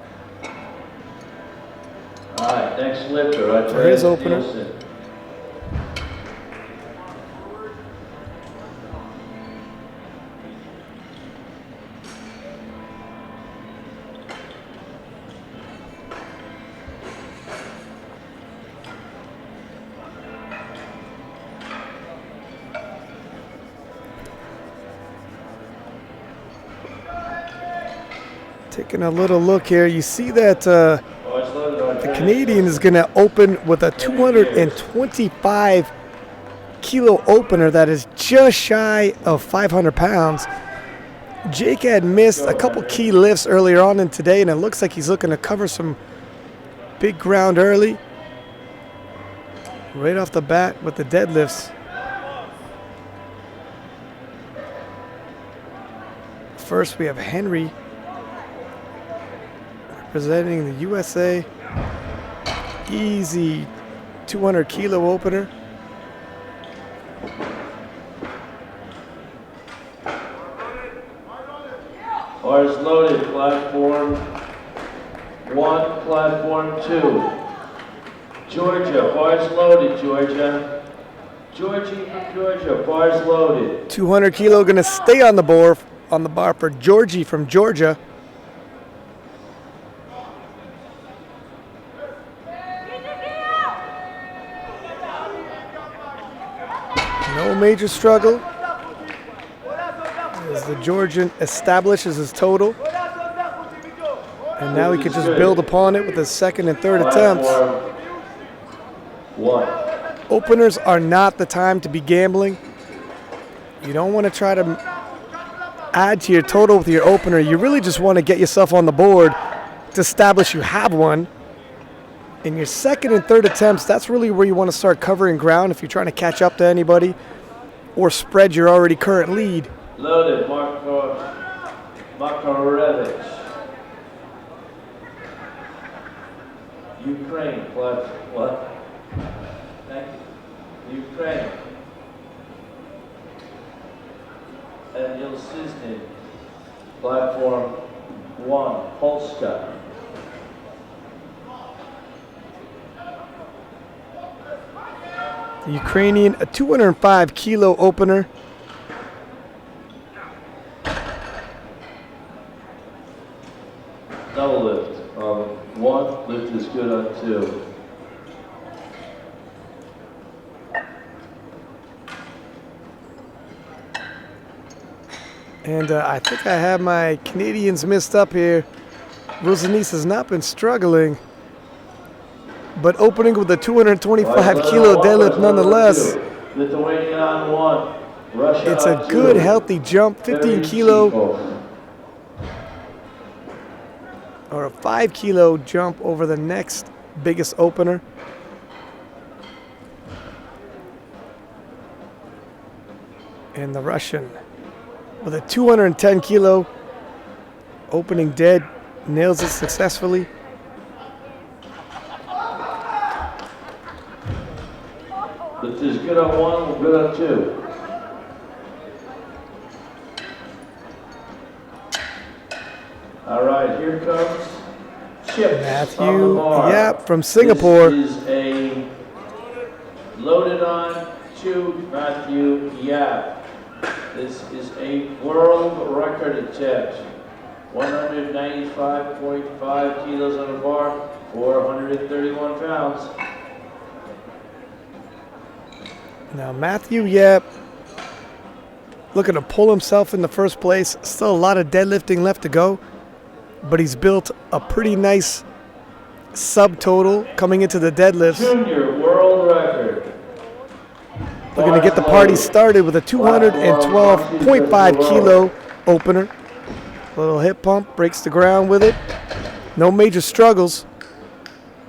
All right, next lifter. for his opener. Nielsen. Taking a little look here, you see that the Canadian is going to open with a 225 kilo opener that is just shy of 500 pounds. Jake had missed a couple key lifts earlier on in today, and it looks like he's looking to cover some big ground early. Right off the bat with the deadlifts. First, we have Henry representing the USA. Easy 200 kilo opener. Bars loaded, platform 1, platform 2. Georgia, bars loaded, Georgia. Georgie from Georgia, bars loaded. 200 kilo gonna stay on the bar for Georgie from Georgia. No major struggle as the Georgian establishes his total. And now he can just build upon it with his second and third attempts. Openers are not the time to be gambling. You don't want to try to add to your total with your opener. You really just want to get yourself on the board to establish you have one. In your second and third attempts, that's really where you want to start covering ground if you're trying to catch up to anybody or spread your already current lead. Loaded, Makarevich. Ukraine, what? Thank you. Ukraine. And Yeltsizny, platform 1, Polska. The Ukrainian, a 205 kilo opener. Double lift. 1, lift is good on 2. And I think I have my Canadians mixed up here. Rosanis has not been struggling, but opening with a 225 kilo deadlift nonetheless. Lithuania on 1. Russia It's a good healthy jump, 15 kilo or a 5 kilo jump over the next biggest opener. And the Russian with a 210 kilo opening dead, nails it successfully. Lift is good on 1, good on 2. All right, here comes Chip. Matthew, yep, from Singapore. This is a loaded on 2, Matthew Yap. This is a world record attempt. 195.5 kilos on the bar, 431 pounds. Now Matthew Yep looking to pull himself in the first place. Still a lot of deadlifting left to go, but he's built a pretty nice subtotal coming into the deadlifts. Junior world record. Looking to get the party started with a 212.5 kilo opener. Little hip pump, breaks the ground with it. No major struggles.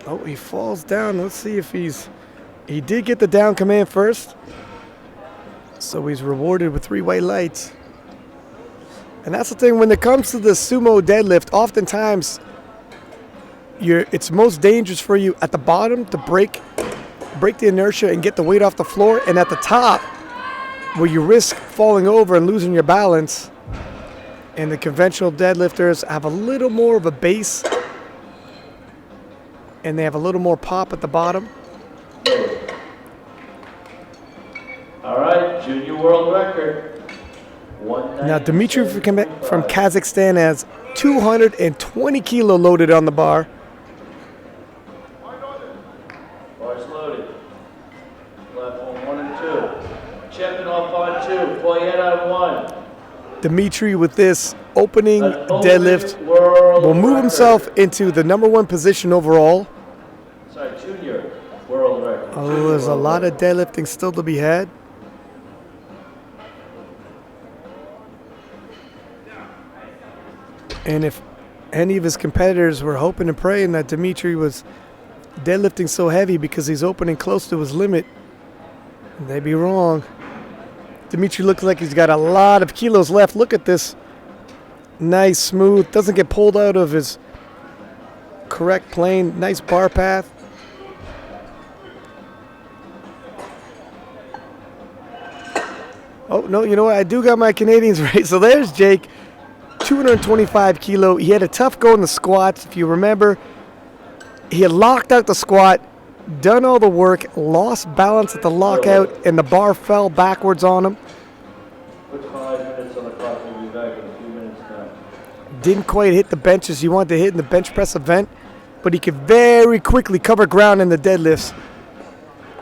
Oh, he falls down. Let's see if he did get the down command first. So he's rewarded with 3 white lights. And that's the thing, when it comes to the sumo deadlift, oftentimes it's most dangerous for you at the bottom to break the inertia and get the weight off the floor, and at the top where you risk falling over and losing your balance. And the conventional deadlifters have a little more of a base and they have a little more pop at the bottom. All right, junior world record. Now Dmitry from Kazakhstan has 220 kilo loaded on the bar. Bars loaded. Platform 1 and 2. Chepin off on 2. Poyet on 1. Dmitry with this opening deadlift will move himself into the #1 position overall. Sorry, junior world record. Oh, there's a lot of deadlifting still to be had. And if any of his competitors were hoping and praying that Dimitri was deadlifting so heavy because he's opening close to his limit, they'd be wrong. Dimitri looks like he's got a lot of kilos left. Look at this. Nice, smooth. Doesn't get pulled out of his correct plane. Nice bar path. Oh, no, you know what? I do got my Canadians right. So there's Jake, 225 kilo. He had a tough go in the squats. If you remember, he had locked out the squat, done all the work, lost balance at the lockout, and the bar fell backwards on him. Put 5 minutes on the clock. We'll be back in a few minutes now. Didn't quite hit the benches he wanted to hit in the bench press event, but he could very quickly cover ground in the deadlifts.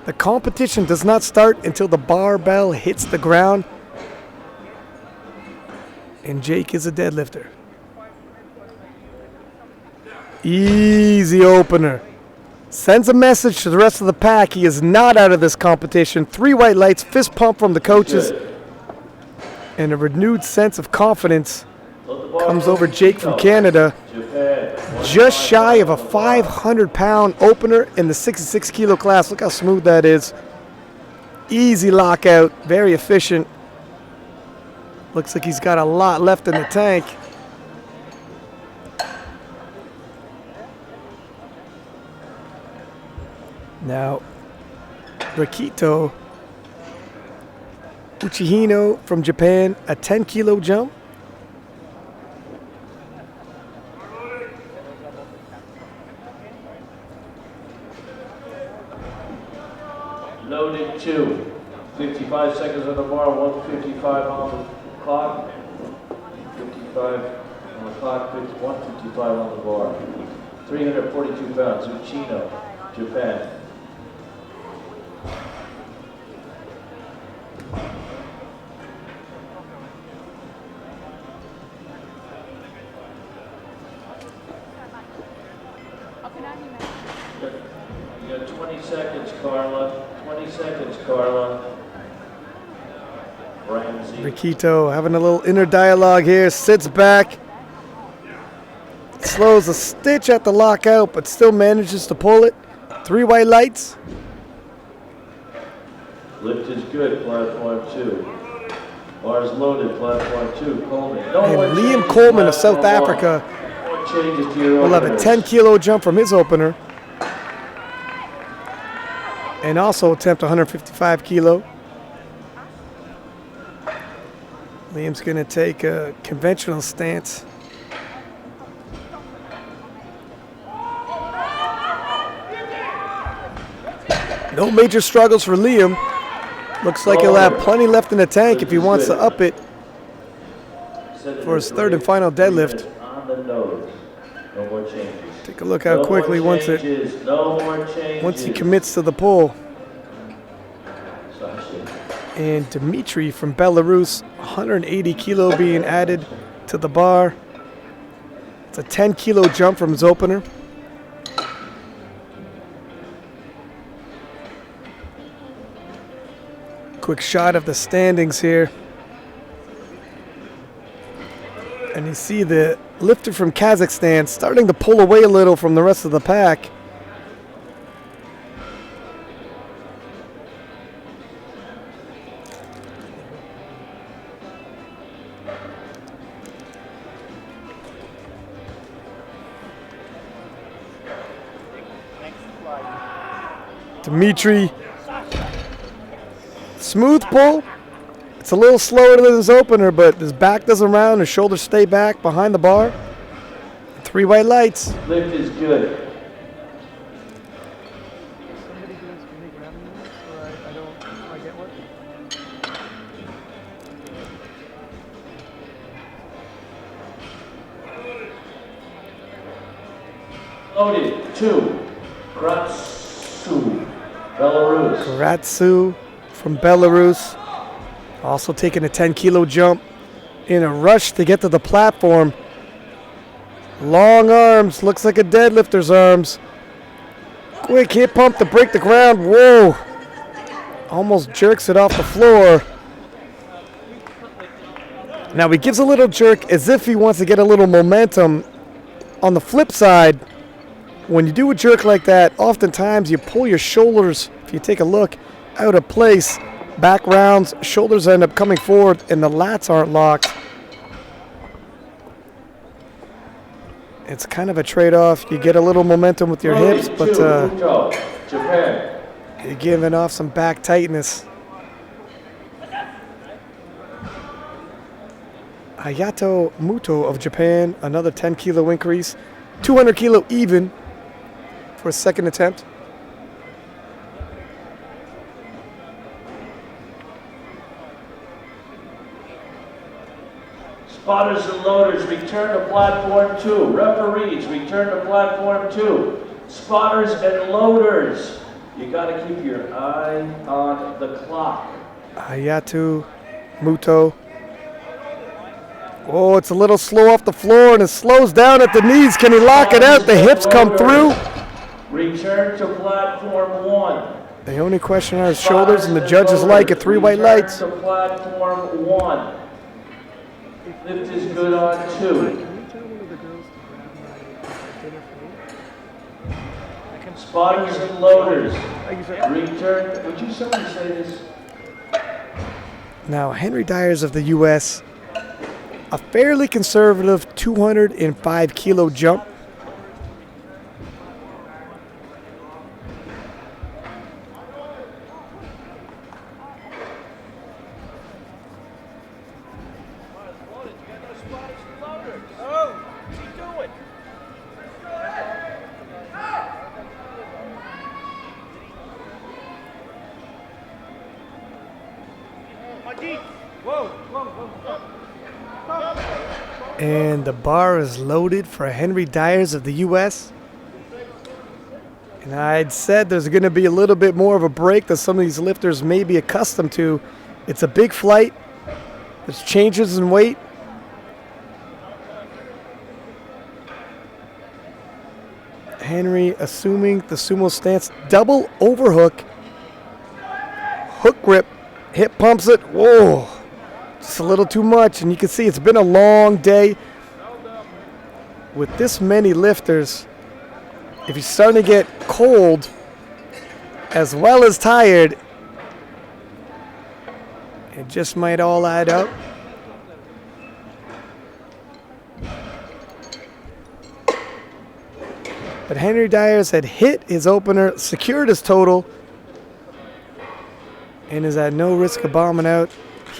The competition does not start until the barbell hits the ground, and Jake is a deadlifter. Easy opener. Sends a message to the rest of the pack. He is not out of this competition. 3 white lights, fist pump from the coaches, and a renewed sense of confidence comes over Jake from Canada. Just shy of a 500-pound opener in the 66-kilo class. Look how smooth that is. Easy lockout, very efficient. Looks like he's got a lot left in the tank. Now, Rikito Uchihino from Japan, a 10-kilo jump. Loaded 2. 55 seconds on the bar, 155 on the clock. 55 on the clock, 155 on the bar. 342 pounds, Uchino, Japan. You got 20 seconds, Carla. 20 seconds, Carla. Ramsey. Rikito having a little inner dialogue here, sits back, slows a stitch at the lockout, but still manages to pull it. 3 white lights. Lift is good, platform 2. Bars loaded, platform 2. Coleman. And Liam Coleman of South Africa will have a 10-kilo jump from his opener. And also attempt 155 kilo. Liam's going to take a conventional stance. No major struggles for Liam. Looks like he'll have plenty left in the tank if he wants to up it for his 3rd and final deadlift. Take a look how quickly once he commits to the pull. And Dimitri from Belarus, 180 kilo being added to the bar. It's a 10-kilo jump from his opener. Quick shot of the standings here. And you see the lifter from Kazakhstan starting to pull away a little from the rest of the pack. Dimitri, smooth pull. It's a little slower than his opener, but his back doesn't round, his shoulders stay back behind the bar. 3 white lights. Lift is good. Loaded 2. Kratsu, Belarus. Kratsu from Belarus. Also taking a 10-kilo jump in a rush to get to the platform. Long arms, looks like a deadlifter's arms. Quick hip pump to break the ground. Whoa. Almost jerks it off the floor. Now he gives a little jerk as if he wants to get a little momentum. On the flip side, when you do a jerk like that, oftentimes you pull your shoulders, if you take a look, out of place. Back rounds, shoulders end up coming forward, and the lats aren't locked. It's kind of a trade-off. You get a little momentum with your hips, but you're giving off some back tightness. Hayato Muto of Japan, another 10 kilo increase. 200 kilo even for a second attempt. Spotters and loaders, return to platform 2. Referees, return to platform 2. Spotters and loaders, you got to keep your eye on the clock. Hayato Muto. Oh, it's a little slow off the floor, and it slows down at the knees. Can he lock it out? The hips come through. Return to platform 1. The only question are his shoulders, and the judges like it. 3 white lights. Return to platform 1. Lift is good on 2. Spotters and loaders. Return. Would you somebody say this? Now, Henry Dyers of the U.S., a fairly conservative 205 kilo jump. And the bar is loaded for Henry Dyers of the U.S. And I'd said there's going to be a little bit more of a break than some of these lifters may be accustomed to. It's a big flight. There's changes in weight. Henry assuming the sumo stance. Double overhook. Hook grip. Hip pumps it. Whoa. Just a little too much, and you can see it's been a long day. With this many lifters, if you're starting to get cold as well as tired, it just might all add up. But Henry Dyers had hit his opener, secured his total, and is at no risk of bombing out.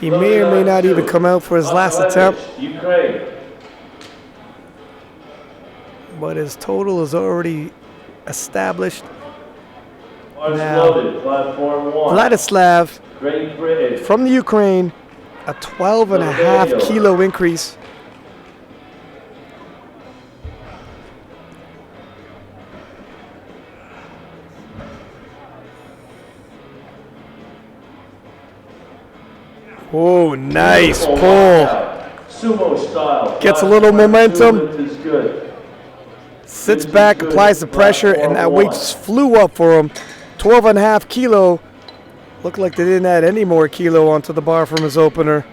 He may or may not even come out for his last attempt. But his total is already established. Now, Vladislav from the Ukraine, a 12.5 kilo increase. Oh, nice pull. Sumo style. Gets a little momentum. Sits back, applies the pressure, and that weight just flew up for him. 12.5 kilo. Looked like they didn't add any more kilo onto the bar from his opener.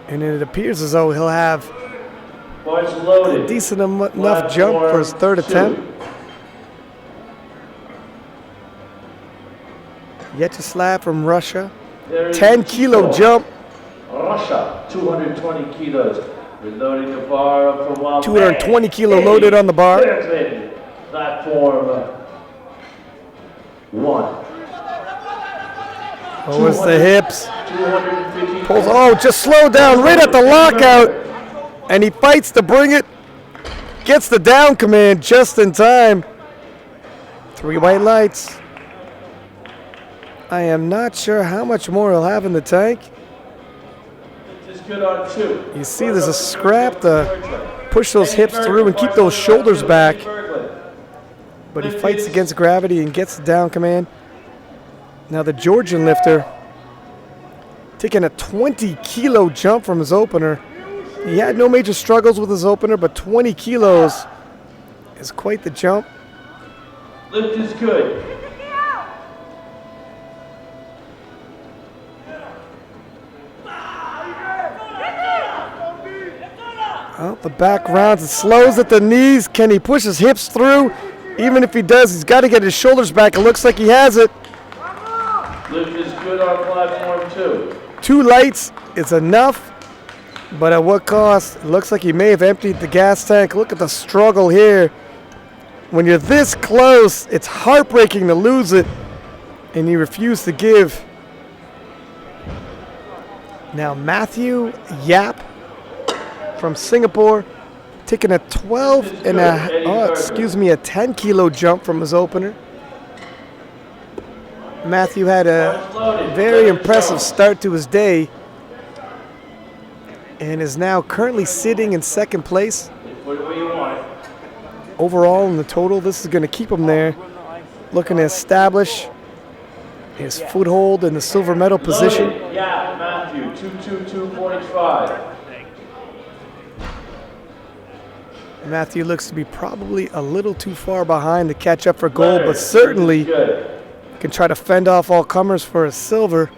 And it appears as though he'll have a decent enough jump for his third attempt. Vyacheslav from Russia, 10 kilo jump. Russia, 220 kilos. We're loading the bar up for 1. 220 kilo loaded on the bar. Platform 1. Oh, it's the hips. Pulls, oh, just slow down right at the lockout. And he fights to bring it. Gets the down command just in time. 3 white lights. I am not sure how much more he'll have in the tank. You see there's a scrap to push those hips through and keep those shoulders back. But he fights against gravity and gets the down command. Now the Georgian lifter taking a 20 kilo jump from his opener. He had no major struggles with his opener, but 20 kilos is quite the jump. Lift is good. Oh, the back rounds. It slows at the knees. Can he push his hips through? Even if he does, he's got to get his shoulders back. It looks like he has it. Lift is good on platform 2. 2 lights is enough, but at what cost? It looks like he may have emptied the gas tank. Look at the struggle here. When you're this close, it's heartbreaking to lose it, and you refuse to give. Now Matthew Yap from Singapore taking a 10 kilo jump from his opener. Matthew had a very impressive start to his day and is now currently sitting in second place. Overall in the total, this is going to keep him there, looking to establish his foothold in the silver medal position. Yeah, Matthew, 222.45. Matthew looks to be probably a little too far behind to catch up for gold, but certainly can try to fend off all comers for a silver.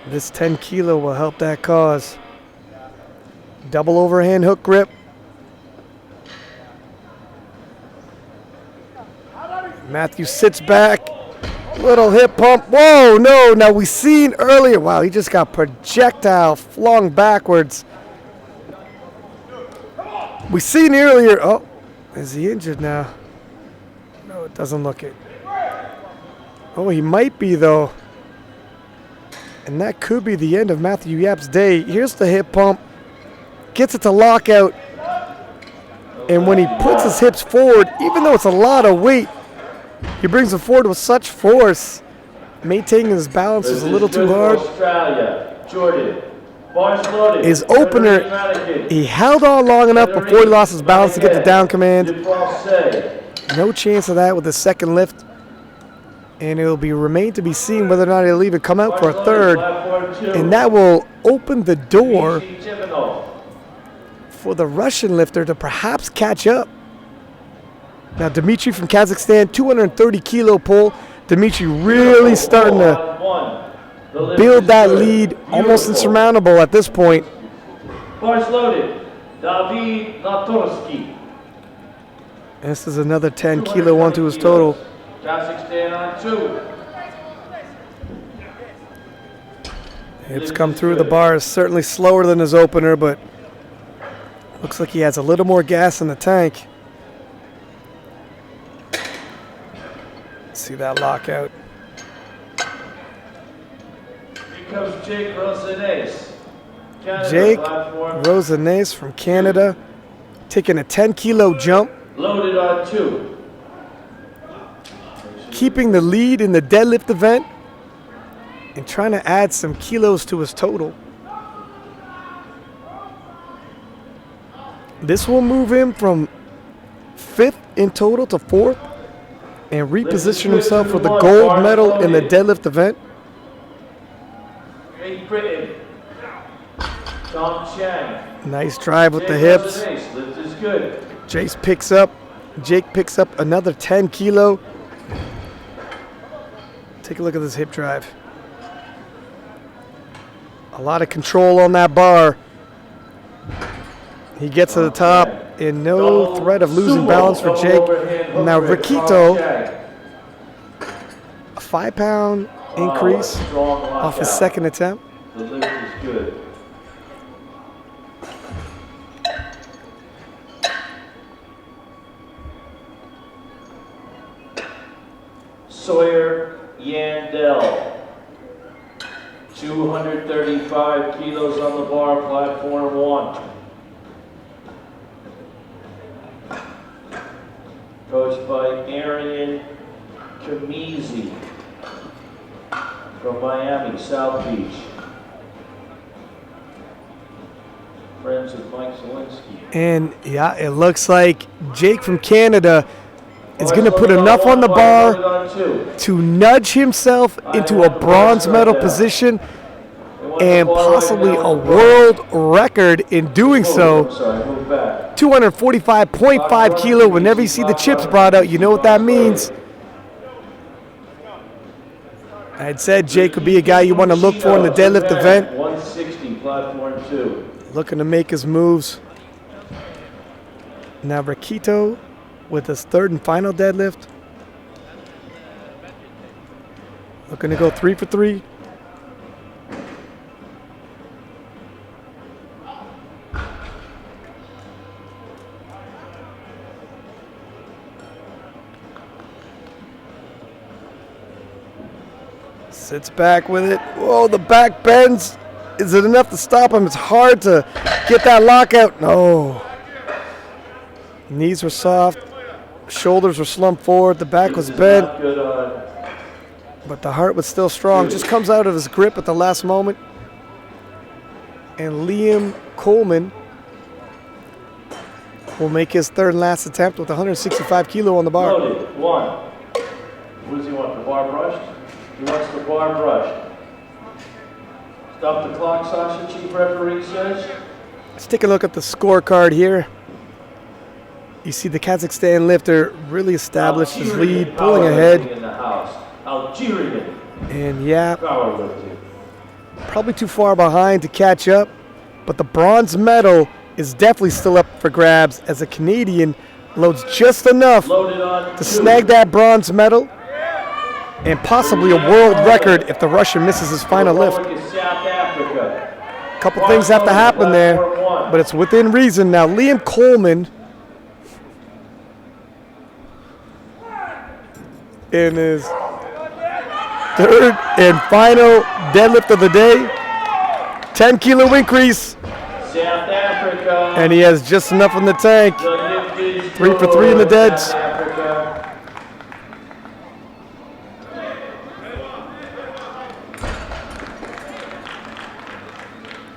This 10 kilo will help that cause. Double overhand hook grip. Matthew sits back. Little hip pump. Whoa, no. Now we seen earlier. Wow, he just got projectile flung backwards. We seen earlier. Oh, is he injured now? No, it doesn't look it. Oh, he might be, though. And that could be the end of Matthew Yap's day. Here's the hip pump. Gets it to lockout. And when he puts his hips forward, even though it's a lot of weight, he brings it forward with such force. Maintaining his balance is a little too hard. Australia, Jordan. Bars loaded. His opener, he held on long enough before he lost his balance to get the down command. No chance of that with the second lift. And it will remain to be seen whether or not he'll even come out for a third. And that will open the door for the Russian lifter to perhaps catch up. Now, Dmitry from Kazakhstan, 230 kilo pull. Dmitry really starting to build that lead, almost insurmountable at this point. Bars loaded. David Latorsky. This is another 10 kilo onto his total. Kazakhstan on 2. Hips come through the bars, certainly slower than his opener, but looks like he has a little more gas in the tank. See that lockout. Here comes Jake Rosanes. Jake Rosanes from Canada, taking a 10 kilo jump. Loaded on 2. Keeping the lead in the deadlift event and trying to add some kilos to his total. This will move him from 5th in total to 4th and reposition himself for the gold medal in the deadlift event. Great Britain. Tom Chang. Nice drive with the hips. Lift is good. Jake picks up another 10 kilo. Take a look at this hip drive. A lot of control on that bar. He gets to the top and no threat of losing balance for Jake. Now Rikito, a 5-pound increase off his second attempt. The lift is good. Sawyer Yandel, 235 kilos on the bar, platform 1. Coached by Arian Kamizi from Miami, South Beach. Friends of Mike Zielinski. And yeah, it looks like Jake from Canada is going to put enough on the bar to nudge himself into a bronze medal position and possibly a world record in doing so. 245.5 kilo. Whenever you see the chips brought out, you know what that means. I had said Jake would be a guy you want to look for in the deadlift event. platform 2. Looking to make his moves. Now Raquito with his third and final deadlift. Looking to go 3 for 3. Sits back with it. Whoa, the back bends. Is it enough to stop him? It's hard to get that lockout. No. Knees were soft. Shoulders were slumped forward. The back was bent. But the heart was still strong. Just comes out of his grip at the last moment. And Liam Coleman will make his third and last attempt with 165 kilo on the bar. Loaded. 1. What does he want? The bar brushed? He wants the bar brushed. Stop the clock, Sasha, chief referee says. Let's take a look at the scorecard here. You see the Kazakhstan lifter really established his lead, pulling ahead. In the house. Algerian. And yeah, Powerlifting. probably too far behind to catch up, but the bronze medal is definitely still up for grabs as a Canadian loads just enough to snag that bronze medal and possibly a world record if the Russian misses his final lift. A couple things have to happen there, but it's within reason. Now Liam Coleman in his third and final deadlift of the day. 10 kilo increase. South Africa. And he has just enough in the tank. 3 for 3 in the deads.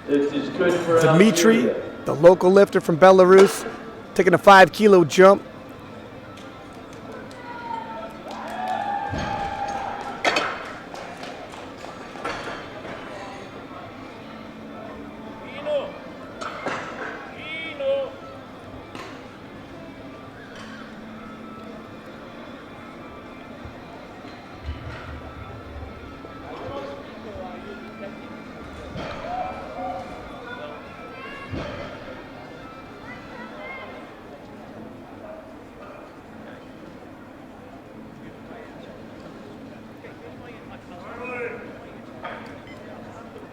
This is good for Dmitry, Algeria. the local lifter from Belarus, taking a 5 kilo jump.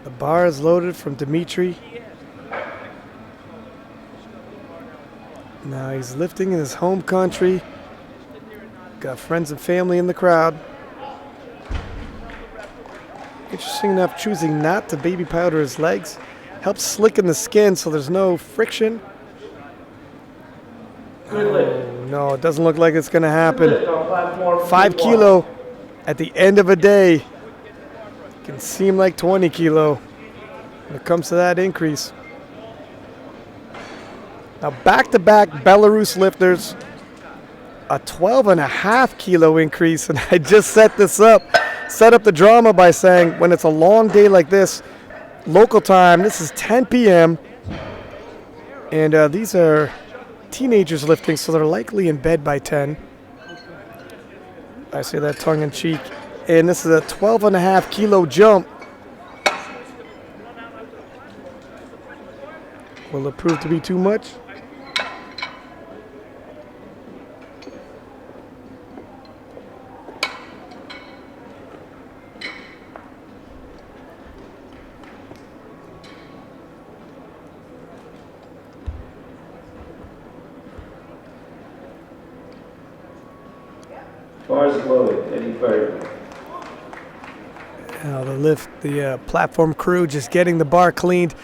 The bar is loaded from Dmitry. Now he's lifting in his home country. Got friends and family in the crowd. Interesting enough, choosing not to baby powder his legs. Helps slicken the skin so there's no friction. Oh, no, it doesn't look like it's going to happen. 5 kilo at the end of a day can seem like 20 kilo when it comes to that increase. Now back-to-back Belarus lifters, a 12.5 kilo increase, and I just set up the drama by saying when it's a long day like this, local time, this is 10 p.m., and these are teenagers lifting, so they're likely in bed by 10. I say that tongue-in-cheek. And this is a 12.5 kilo jump. Will it prove to be too much? Bars loaded, Eddie Bergman. The platform crew just getting the bar cleaned.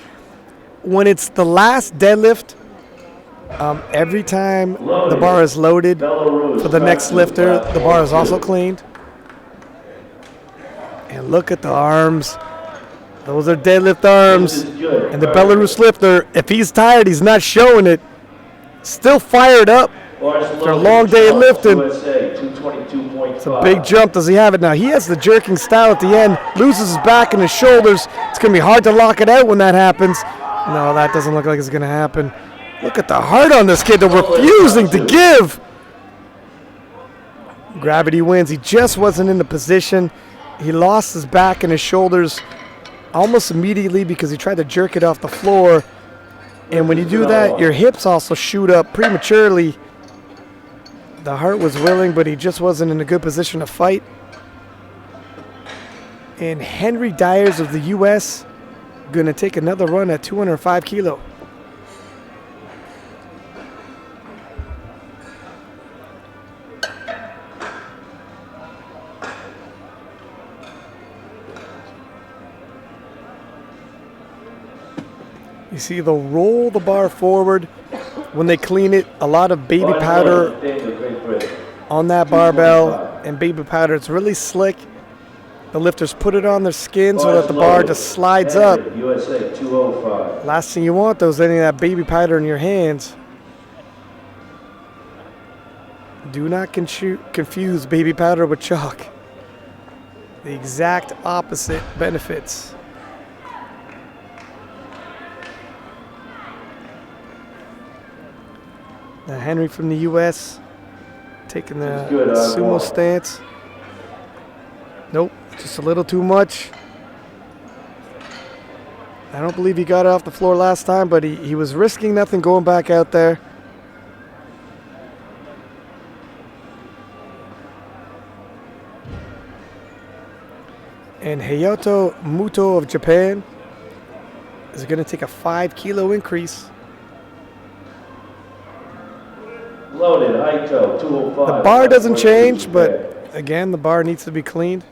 When it's the last deadlift, every time the bar is loaded for the next lifter, the bar is also cleaned. And look at the arms. Those are deadlift arms. And the Belarus lifter, if he's tired, he's not showing it. Still fired up. After a long day of lifting. It's a big jump. Does he have it now? He has the jerking style at the end. Loses his back and his shoulders. It's going to be hard to lock it out when that happens. No, that doesn't look like it's going to happen. Look at the heart on this kid. They're refusing to give. Gravity wins. He just wasn't in the position. He lost his back and his shoulders almost immediately because he tried to jerk it off the floor. And when you do that, your hips also shoot up prematurely. The heart was willing, but he just wasn't in a good position to fight. And Henry Dyers of the U.S. going to take another run at 205 kilo. You see, they'll roll the bar forward. When they clean it, a lot of baby powder on that barbell, and baby powder, it's really slick. The lifters put it on their skin so that the bar just slides up. USA 205. Last thing you want, though, is any of that baby powder in your hands. Do not confuse baby powder with chalk. The exact opposite benefits. Now Henry from the U.S. taking the sumo stance. Nope, just a little too much. I don't believe he got it off the floor last time, but he was risking nothing going back out there. And Hayato Muto of Japan is going to take a 5 kilo increase. Loaded, Haito, 205. The bar doesn't change, but again, the bar needs to be cleaned.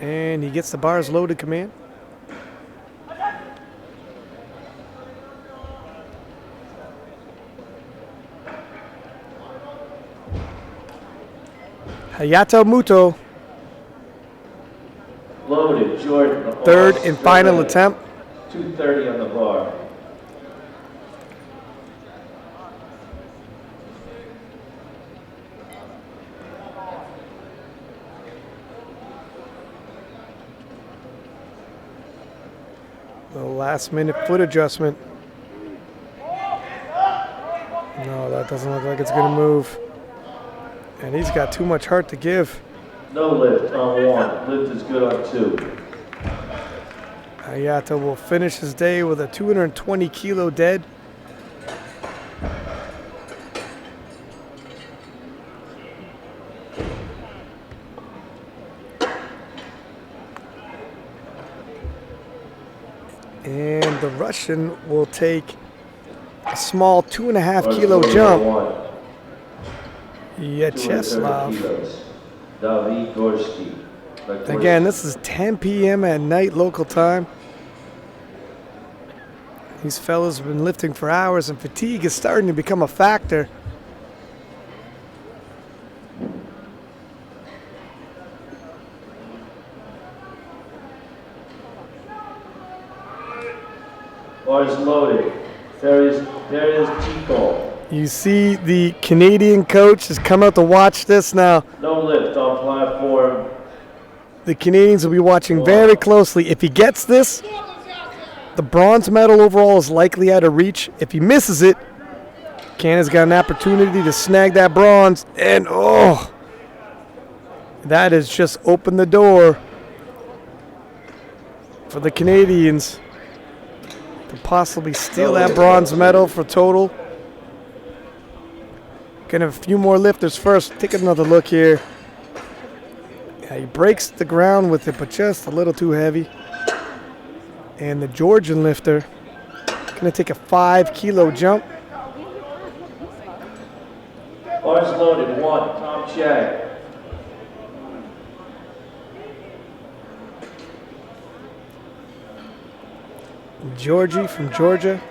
And he gets the bar's loaded command. Hayato Muto. Loaded, Jordan. Third and final attempt. 230 on the bar. The last minute foot adjustment. No, that doesn't look like it's going to move. And he's got too much heart to give. No lift on 1. Lift is good on 2. Hayato will finish his day with a 220 kilo dead. And the Russian will take a small 2.5 kilo jump. Vyacheslav. Again, this is 10 p.m. at night local time. These fellas have been lifting for hours, and fatigue is starting to become a factor. Bars loaded. There is Tico. You see the Canadian coach has come out to watch this now. No lift on platform. The Canadians will be watching very closely. If he gets this, the bronze medal overall is likely out of reach. If he misses it, Canada's got an opportunity to snag that bronze. And oh, that has just opened the door for the Canadians to possibly steal that bronze medal for total. Gonna have a few more lifters first. Take another look here. Yeah, he breaks the ground with it, but just a little too heavy. And the Georgian lifter gonna take a 5 kilo jump. Bars loaded. 1. Tom Chag. Georgie from Georgia.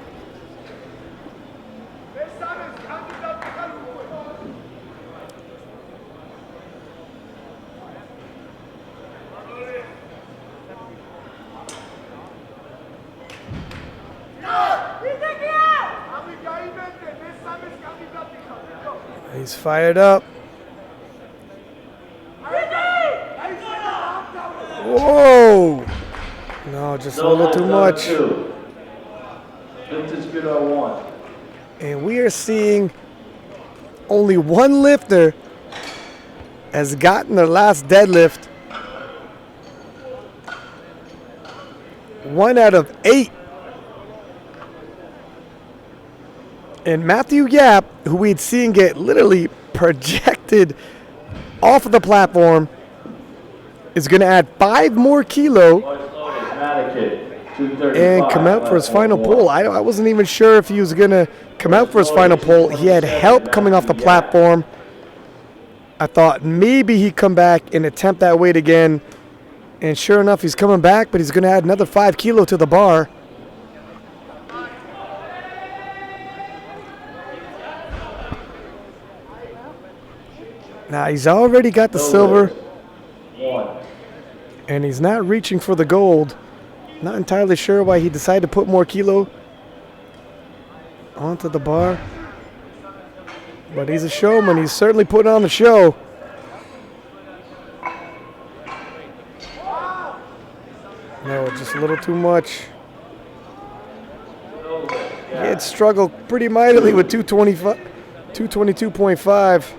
He's fired up. Whoa! No, just a little too much. Lift is good on 1. And we are seeing only one lifter has gotten their last deadlift. 1 out of 8. And Matthew Yap, who we'd seen get literally projected off of the platform, is going to add 5 more kilo and come out for his final pull. I wasn't even sure if he was going to come out for his final pull. He had help coming off the platform. I thought maybe he'd come back and attempt that weight again. And sure enough, he's coming back, but he's going to add another 5 kilo to the bar. Now, he's already got the silver, and he's not reaching for the gold. Not entirely sure why he decided to put more kilo onto the bar. But he's a showman. He's certainly putting on the show. No, just a little too much. He had struggled pretty mightily with 222.5.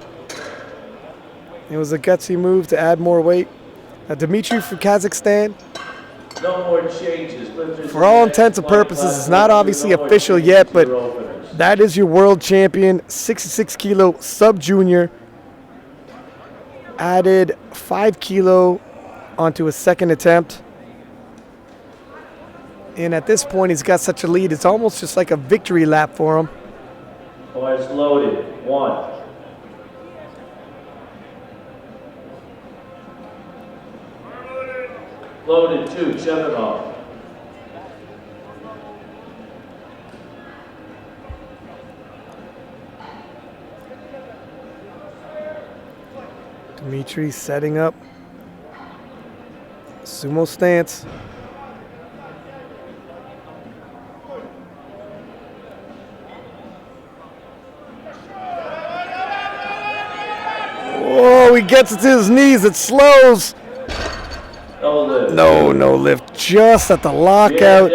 It was a gutsy move to add more weight. Dimitri from Kazakhstan. No more changes. For all intents and purposes, it's not obviously official yet, but that is your world champion, 66 kilo sub-junior. Added 5 kilo onto his second attempt. And at this point, he's got such a lead, it's almost just like a victory lap for him. Boys loaded. 1. Loaded 2, Chevanov. Dimitri setting up. Sumo stance. Oh, he gets it to his knees. It slows. No lift. Just at the lockout.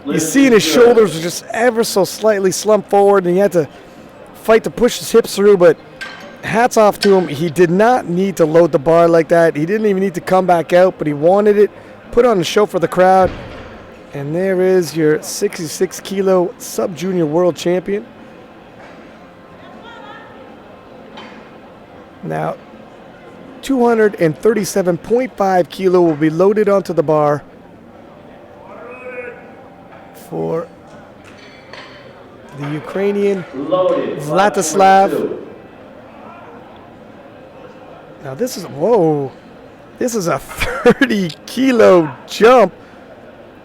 You see his shoulders are just ever so slightly slumped forward, and he had to fight to push his hips through, but hats off to him. He did not need to load the bar like that. He didn't even need to come back out, but he wanted it. Put on a show for the crowd. And there is your 66 kilo sub-junior world champion. Now, 237.5 kilo will be loaded onto the bar for the Ukrainian Vladislav. Now this is, whoa, this is a 30 kilo jump,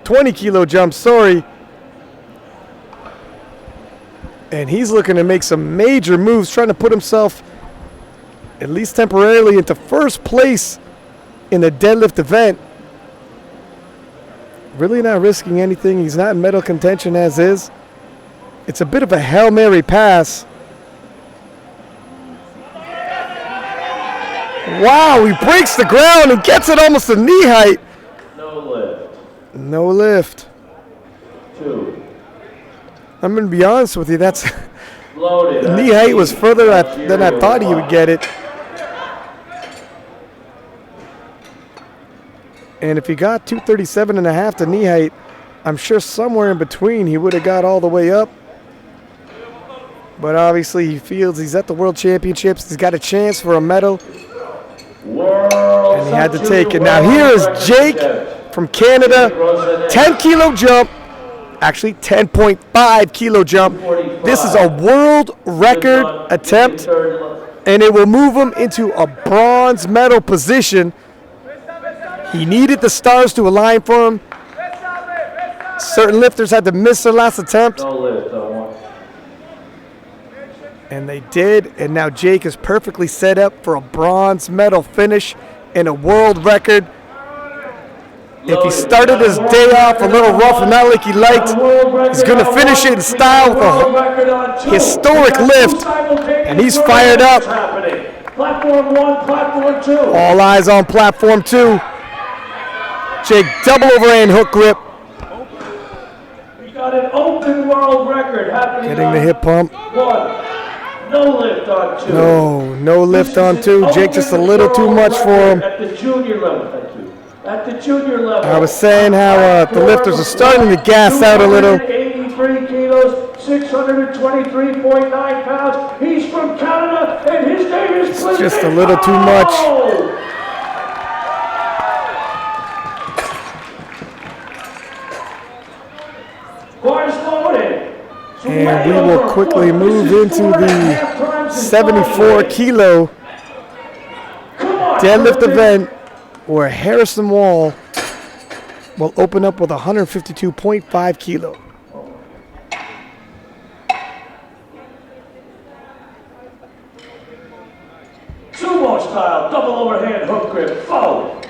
20 kilo jump, sorry. And he's looking to make some major moves, trying to put himself at least temporarily into first place in the deadlift event. Really not risking anything. He's not in medal contention as is. It's a bit of a Hail Mary pass. Wow, he breaks the ground and gets it almost to knee height. No lift. No lift. 2. I'm going to be honest with you, that's Loaded. the knee height was further than I thought he would get it. And if he got 237.5 to knee height, I'm sure somewhere in between he would have got all the way up. But obviously he feels he's at the World Championships. He's got a chance for a medal. And he had to take it. Now here is Jake from Canada. 10 kilo jump. Actually 10.5 kilo jump. This is a world record attempt. And it will move him into a bronze medal position. He needed the stars to align for him. Certain lifters had to miss their last attempt. No lift on 1. And they did, and now Jake is perfectly set up for a bronze medal finish and a world record. If he started his day off a little rough and not like he liked, he's going to finish it in style with a historic lift, and he's fired up. Platform 1, platform 2. All eyes on platform 2. Jake, double overhand hook grip. We got an open world record happening. Getting the hip pump. 1. No lift on 2. No lift on 2. Jake just a little too much for him. At the junior level, thank you. At the junior level. I was saying how the lifters are starting to gas out a little. 283 kilos, 623.9 pounds. He's from Canada, and his name is It's just a little too much. Bars loaded. And we will quickly move into the 74 kilo deadlift event where Harrison Wall will open up with 152.5 kilo. Sumo style, double overhand hook grip, forward.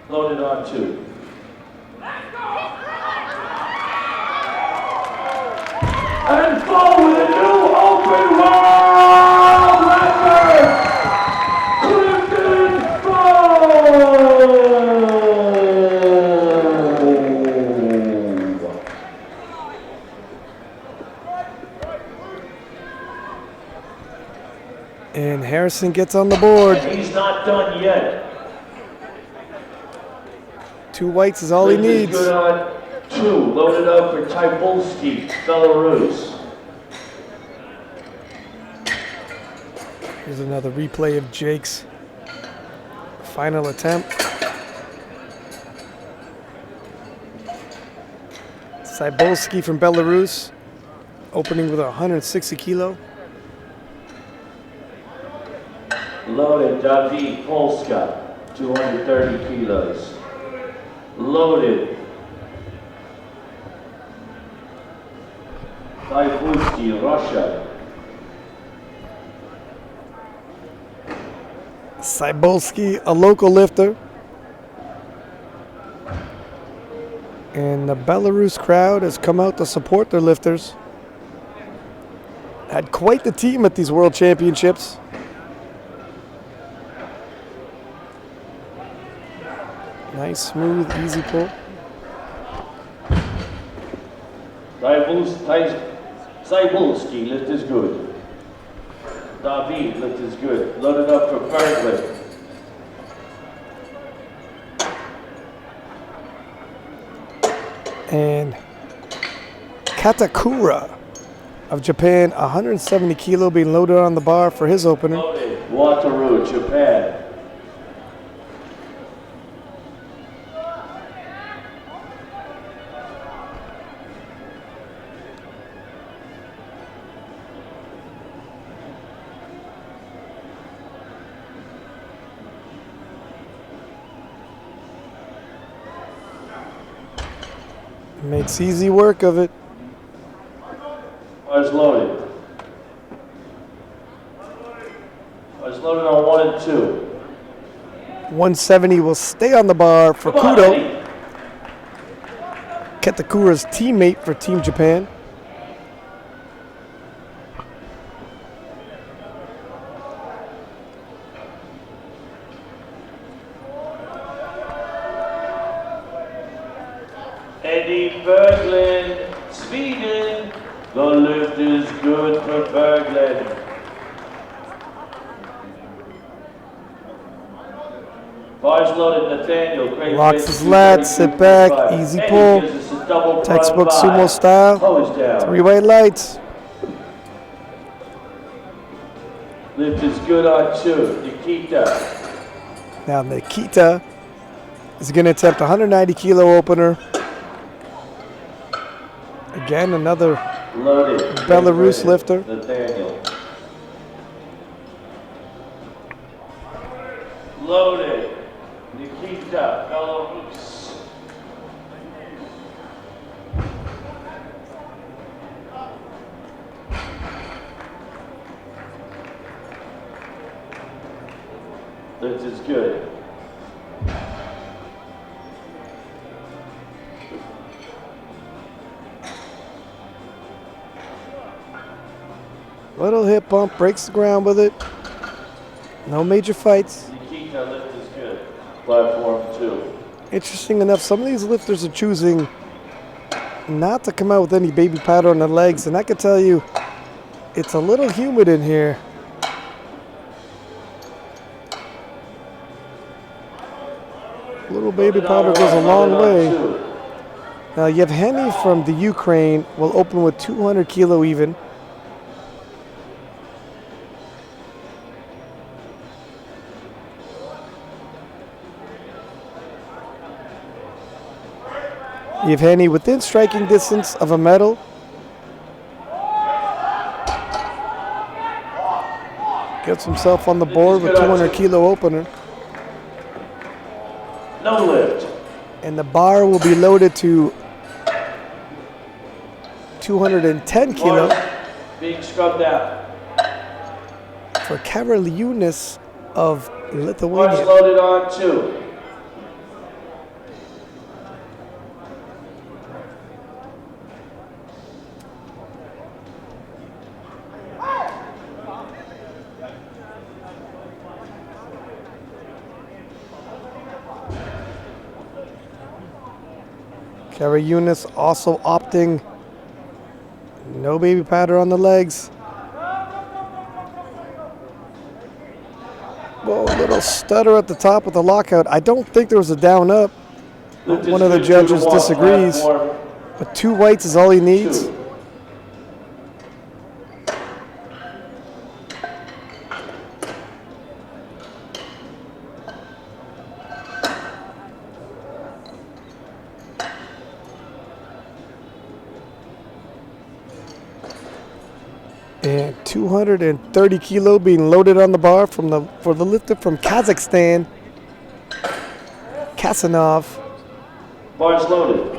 Loaded on 2. And fall with a new open world record! Clifton And Harrison gets on the board. He's not done yet. 2 whites is all he needs. Good on 2, loaded up for Tybulski, Belarus. Here's another replay of Jake's final attempt. Cybulski from Belarus, opening with 160 kilo. Loaded, David Polska, 230 kilos. Loaded. Tybulski, Russia. Cybulski, a local lifter. And the Belarus crowd has come out to support their lifters. Had quite the team at these World Championships. Nice, smooth, easy pull. Cybulski, lift is good. David, lift is good. Loaded up for Berkeley. And Katakura of Japan, 170 kilo being loaded on the bar for his opener. Loaded. Wataru, Japan. Makes easy work of it. Bars loaded. Bars loaded on 1 and 2. 170 will stay on the bar for Kudo. Katakura's teammate for Team Japan. Eddie Berglund, Sweden. The lift is good for Berglund. Bars loaded, Nathaniel. Great Locks his lats, sit back, easy pull. Textbook sumo style. 3 white lights. Lift is good on 2. Nikita. Now Nikita is going to attempt 190 kilo opener. Again, another Loaded. Belarus lifter. Nathaniel. Loaded. Nikita, Belarus. This is good. Little hip bump, breaks the ground with it. No major fights. Nikita, lift is good. Platform 2. Interesting enough, some of these lifters are choosing not to come out with any baby powder on their legs, and I can tell you, It's a little humid in here. Little baby powder goes a long way. Now Yevgeny from the Ukraine will open with 200 kilo even. Yevgeny within striking distance of a medal. Gets himself on the board with 200 kilo opener. No lift. And the bar will be loaded to 210 kilo. Being scrubbed out. For Karaliūnas of Bars Lithuania. loaded on 2. Karaliūnas also opting no baby powder on the legs. Whoa, a little stutter at the top with the lockout. I don't think there was a down up. One of the judges disagrees, but 2 whites is all he needs. And 230 kilo being loaded on the bar for the lifter from Kazakhstan, Kasanov. Bars loaded.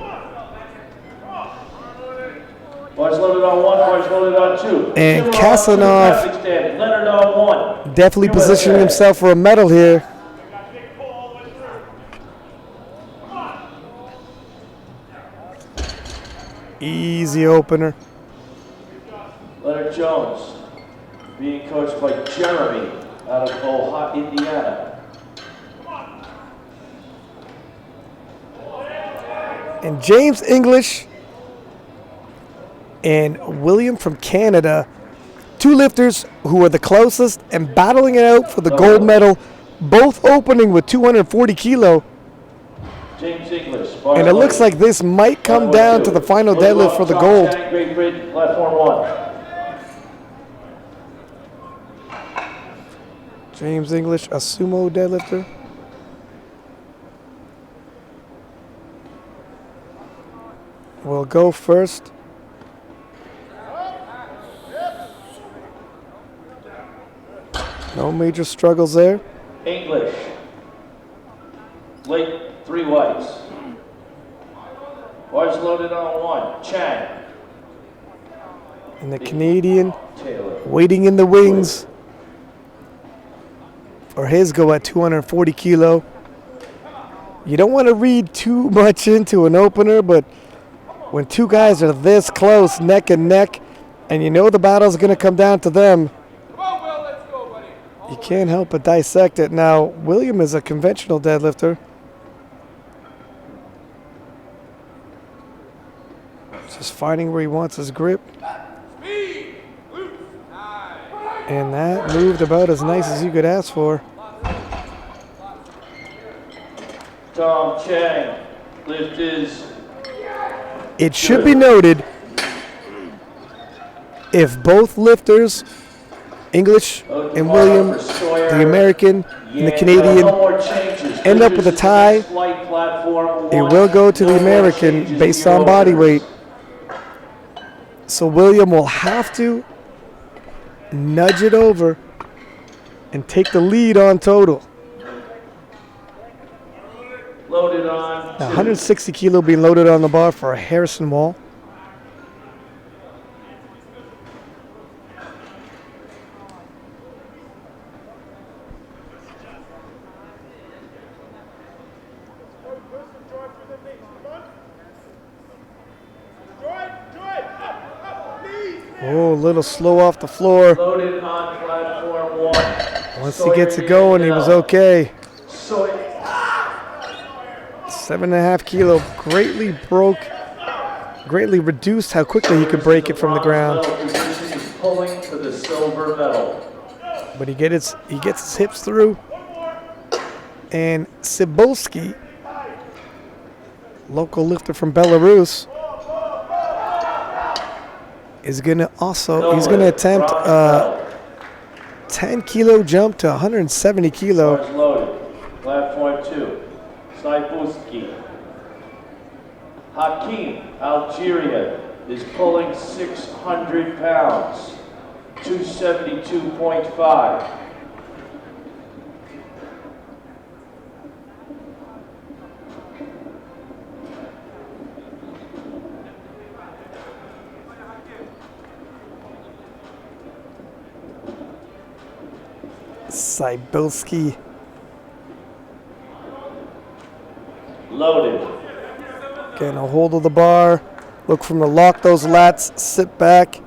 Bars loaded on 1, bars loaded on 2. And Kasanov Leonard on 1. definitely positioning himself for a medal here. Easy opener. Leonard Jones being coached by Jeremy out of Ohio, Indiana. And James English and William from Canada, 2 lifters who are the closest and battling it out for the gold medal, both opening with 240 kilo. James English. And it looks like this might come down to the final deadlift for the gold. Great Britain, platform 1. James English, a sumo deadlifter. Will go first. No major struggles there. English. Late 3 whites. Bars loaded on 1. Chang. And the Canadian Taylor. waiting in the wings for his go at 240 kilo. You don't want to read too much into an opener, but when 2 guys are this close, neck and neck, and you know the battle's going to come down to them, you can't help but dissect it. Now, William is a conventional deadlifter. Just finding where he wants his grip. And that moved about as nice as you could ask for. Tom Chang. Lift is... It should be noted, if both lifters, English and William, the American and the Canadian, end up with a tie, it will go to the American based on body weight. So William will have to nudge it over and take the lead on total. Loaded on. Now 160 kilo being loaded on the bar for a Harrison Wall. Oh, a little slow off the floor. Loaded on platform 1. Once he gets it going, he was okay. 7.5 kilo, greatly reduced how quickly he could break it from the ground. Pulling the for the silver medal. But he gets his hips through. And Cybulski, local lifter from Belarus, is gonna attempt a 10-kilo jump to 170 kilo. Bars loaded. Platform 2. Cybulski. Hakim, Algeria, is pulling 600 pounds. 272.5. Cybulski. Loaded. Getting a hold of the bar. Look for him to lock those lats. Sit back.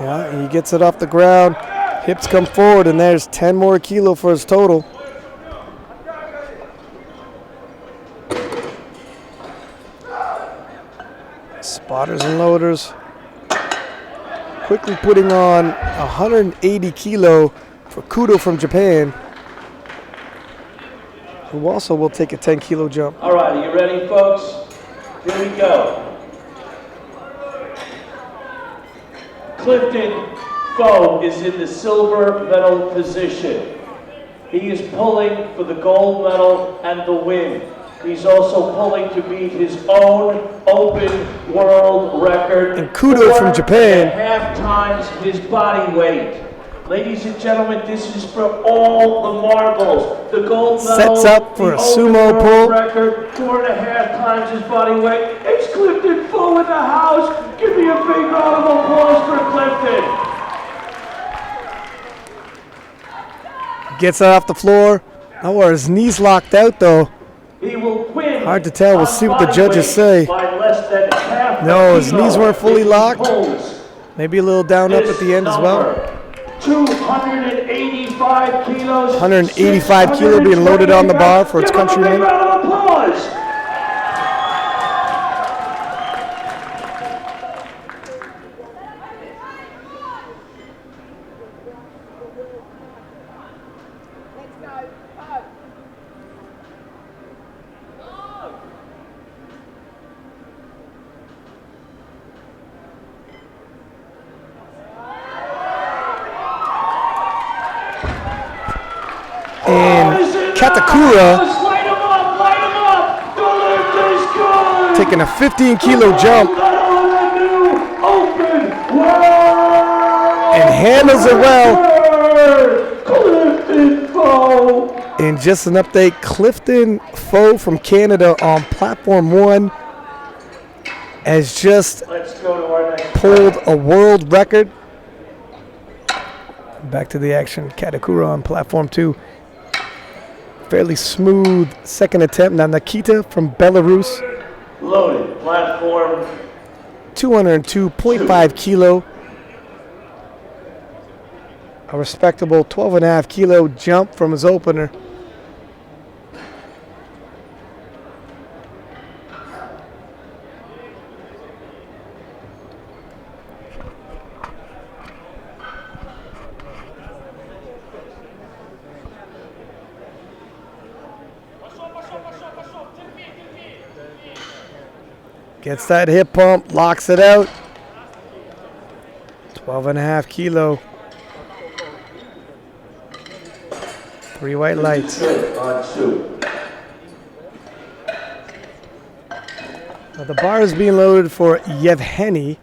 Yeah, he gets it off the ground. Hips come forward, and there's 10 more kilo for his total. Spotters and loaders. Quickly putting on 180 kilo for Kudo from Japan, who also will take a 10-kilo jump. All right, are you ready, folks? Here we go. Clifton Foe is in the silver medal position. He is pulling for the gold medal and the win. He's also pulling to beat his own open world record. And Kudo from Japan. 4.5 times his body weight. Ladies and gentlemen, this is for all the marbles. The gold medal, sets up for a sumo pull. Record, 4.5 times his body weight. It's Clifton Foe in the house. Give me a big round of applause for Clifton. Gets it off the floor. Oh, are his knees locked out though? He will win. Hard to tell. We'll see what the judges say. No, his knees weren't fully locked. Maybe a little down up at the end as well. 285 kilos. 185 kilo being loaded on the bar for its countrymen. Katakura taking a 15-kilo jump and handles it well. And just an update, Clifton Foe from Canada on platform 1 has just pulled a world record. Back to the action, Katakura on platform 2. Fairly smooth second attempt. Now Nikita from Belarus. Loaded platform 202.5 kilo. A respectable 12.5 kilo jump from his opener. Gets that hip pump, locks it out. 12.5 kilo. 3 white lights. Now the bar is being loaded for Yevgeny.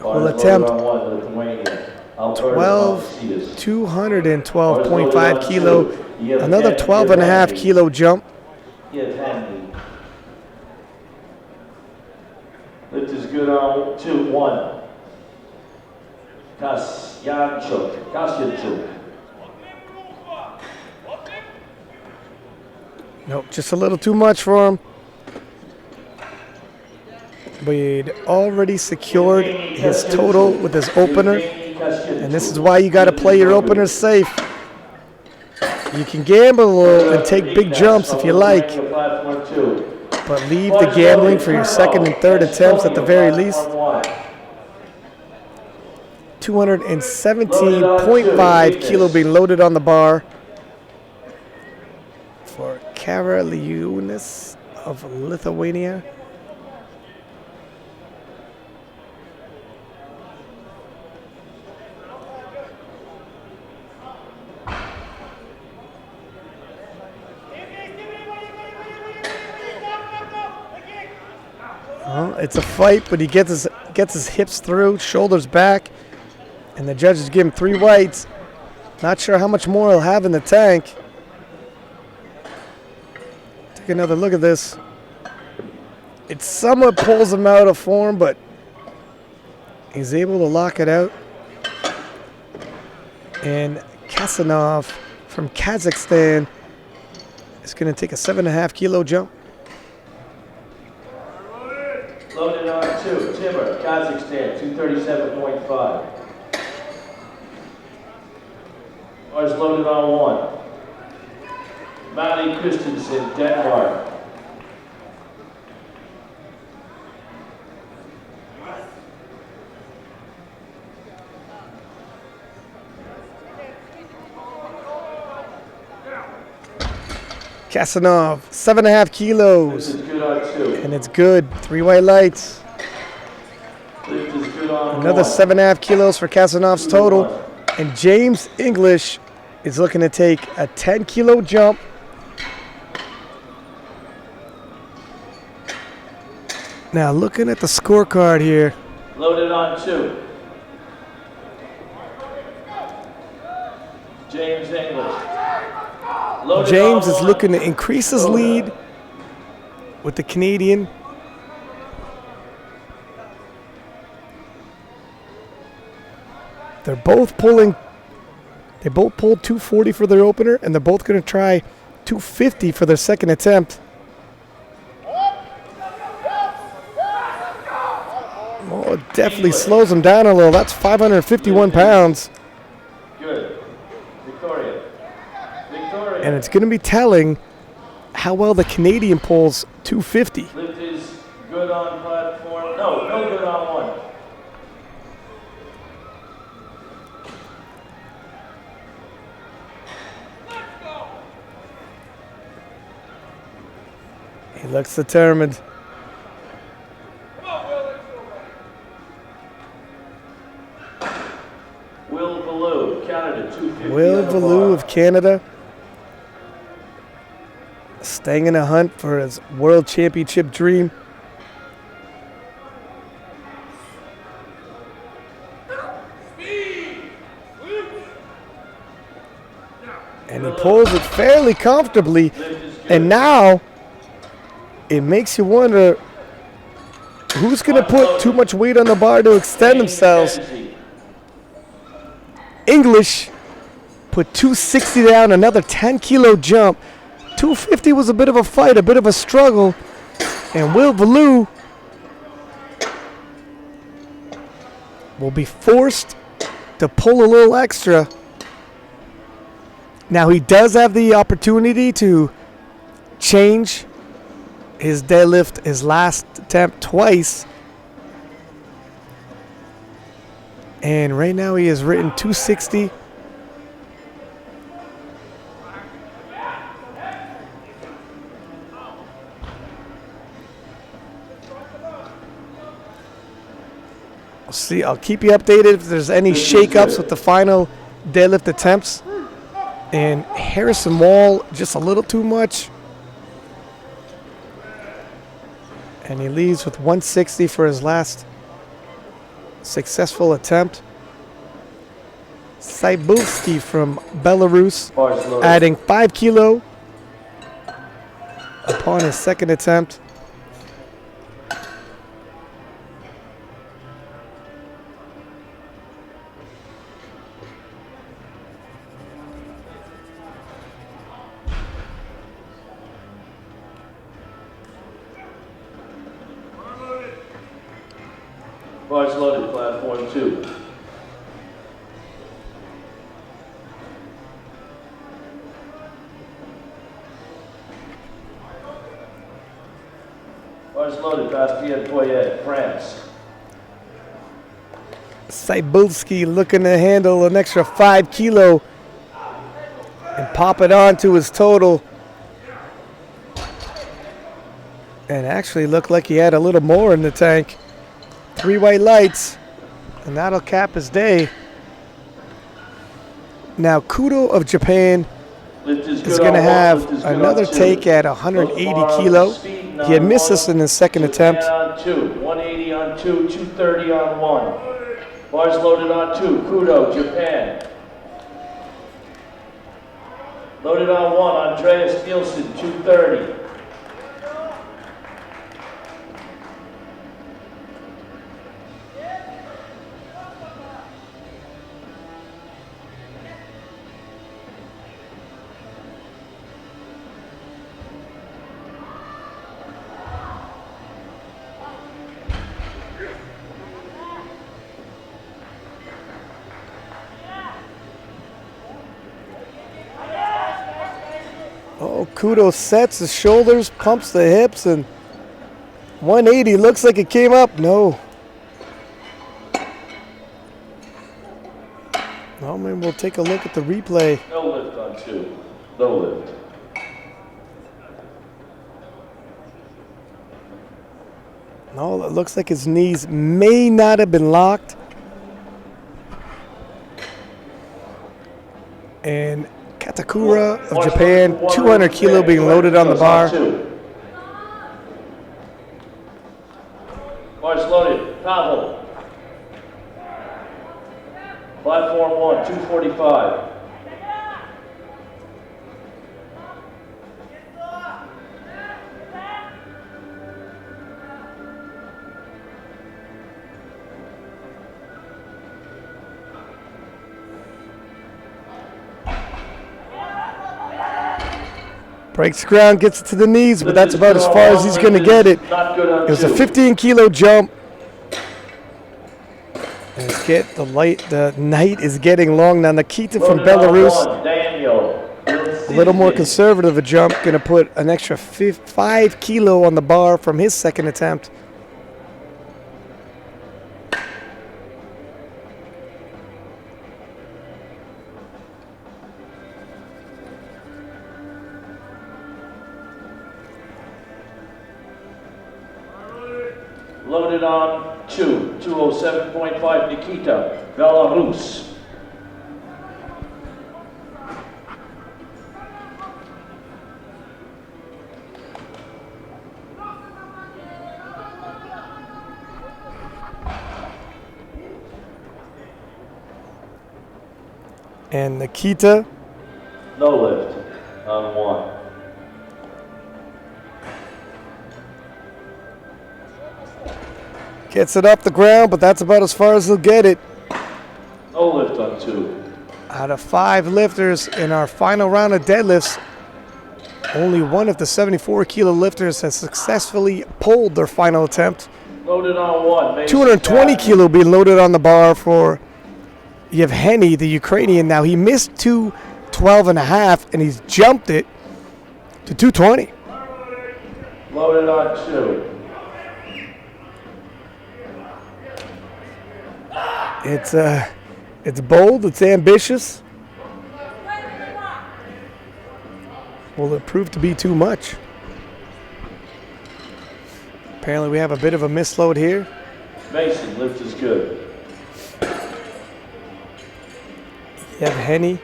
Will attempt 212.5 kilo. Another 12.5 kilo jump. Lift is good on 2-1. Kasyanchuk. Nope, just a little too much for him. We'd already secured his total with his opener. And this is why you got to play your openers safe. You can gamble a little and take big jumps if you like. but leave the gambling for your second and third attempts at the very least. 217.5 kilo being loaded on the bar for Karaliunas of Lithuania. Well, it's a fight, but he gets his hips through, shoulders back, and the judges give him 3 whites. Not sure how much more he'll have in the tank. Take another look at this. It somewhat pulls him out of form, but he's able to lock it out. And Kasanov from Kazakhstan is going to take a 7.5 kilo jump. Loaded on 2, Timur, Kazakhstan, 237.5. Bars loaded on 1. Mali Christensen, Denmark. Kasanov, 7.5 kilos. This is good on 2. And it's good. 3 white lights. Lift is good on Another 1. 7.5 kilos for Kasanov's total. And James English is looking to take a 10 kilo jump. Now looking at the scorecard here. Loaded on 2. James English. Loaded James on is 1. looking to increase his lead with the Canadian. They both pulled 240 for their opener, and they're both going to try 250 for their second attempt. Oh, it definitely slows them down a little. That's 551 pounds. Good. Victoria. And it's going to be telling how well the Canadian pulls 250. Lift is good on platform. No good on 1. He looks determined. Will Ballou, Canada, 250. Will Ballou of Canada staying in a hunt for his world championship dream. And he pulls it fairly comfortably. And now it makes you wonder who's going to put too much weight on the bar to extend themselves. English put 260 down, another 10 kilo jump. 250 was a bit of a fight, a bit of a struggle. And Will Ballou will be forced to pull a little extra. Now he does have the opportunity to change his deadlift, his last attempt, twice. And right now he has written 260. See, I'll keep you updated if there's any shakeups with the final deadlift attempts. And Harrison Wall, just a little too much. And he leaves with 160 for his last successful attempt. Cybulski from Belarus adding 5 kilo upon his second attempt. Bars loaded, platform 2. Bars loaded, Bastien Poyet, France. Cybulski looking to handle an extra 5 kilo and pop it on to his total. And actually looked like he had a little more in the tank. 3 white lights, and that'll cap his day. Now Kudo of Japan is going to have another take at 180 kilo. He had missed this in his second attempt. 180 on 2, 230 on 1. Bars loaded on 2, Kudo, Japan. Loaded on 1, Andreas Nielsen, 230. Oh, Kudo sets his shoulders, pumps the hips, and 180 looks like it came up. No. Well, maybe we'll take a look at the replay. No lift on 2. No lift. No, it looks like his knees may not have been locked. And Katakura of Japan, 200 kilo being loaded on the bar. Bars loaded, Pavel. Platform 1, 245. Breaks ground, gets it to the knees, but that's about as far as he's going to get it. It was a 15 kilo jump. And get the night is getting long now. Nikita from Belarus, a little more conservative a jump, going to put an extra 5 kilo on the bar from his second attempt. Loaded on 2, 207.5, Nikita, Belarus. And Nikita. No lift on 1. Gets it up the ground, but that's about as far as he'll get it. No lift on 2. Out of 5 lifters in our final round of deadlifts, only one of the 74 kilo lifters has successfully pulled their final attempt. Loaded on 1. 220 kilo being loaded on the bar for Yevgeny, the Ukrainian. Now he missed 212.5 and he's jumped it to 220. Loaded on 2. It's bold, it's ambitious. Will it prove to be too much? Apparently we have a bit of a misload here. Mason, lift is good. Yevgeny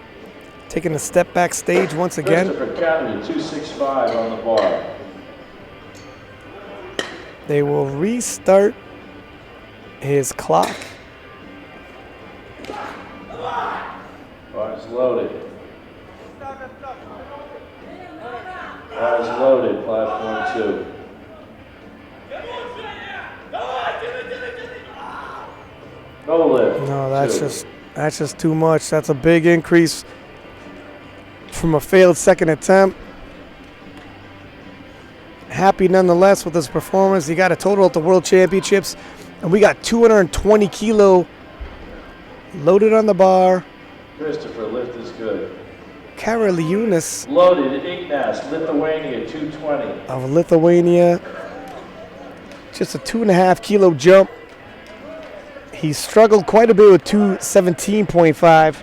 taking a step back stage once again. Christopher Canada, 265 on the bar. They will restart his clock. Bars loaded. Bars loaded, platform 2. No lift. No, that's just too much. That's a big increase from a failed second attempt. Happy nonetheless with his performance. He got a total at the World Championships, and we got 220 kilo loaded on the bar. Christopher, lift is good. Karaliunas Loaded, Ignas, Lithuania, 220. of Lithuania. Just a 2.5 kilo jump. He struggled quite a bit with 217.5.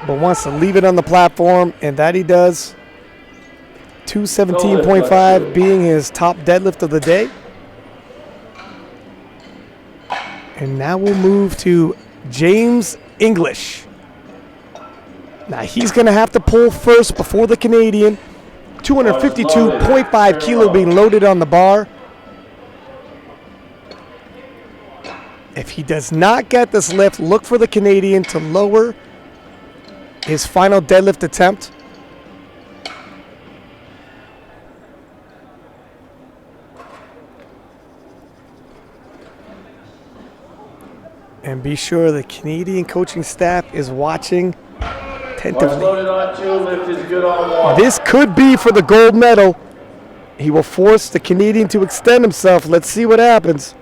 But wants to leave it on the platform, and that he does. 217.5 being his top deadlift of the day. And now we'll move to James English. Now he's going to have to pull first before the Canadian. 252.5 kilo being loaded on the bar. If he does not get this lift, look for the Canadian to lower his final deadlift attempt. And be sure the Canadian coaching staff is watching attentively. Loaded on 2, lift is good on 1. This could be for the gold medal. He will force the Canadian to extend himself. Let's see what happens.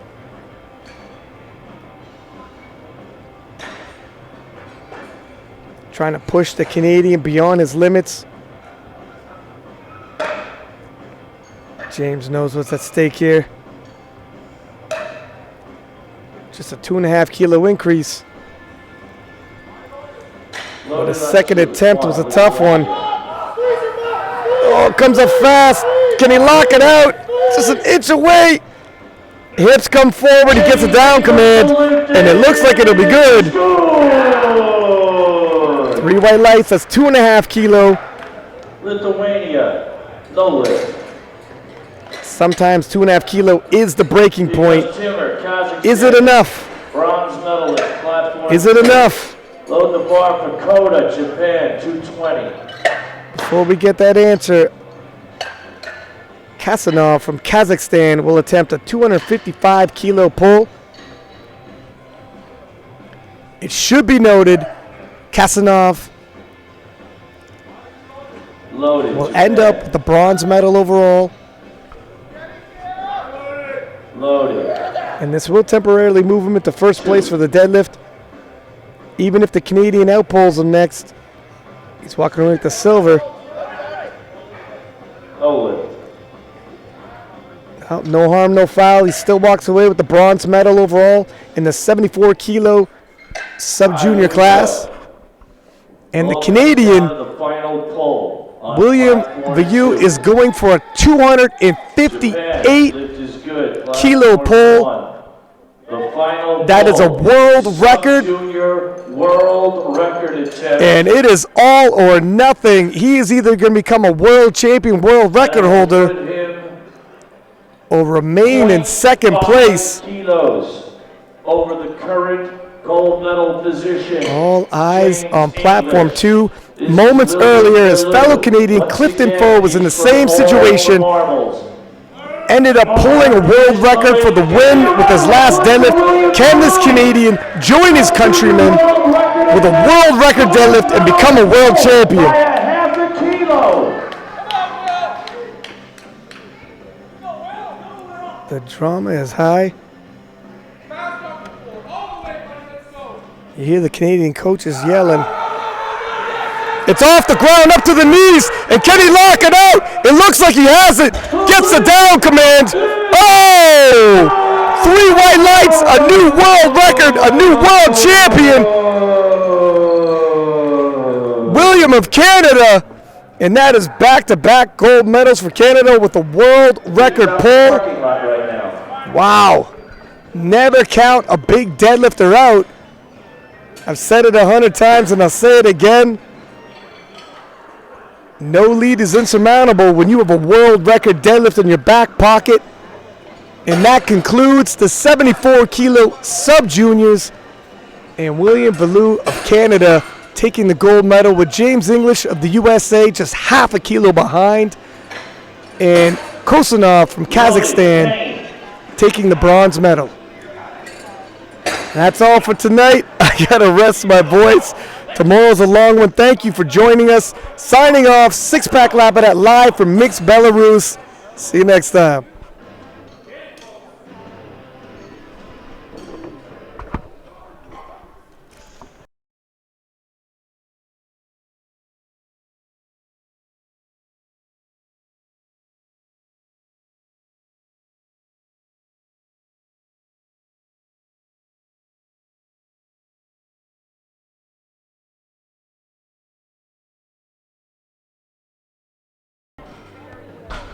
Trying to push the Canadian beyond his limits. James knows what's at stake here. Just a 2.5 kilo increase. But the second attempt was a tough one. Oh, it comes up fast. Can he lock it out? Just an inch away. Hips come forward. He gets a down command. And it looks like it'll be good. 3 white lights. That's 2.5 kilo. Lithuania, no lift. Sometimes 2.5 kilo is the breaking point. Is it enough? Bronze medalist, platform. Is it enough? Load the bar for Koda, Japan, 220. Before we get that answer, Kasanov from Kazakhstan will attempt a 255 kilo pull. It should be noted, Kasanov Loaded. will end up with the bronze medal overall. Loaded. And this will temporarily move him into first place for the deadlift. Even if the Canadian outpulls him next, he's walking away with the silver. No lift. Oh, no harm, no foul. He still walks away with the bronze medal overall in the 74 kilo sub-junior class. And the Canadian, William Vieux, is going for a 258 kilo pull. That is a world record. World record attempt. And it is all or nothing. He is either going to become a world champion, world record holder, or remain in second place. Kilos over the current gold medal position. All eyes on platform 2. Moments earlier, his fellow Canadian Clifton Foe was in the same situation. Ended up pulling a world record for the win with his last deadlift. Can this Canadian join his countrymen with a world record deadlift and become a world champion? Half a kilo. The drama is high. You hear the Canadian coaches yelling. It's off the ground, up to the knees, and can he lock it out? It looks like he has it. Gets the down command. Oh! 3 white lights, a new world record, a new world champion. William of Canada, and that is back-to-back gold medals for Canada with a world record pull. Wow. Never count a big deadlifter out. I've said it 100 times, and I'll say it again. No lead is insurmountable when you have a world record deadlift in your back pocket. And that concludes the 74 kilo sub-juniors. And William Vieux of Canada taking the gold medal with James English of the USA just half a kilo behind. And Kosanov from Kazakhstan taking the bronze medal. That's all for tonight. I gotta rest my voice. Tomorrow's a long one. Thank you for joining us. Signing off, Six Pack Lapidat live from Minsk, Belarus. See you next time.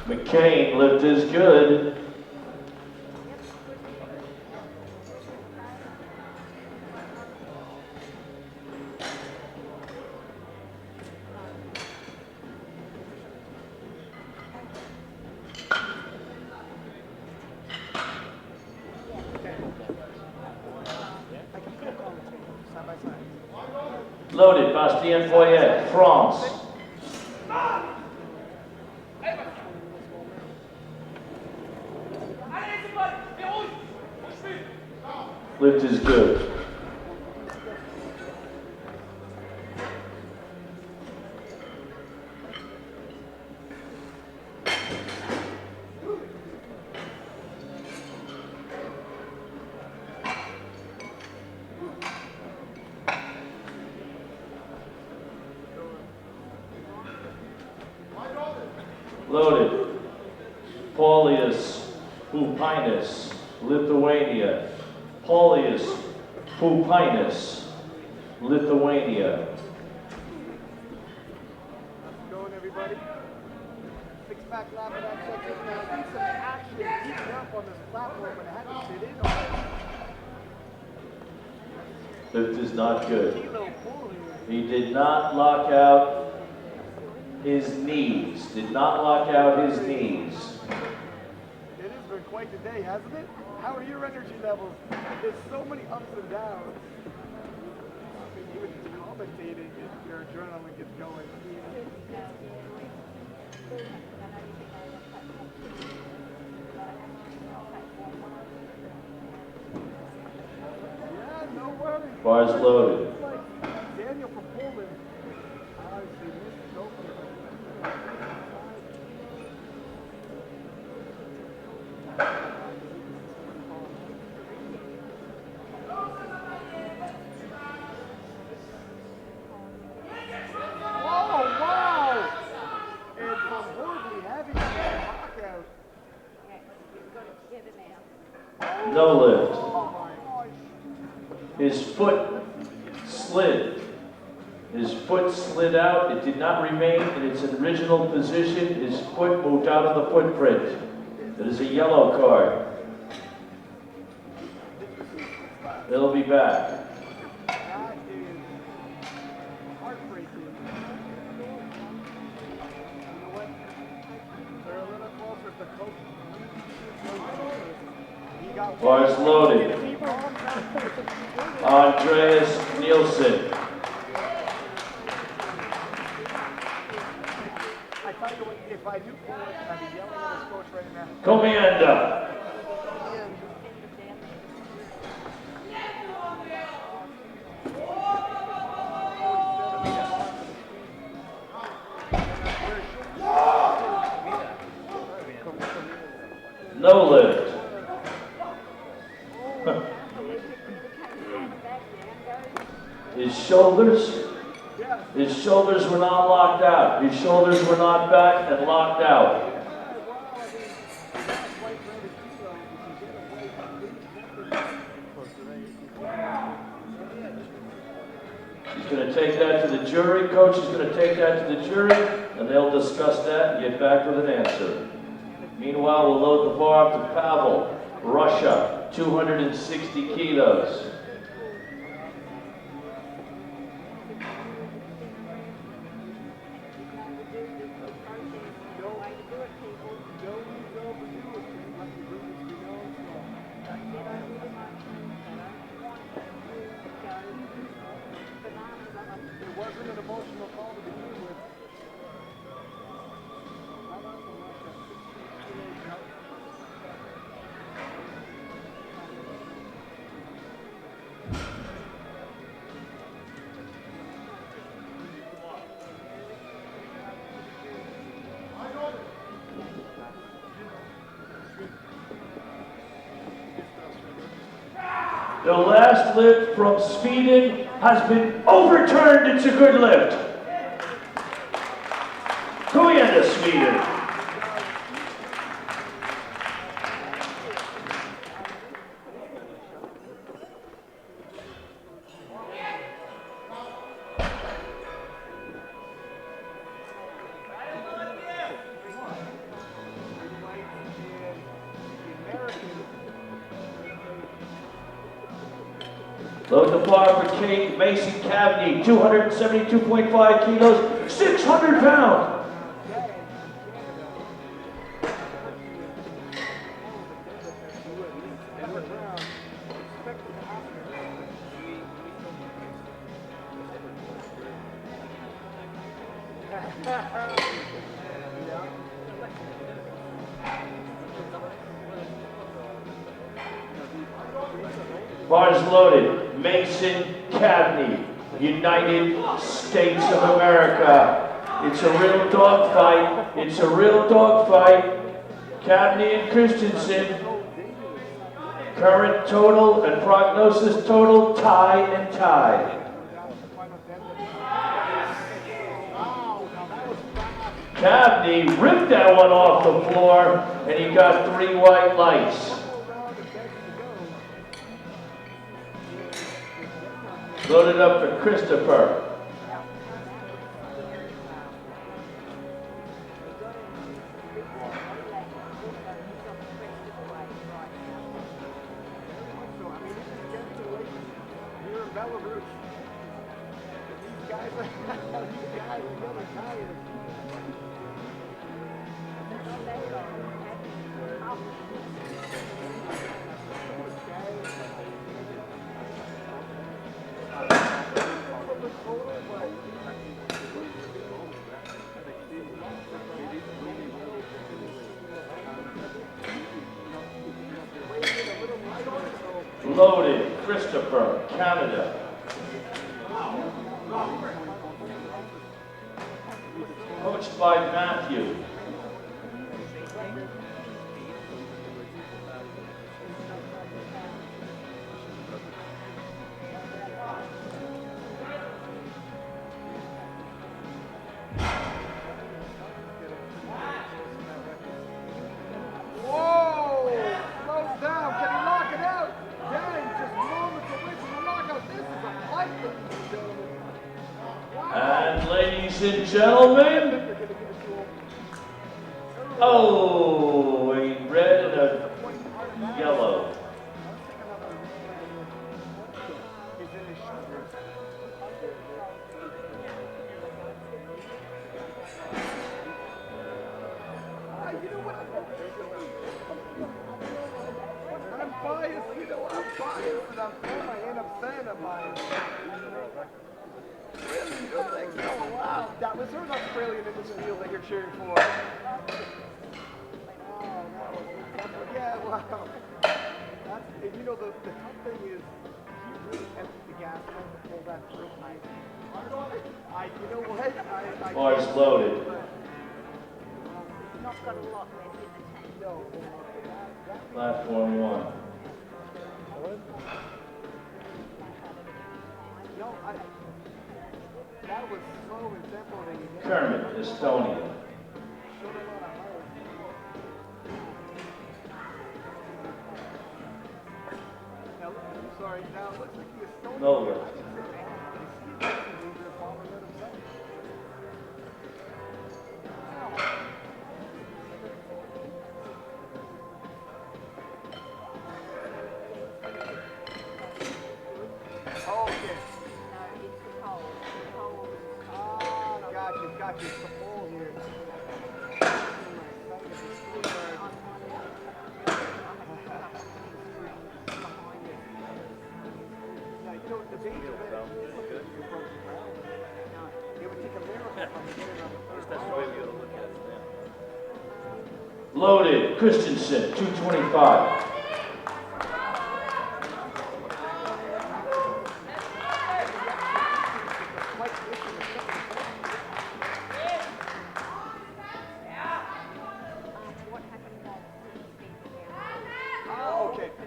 McCain, lift is good. Loaded, Bastien Foyet, France. Lift is good. Loaded. Paulius Pupinus, Lithuania. Paulius Pupinus, Lithuania. Going, everybody. Six-pack lap of that section. Now, see some action heating up on this platform, but it had to sit in on it. Lift is not good. He did not lock out his knees. Did not lock out his knees. It has been quite the day, hasn't it? How are your energy levels? There's so many ups and downs. I mean, even just commentating, your adrenaline gets going. Yeah, no worries. Bars loaded. It's like Daniel from Poland. Obviously, missed Tokyo. No lift. His foot slid. His foot slid out. It did not remain in its original position. His foot moved out of the footprint. It is a yellow card. He'll be back. That is heartbreaking. You know what? They're a little closer to coach. Bars loaded. Andreas Nielsen. I tell you what, if I knew Poland, I'd be yelling at his coach right now. Commander. No lift. His shoulders were not locked out. His shoulders were not back and locked out. He's going to take that to the jury. Coach is going to take that to the jury, and they'll discuss that and get back with an answer. Meanwhile, we'll load the bar up to Pavel, Russia, 260 kilos. It wasn't an emotional call to begin with. The last lift from Sweden has been overturned. It's a good lift. Commander Sweden. Load the bar for Kate Mason Cavney, 272.5 kilos, 600 pounds. Bars loaded, Mason Cavney, United States of America. It's a real dogfight. It's a real dogfight. Cavney and Christensen. Current total and prognosis total, tie and tie. Cavney ripped that one off the floor, and he got 3 white lights. Loaded up for Christopher. Loaded, Christopher, Canada. Coached by Matthew. And ladies and gentlemen, oh, a red and a yellow. I'm biased, you know, I'm biased, and I end up saying I'm biased. Really? You don't think so? Wow. That was there's Australian in this field that you're cheering for. Yeah, wow. That's, and you know, the tough thing is, he really emptied the gas tank to pull that through. You know what? Bars loaded. Not got a lot left in the tank. No. Platform 1. No, that was slow and simple. Kermit, Estonia. I'm sorry, now it looks like the Estonian. No lift. Got you. It's the pole here. Yeah, you know, the danger of it would take a miracle to get it on the third. That's the way we ought to look at it. Loaded, Christensen, 225.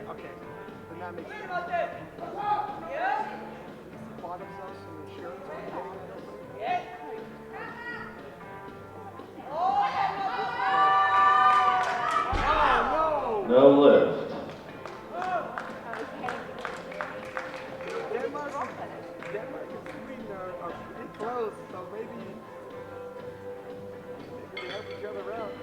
Okay. Then that makes sense. Bought himself some insurance on getting that. Oh, no! No lift. Denmark and Sweden are pretty close, so maybe they help each other out.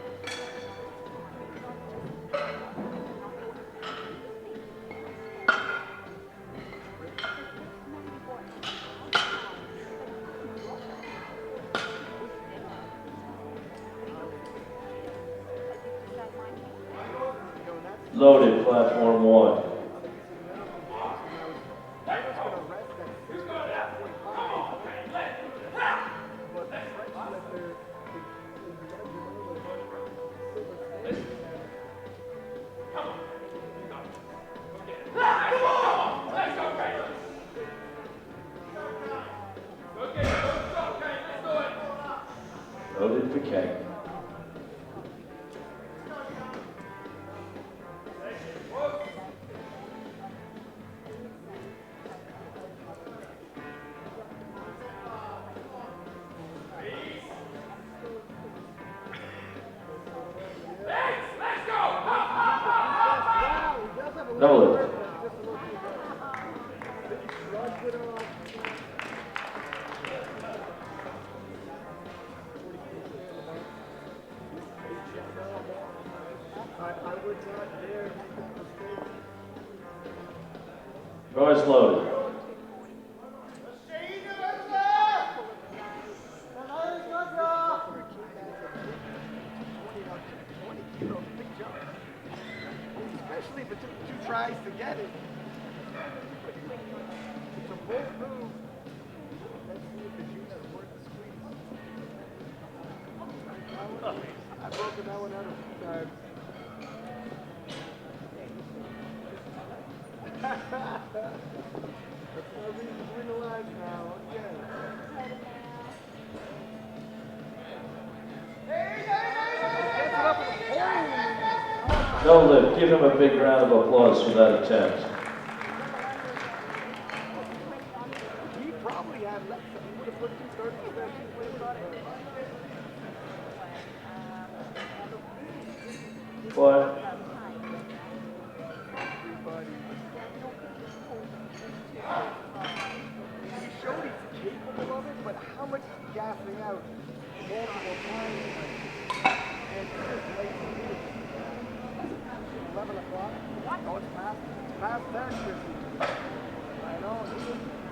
Loaded, platform 1. Loaded for K. No lift. Bars loaded. Especially if it took 2 tries to get it. It's a bold move. Let's see if the juice is worth the squeeze. I've broken that one out a few times. That's my reason to win the lives now. Again. No lift. Give him a big round of applause for that attempt. He probably had less. He would have put 230. What? He showed he's capable of it, but how much is he gassing out multiple times? And it's just late. 11 o'clock? Oh, it's past 10, Chrissy. I know.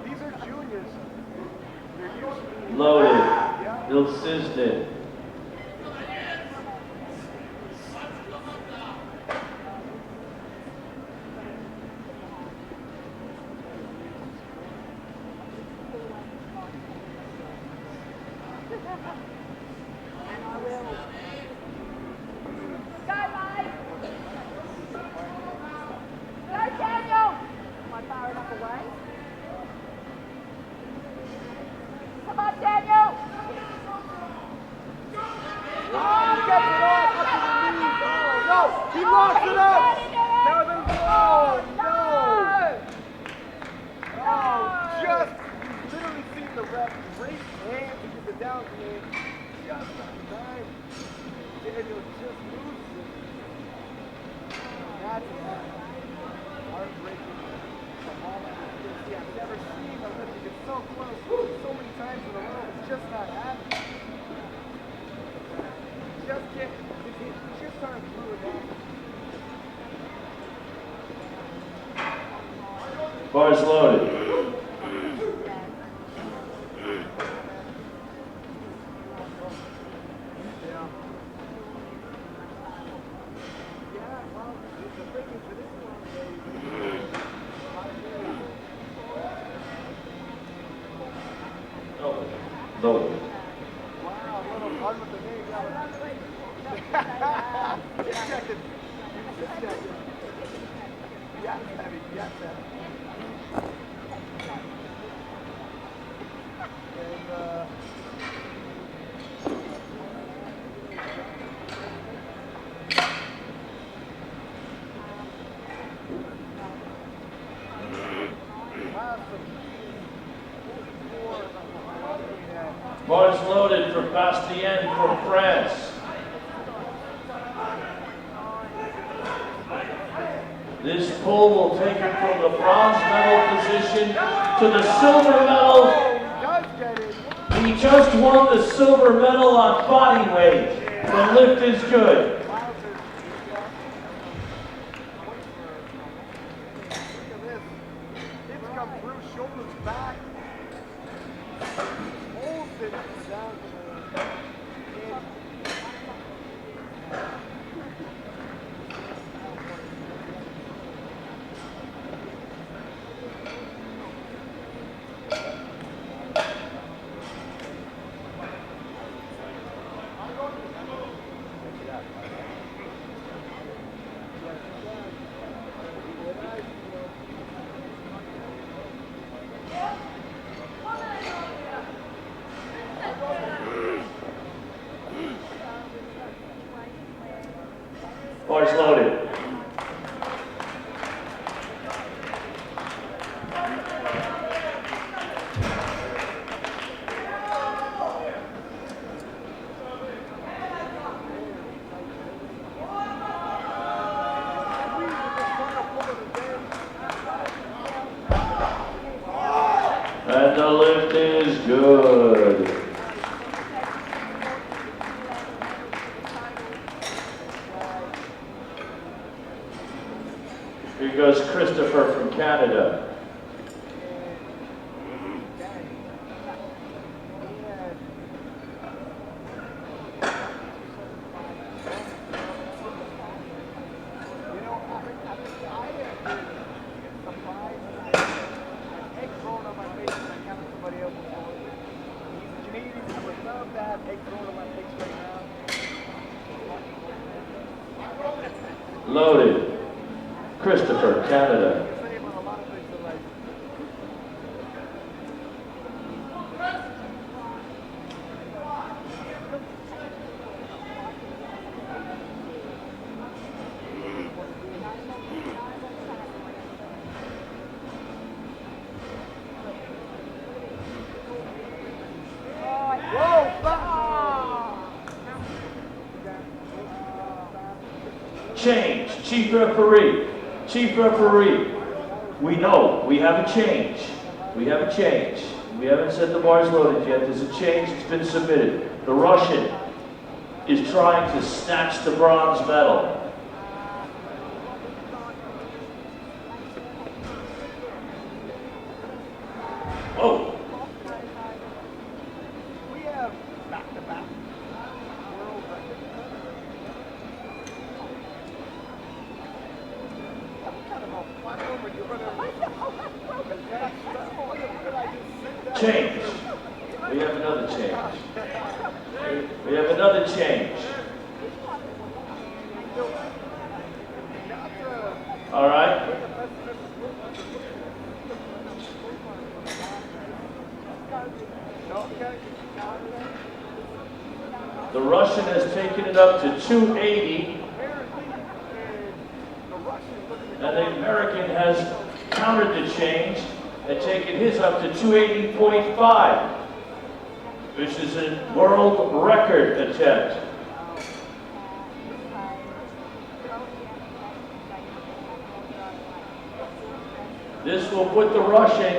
These are juniors. They're usually Loaded. Bill Sisden. He locks it up! Now there's just literally seen the ref raise his hand to get the down command just on time. Daniel just loses it. That's heartbreaking. I've never seen a lift get so close so many times in a row. It's just not happening. Just can't. Just aren't through enough. Bars loaded. Loaded. Wow, a little hard with the name. Just checking. Just checking. Yes, heavy. Yes, heavy. And, Bars loaded for Bastien from France. This pull will take him from the bronze medal position to the silver medal. He just won the silver medal on body weight. The lift is good. Good. Here goes Christopher from Canada. Loaded. Christopher, Canada. Change. Chief referee. Chief referee. We know we have a change. We have a change. We haven't said the bar's loaded yet. There's a change. It's been submitted. The Russian is trying to snatch the bronze medal. Oh. Change. We have another change. We have another change. All right. The Russian has taken it up to 280. And the American has countered the change and taken his up to 280.5, which is a world record attempt. This will put the Russian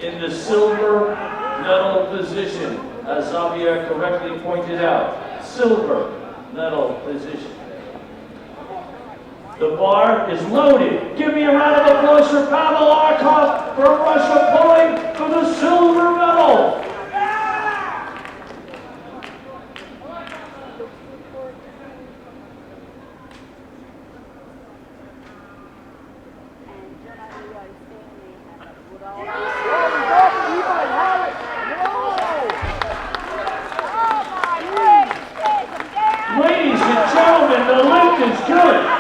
in the silver medal position, as Xavier correctly pointed out. Silver medal position. The bar is loaded. Give me a round of applause for Pavel Arkov from Russia pulling for the silver medal. Ladies and gentlemen, the lift is good.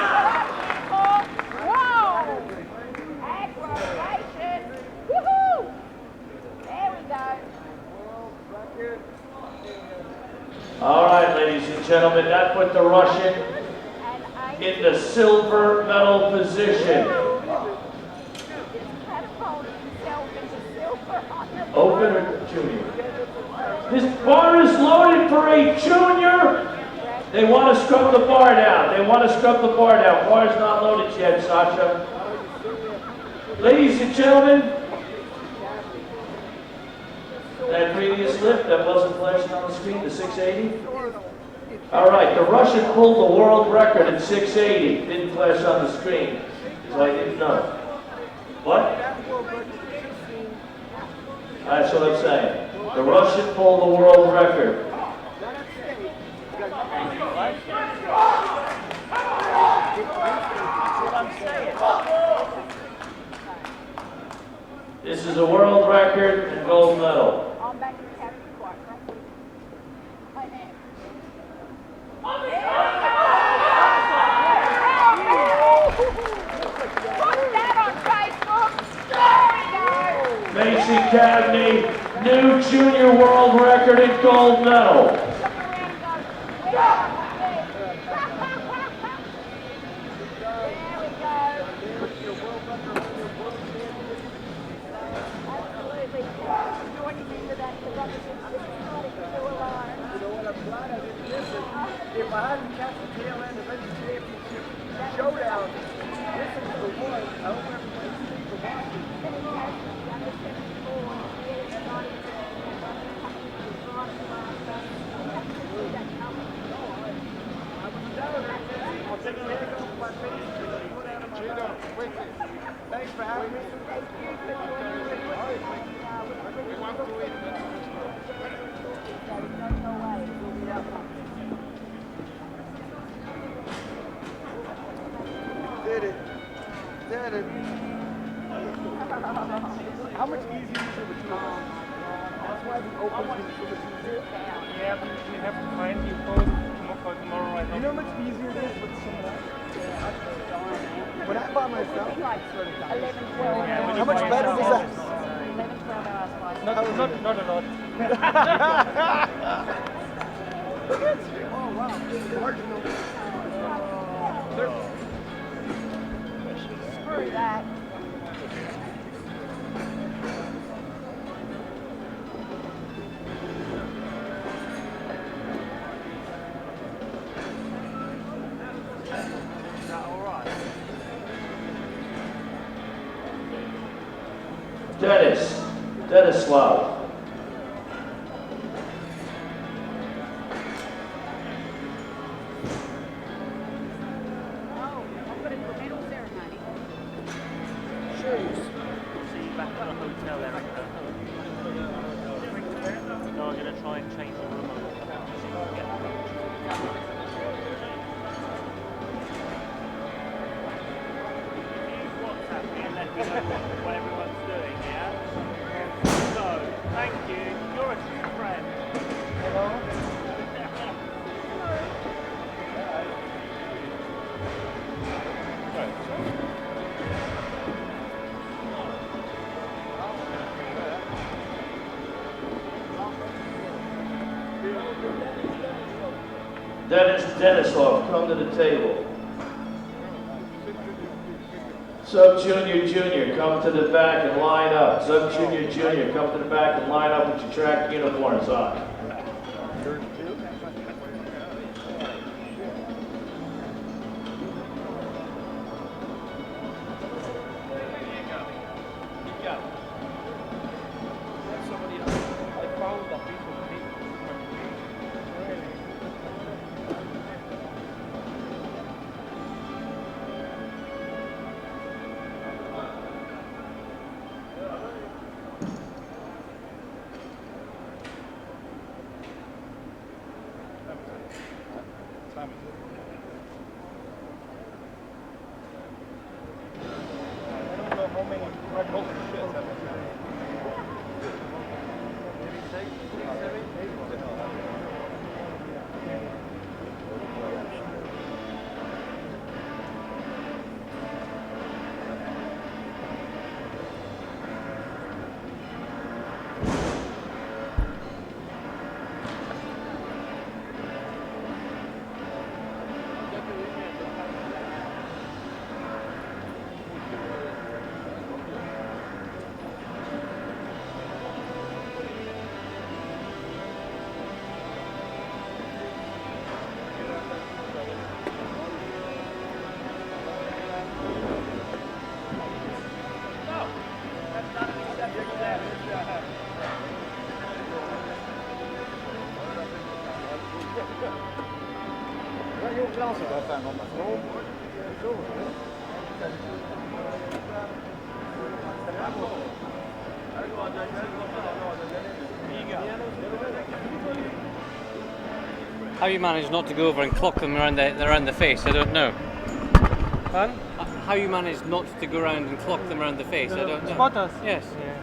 All right, ladies and gentlemen, that put the Russian in the silver medal position. Open or junior? This bar is loaded for a junior. They want to scrub the bar down. They want to scrub the bar down. Bar is not loaded yet, Sasha. Ladies and gentlemen, that previous lift that wasn't flashing on the screen, the 680? All right, the Russian pulled the world record at 680. Didn't flash on the screen, so I didn't know. What? That's what I'm saying. The Russian pulled the world record. This is a world record and gold medal. Macy Cagney, new junior world record and gold medal. If I hadn't catch the tail end of any championship showdown, this is the one. I don't want to play for watching. for having me. Did it. Did it. How much easier is it with two of us? That's why the opens is so much easier. Yeah, but you have to find your phone for tomorrow. I You know how much easier it is with someone else? When I bought myself, 11, 12 how much better was that? 11, 12 hours flight. Not a lot. Look at you. Oh, wow. Marginal. Screw that. Denislav. Oh, I've got a medal ceremony. Shoes. See you back at the hotel, Erica. No, I'm going to try and change the room. WhatsApp me and let me know what everyone's doing, yeah? So, thank you. You're a true friend. Hello? Denislav, come to the table. Sub-junior, junior, come to the back and line up. Sub-junior, junior, come to the back and line up with your track uniforms on. How you manage not to go over and clock them around the face, I don't know. Huh? How you manage not to go around and clock them around the face, I don't know. Spotters? Yes. Yeah.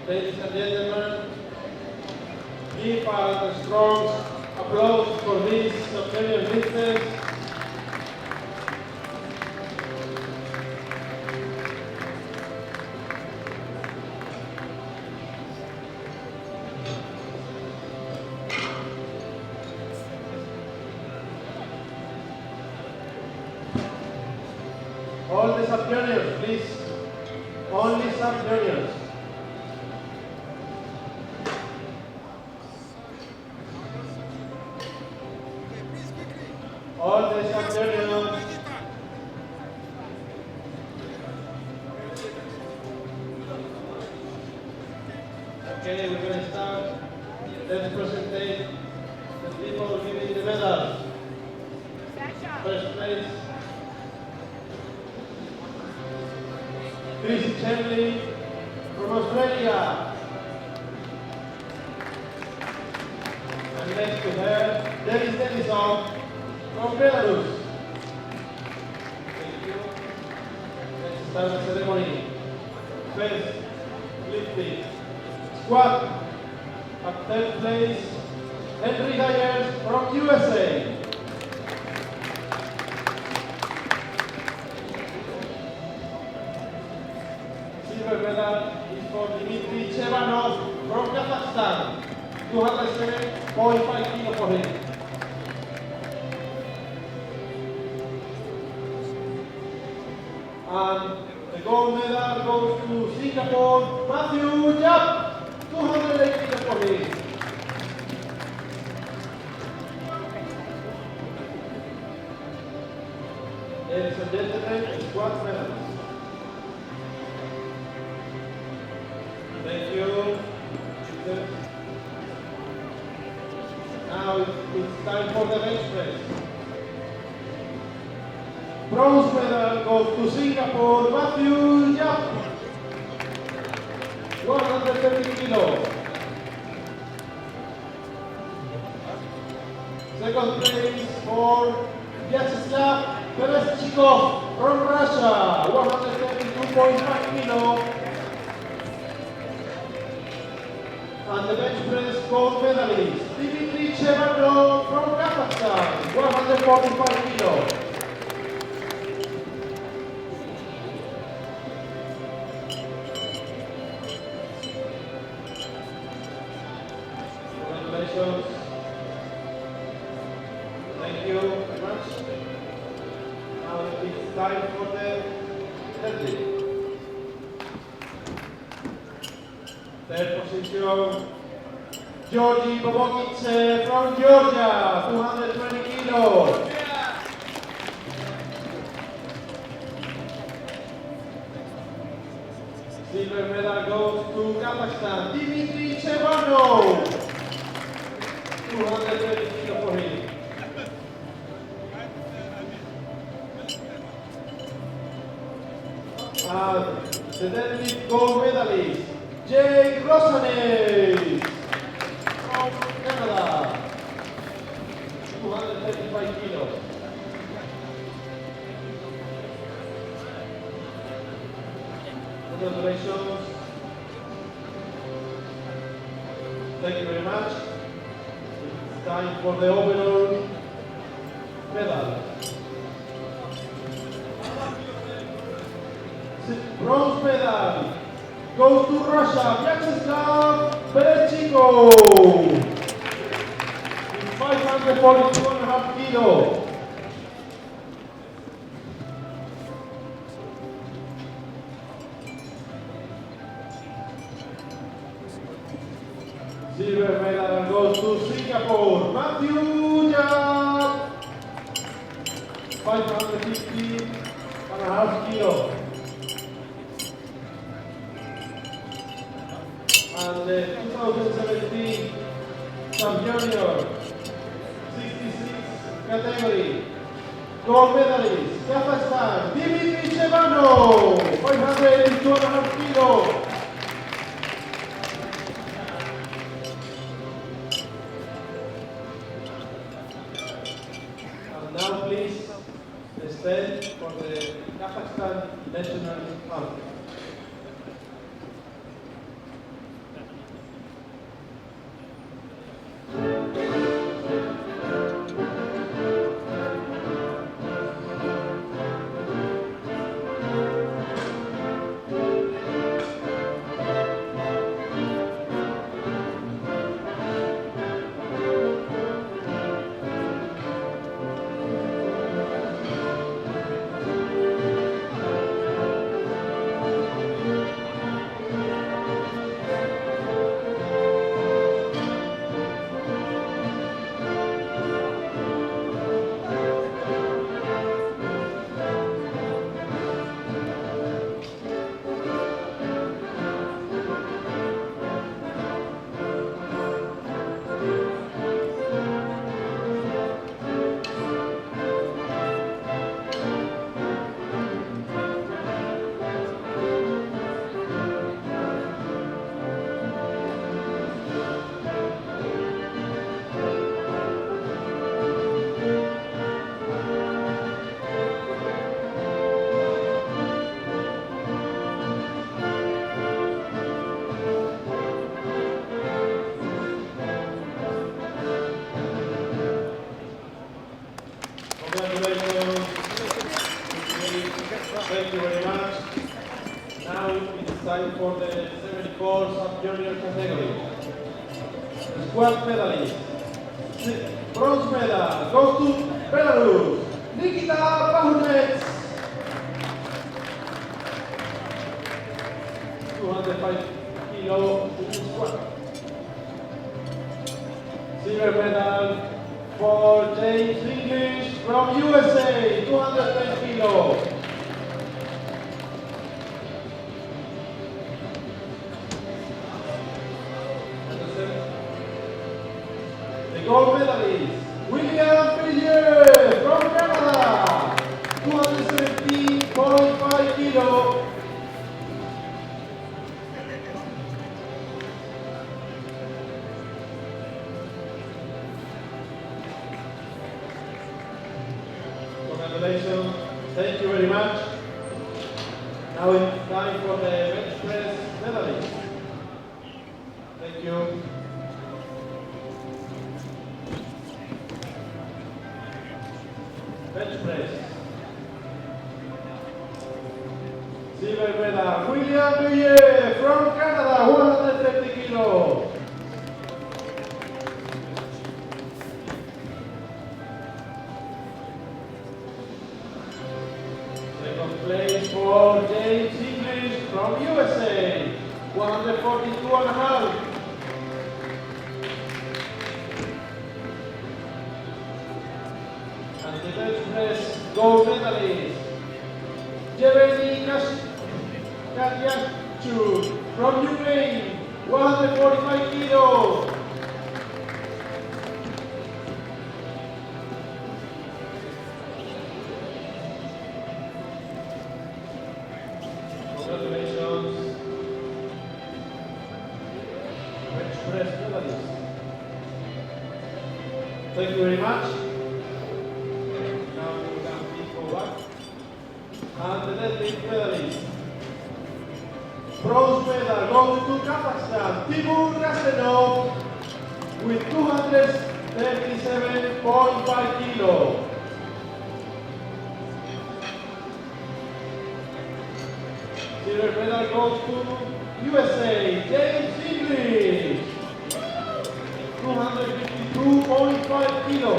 Ladies and gentlemen, give a strong applause for these Australian listeners. All the sub-juniors, please. Only sub-juniors. All the sub-juniors. Okay, we're going to start. Let's present the people giving the medals. First place, Chris Chemley from Australia. And next to her, Dennis Denison from Belarus. Thank you. Let's start the ceremony. First, lifting. Squat. At third place, Henry Dyers from USA. Silver medal is for Dmitry Chevanov from Kazakhstan. 207.5 kilos for him. And the gold medal goes to Singapore, Matthew Yap, 208 kilos for him. Ladies and gentlemen, squat medals. Thank you. Now it's time for the bench press. Bronze medal goes to Singapore, Matthew Yap, 130 kilos. Second place for Vyacheslav Tereshchikov from Russia, 132.5 kilos. And the bench press gold medalist, Dmitry Chevanov from Kazakhstan, 145 kilos. Congratulations. Thank you very much. Now it's time for the deadlift. Third position, Georgi Bobokic from Georgia, 220 kilos. Silver medal goes to Kazakhstan, Dmitry Chevanov, 220 kilos for him. And the deadlift gold medalist, Jake Rosanes from Canada, 235 kilos. Congratulations. Thank you very much. It's time for the overall medal. Bronze medal goes to Russia, Vyacheslav Tereshchikov, 542.5 kilos. Silver medal goes to Singapore, Matthew Yap, 550.5 kilos. And the 2017 Sub-Junior 66 category gold medalist, Kazakhstan, Dmitry Chevanov, 582.5 kilos. And now please stand for the Kazakhstan national anthem. time for the 74 sub-junior category. The squad medalist, bronze medal goes to Belarus, Nikita Bahunets. 205 kilo squat. Silver medal for James English from USA, 210 kilo. The gold medalist, William Villiers from Canada, 217.5 kilo. Congratulations, thank you very much. Now it's time for the bench press medalist. Thank you. Bench press. Silver medal, William Villiers from Canada, 130 kilo. Second place for James English from USA, 142.5. And the bench press gold medalist, Jeremy Katyashchuk from Ukraine, 145 kilos. Congratulations, bench press medalist. Thank you very much. Now we can please go back. And the deadlift medalist. Bronze medal goes to Kazakhstan, Timur Rasenov with 237.5 kilo. Silver medal goes to USA, James English, 252.5 kilo.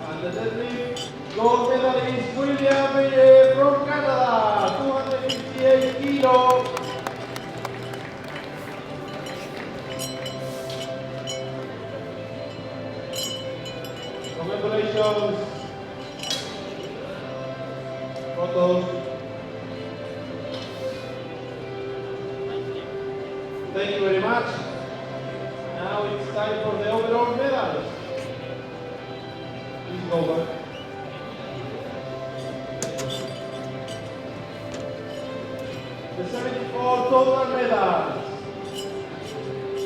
And the deadlift gold medalist William Villiers from Canada, 258 kilo. Congratulations. Photos. Thank you very much. Now it's time for the overall medals. Please go back. The 74 total medals.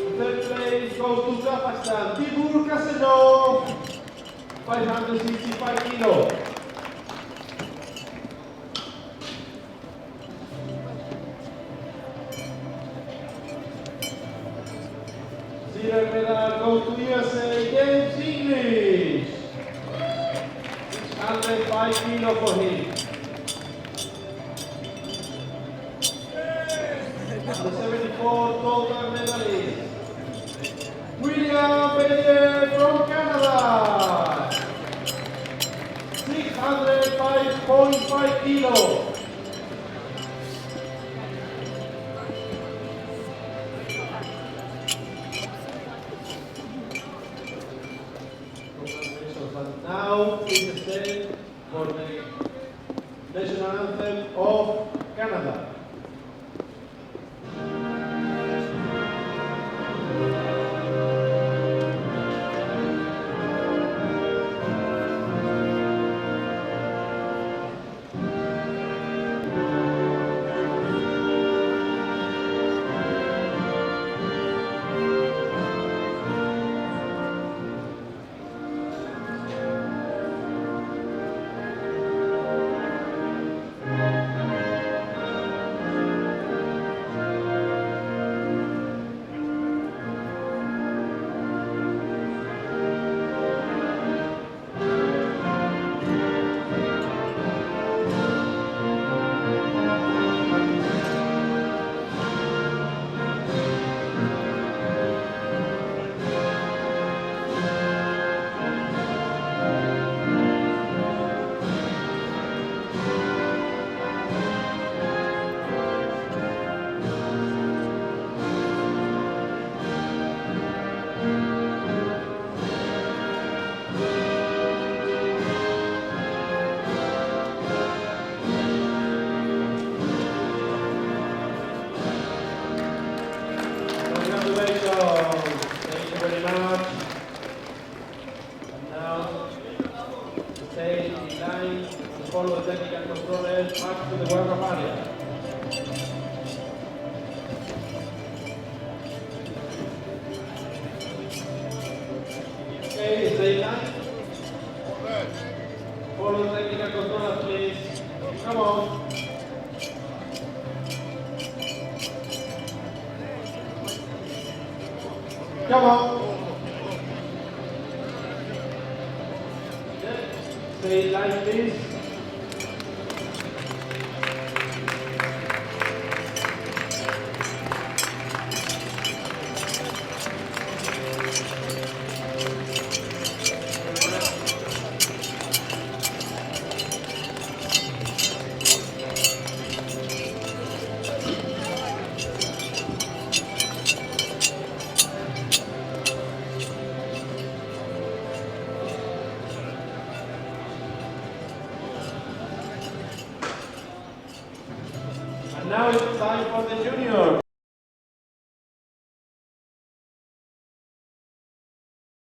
The third place goes to Kazakhstan, Timur Kasenov, 565 kilo. Silver medal goes to USA, James English, 605 kilo for him. The 74 total medalist, William Villiers from Canada, 605.5 kilo. And now please stand for the national anthem of Canada. Come on. Stay like this. And now it's time for the junior.